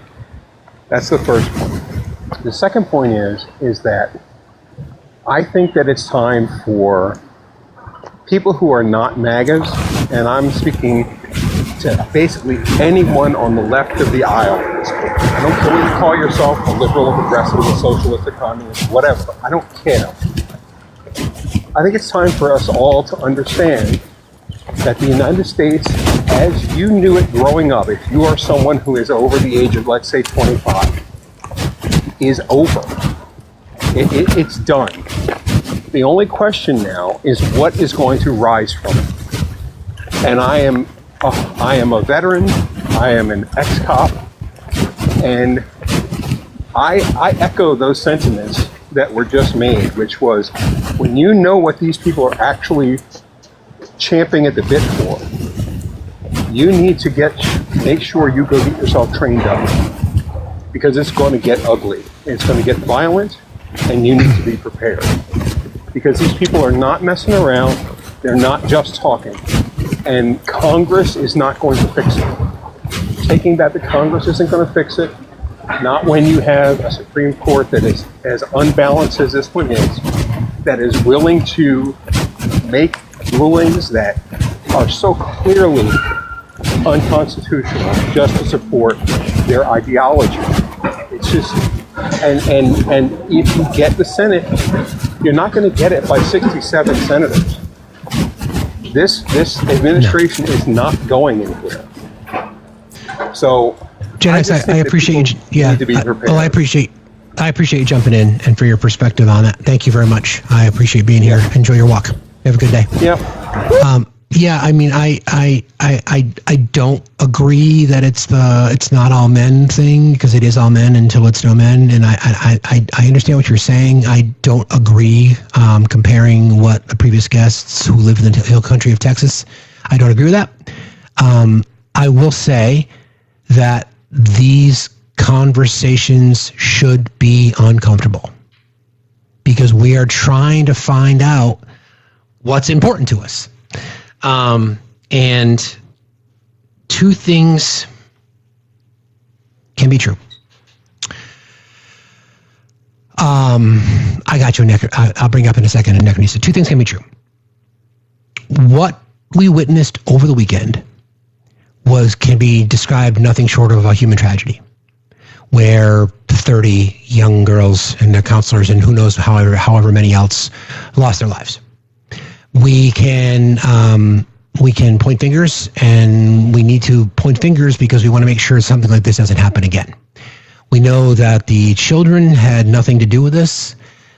That's the first point. The second point is that I think that it's time for people who are not MAGAs, and I'm speaking to basically anyone on the left of the aisle. I don't care what you call yourself, a liberal, a progressive, a socialist, a communist, whatever. I don't care. I think it's time for us all to understand that the United States, as you knew it growing up, if you are someone who is over the age of, let's say, 25, is over. It's done. The only question now is what is going to rise from it. And I am a veteran. I am an ex-cop. And I echo those sentiments that were just made, which was when you know what these people are actually champing at the bit for, you need to make sure you go get yourself trained up, because it's going to get ugly. It's going to get violent, and you need to be prepared. Because these people are not messing around. They're not just talking. And Congress is not going to fix it. Taking that to Congress isn't going to fix it. Not when you have a Supreme Court that is as unbalanced as this one is, that is willing to make rulings that are so clearly unconstitutional just to support their ideology. It's just, and if you get the Senate, you're not going to get it by 67 senators. This administration is not going anywhere. So, Janice, I appreciate you. Yeah, I appreciate you jumping in and for your perspective on that. Thank you very much. I appreciate being here. Enjoy your walk. Have a good day. Yeah. Yeah. I mean, I don't agree that it's not all men thing, because it is all men until it's no men. And I understand what you're saying. I don't agree comparing what the previous guests who live in the hill country of Texas. I don't agree with that. I will say that these conversations should be uncomfortable, because we are trying to find out what's important to us. And two things can be true. I got you, Nick. I'll bring up in a second. And Nick, he said two things can be true. What we witnessed over the weekend can be described nothing short of a human tragedy, where 30 young girls and their counselors and who knows however many else lost their lives. We can point fingers, and we need to point fingers because we want to make sure something like this doesn't happen again. We know that the children had nothing to do with this.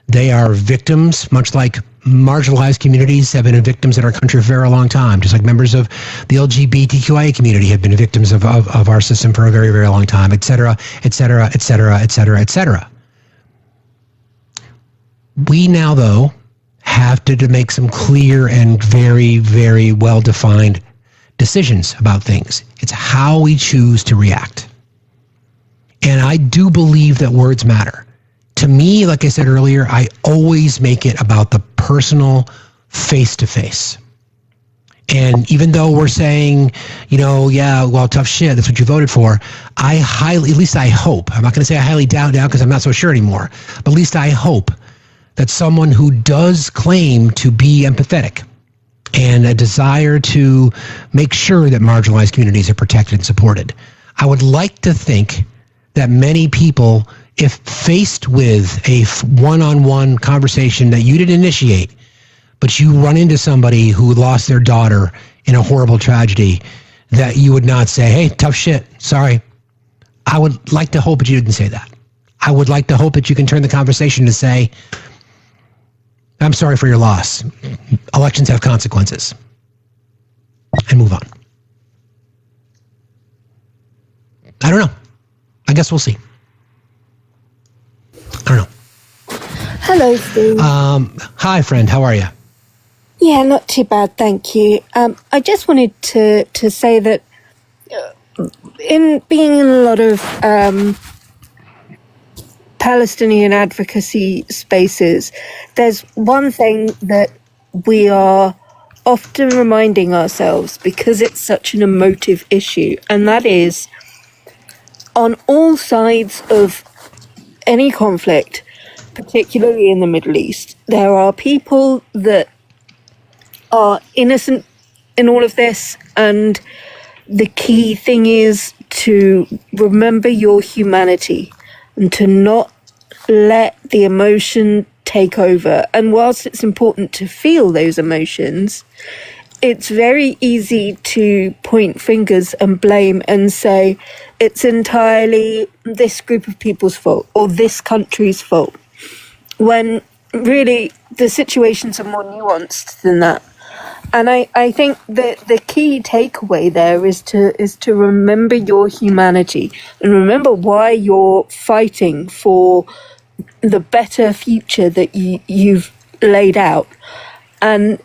They are victims, much like marginalized communities have been victims in our country for a very long time, just like members of the LGBTQIA community have been victims of our system for a very, very long time, et cetera, et cetera, et cetera, et cetera, et cetera. We now, though, have to make some clear and very, very well-defined decisions about things. It's how we choose to react. And I do believe that words matter. To me, like I said earlier, I always make it about the personal face-to-face. And even though we're saying, yeah, well, tough shit, that's what you voted for, at least I hope, I'm not going to say I highly doubt now because I'm not so sure anymore, but at least I hope that someone who does claim to be empathetic and a desire to make sure that marginalized communities are protected and supported, I would like to think that many people, if faced with a one-on-one conversation that you didn't initiate, but you run into somebody who lost their daughter in a horrible tragedy, that you would not say, hey, tough shit, sorry. I would like to hope that you didn't say that. I would like to hope that you can turn the conversation to say, I'm sorry for your loss. Elections have consequences. And move on. I don't know. I guess we'll see. I don't know. Hello, Steve. Hi, friend. How are you? Yeah, not too bad, thank you. I just wanted to say that in being in a lot of Palestinian advocacy spaces, there's one thing that we are often reminding ourselves, because it's such an emotive issue, and that is on all sides of any conflict, particularly in the Middle East, there are people that are innocent in all of this, and the key thing is to remember your humanity and to not let the emotion take over. And whilst it's important to feel those emotions, it's very easy to point fingers and blame and say it's entirely this group of people's fault or this country's fault, when really the situations are more nuanced than that. And I think that the key takeaway there is to remember your humanity and remember why you're fighting for the better future that you've laid out. And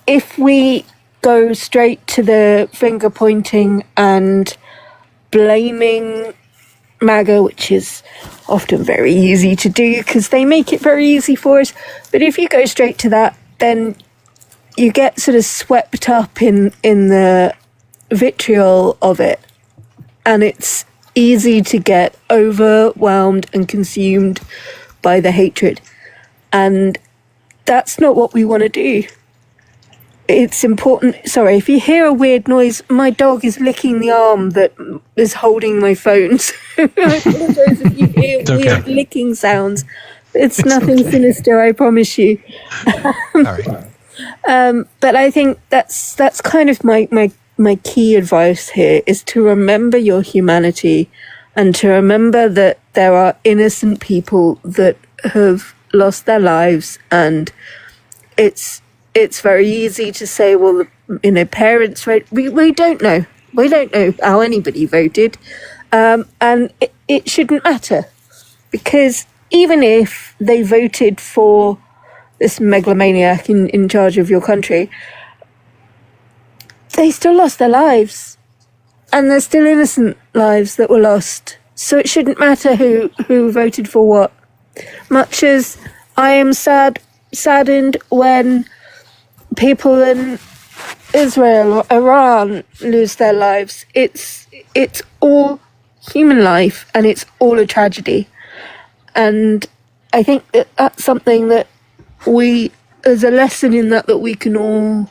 if we go straight to the finger pointing and blaming MAGA, which is often very easy to do because they make it very easy for us, but if you go straight to that, then you get sort of swept up in the vitriol of it, and it's easy to get overwhelmed and consumed by the hatred. And that's not what we want to do. It's important. Sorry, if you hear a weird noise, my dog is licking the arm that is holding my phone. So I apologize if you hear weird licking sounds. It's nothing sinister, I promise you. All right. But I think that's kind of my key advice here is to remember your humanity and to remember that there are innocent people that have lost their lives, and it's very easy to say, well, parents vote. We don't know. We don't know how anybody voted, and it shouldn't matter, because even if they voted for this megalomaniac in charge of your country, they still lost their lives. And there's still innocent lives that were lost. So it shouldn't matter who voted for what. Much as I am saddened when people in Israel or Iran lose their lives. It's all human life, and it's all a tragedy. And I think that's something that there's a lesson in that we can all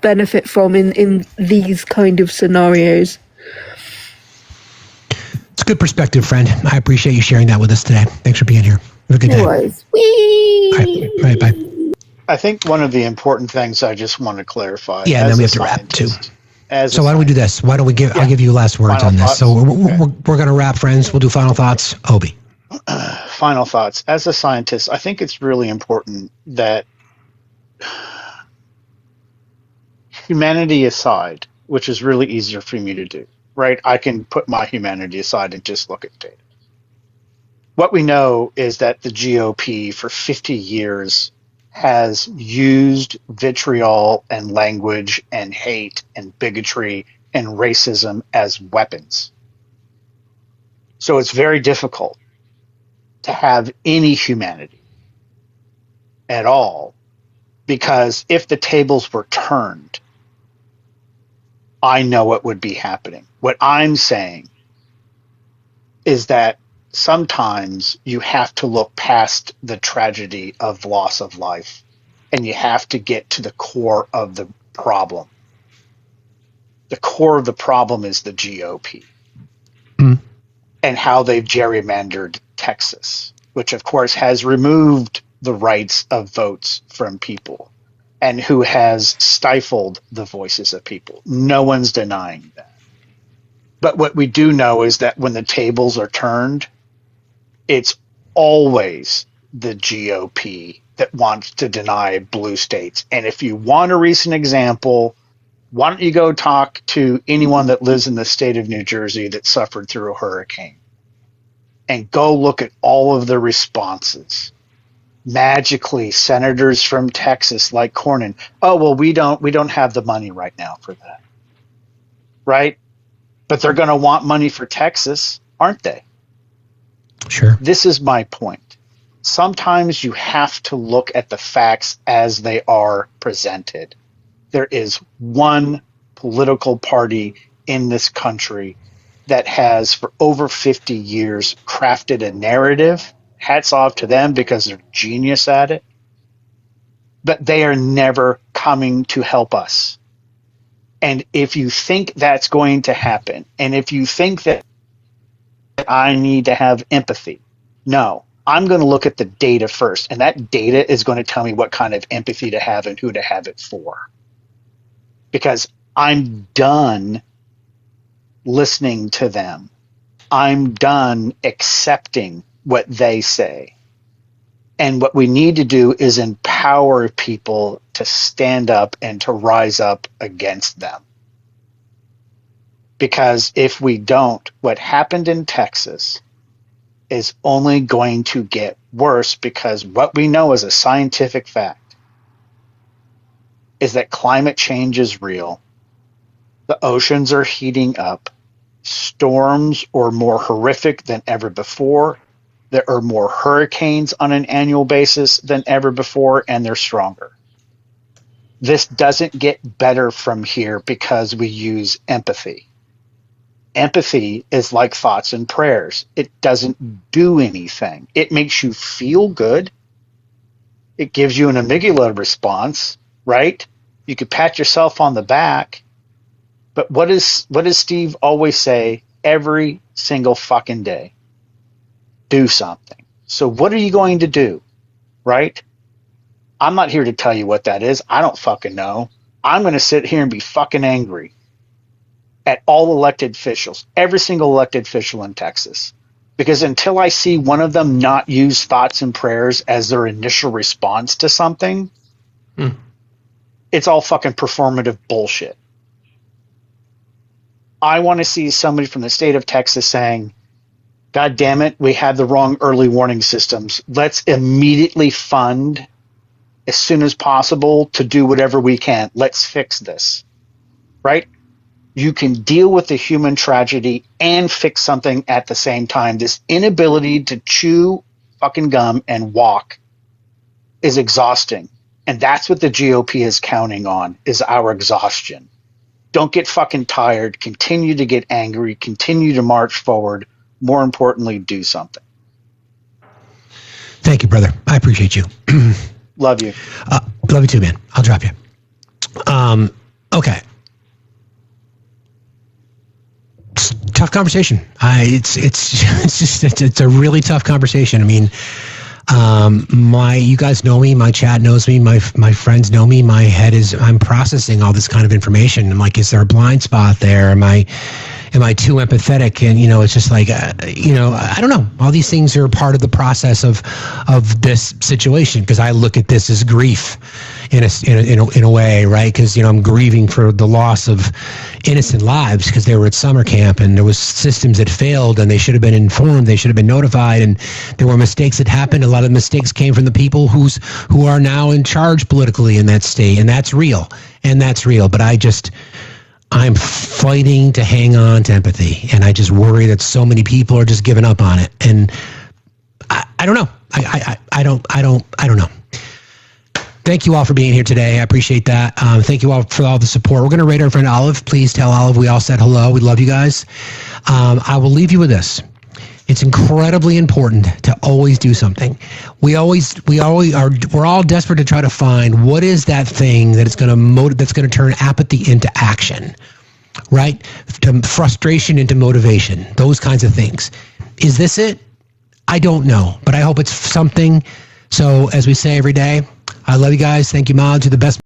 benefit from in these kind of scenarios. It's a good perspective, friend. I appreciate you sharing that with us today. Thanks for being here. Have a good day. Whee! All right, bye. I think one of the important things I just want to clarify. Yeah, and then we have to wrap too. So why don't we do this? Why don't we I'll give you last words on this. So we're going to wrap, friends. We'll do final thoughts. Obi. Final thoughts. As a scientist, I think it's really important that humanity aside, which is really easier for me to do, right? I can put my humanity aside and just look at data. What we know is that the GOP for 50 years has used vitriol and language and hate and bigotry and racism as weapons. So it's very difficult to have any humanity at all, because if the tables were turned, I know what would be happening. What I'm saying is that sometimes you have to look past the tragedy of loss of life, and you have to get to the core of the problem. The core of the problem is the GOP and how they've gerrymandered Texas, which of course has removed the rights of votes from people and who has stifled the voices of people. No one's denying that. But what we do know is that when the tables are turned, it's always the GOP that wants to deny blue states. And if you want a recent example, why don't you go talk to anyone that lives in the state of New Jersey that suffered through a hurricane, and go look at all of the responses. Magically, senators from Texas like Cornyn, oh, well, we don't have the money right now for that. Right? But they're going to want money for Texas, aren't they? Sure. This is my point. Sometimes you have to look at the facts as they are presented. There is one political party in this country that has for over 50 years crafted a narrative. Hats off to them because they're genius at it. But they are never coming to help us. And if you think that's going to happen, and if you think that I need to have empathy, no, I'm going to look at the data first. And that data is going to tell me what kind of empathy to have and who to have it for. Because I'm done listening to them. I'm done accepting what they say. And what we need to do is empower people to stand up and to rise up against them. Because if we don't, what happened in Texas is only going to get worse, because what we know as a scientific fact is that climate change is real. The oceans are heating up. Storms are more horrific than ever before. There are more hurricanes on an annual basis than ever before, and they're stronger. This doesn't get better from here because we use empathy. Empathy is like thoughts and prayers. It doesn't do anything. It makes you feel good. It gives you an amygdala response, right? You could pat yourself on the back. But what does Steve always say every single fucking day? Do something. So what are you going to do, right? I'm not here to tell you what that is. I don't fucking know. I'm going to sit here and be fucking angry at all elected officials, every single elected official in Texas. Because until I see one of them not use thoughts and prayers as their initial response to something, it's all fucking performative bullshit. I want to see somebody from the state of Texas saying, God damn it, we had the wrong early warning systems. Let's immediately fund as soon as possible to do whatever we can. Let's fix this, right? You can deal with the human tragedy and fix something at the same time. This inability to chew fucking gum and walk is exhausting. And that's what the GOP is counting on, is our exhaustion. Don't get fucking tired. Continue to get angry. Continue to march forward. More importantly, do something. Thank you, brother. I appreciate you. Love you. Love you too, man. I'll drop you. Okay. Tough conversation. It's a really tough conversation. I mean, you guys know me, my chat knows me, my friends know me. My head I'm processing all this kind of information. I'm like, is there a blind spot there? Am I too empathetic? And, it's just like, I don't know. All these things are part of the process of this situation, because I look at this as grief in a way, right? Because, I'm grieving for the loss of innocent lives because they were at summer camp and there was systems that failed and they should have been informed. They should have been notified, and there were mistakes that happened. A lot of mistakes came from the people who are now in charge politically in that state. And that's real. But I'm fighting to hang on to empathy, and I just worry that so many people are just giving up on it. And I don't know. I don't know. Thank you all for being here today. I appreciate that. Thank you all for all the support. We're going to rate our friend Olive. Please tell Olive we all said hello. We love you guys. I will leave you with this. It's incredibly important to always do something. We're all desperate to try to find what is that thing that is that's going to turn apathy into action, right? Frustration into motivation, those kinds of things. Is this it? I don't know, but I hope it's something. So as we say every day, I love you guys. Thank you, mods. You're the best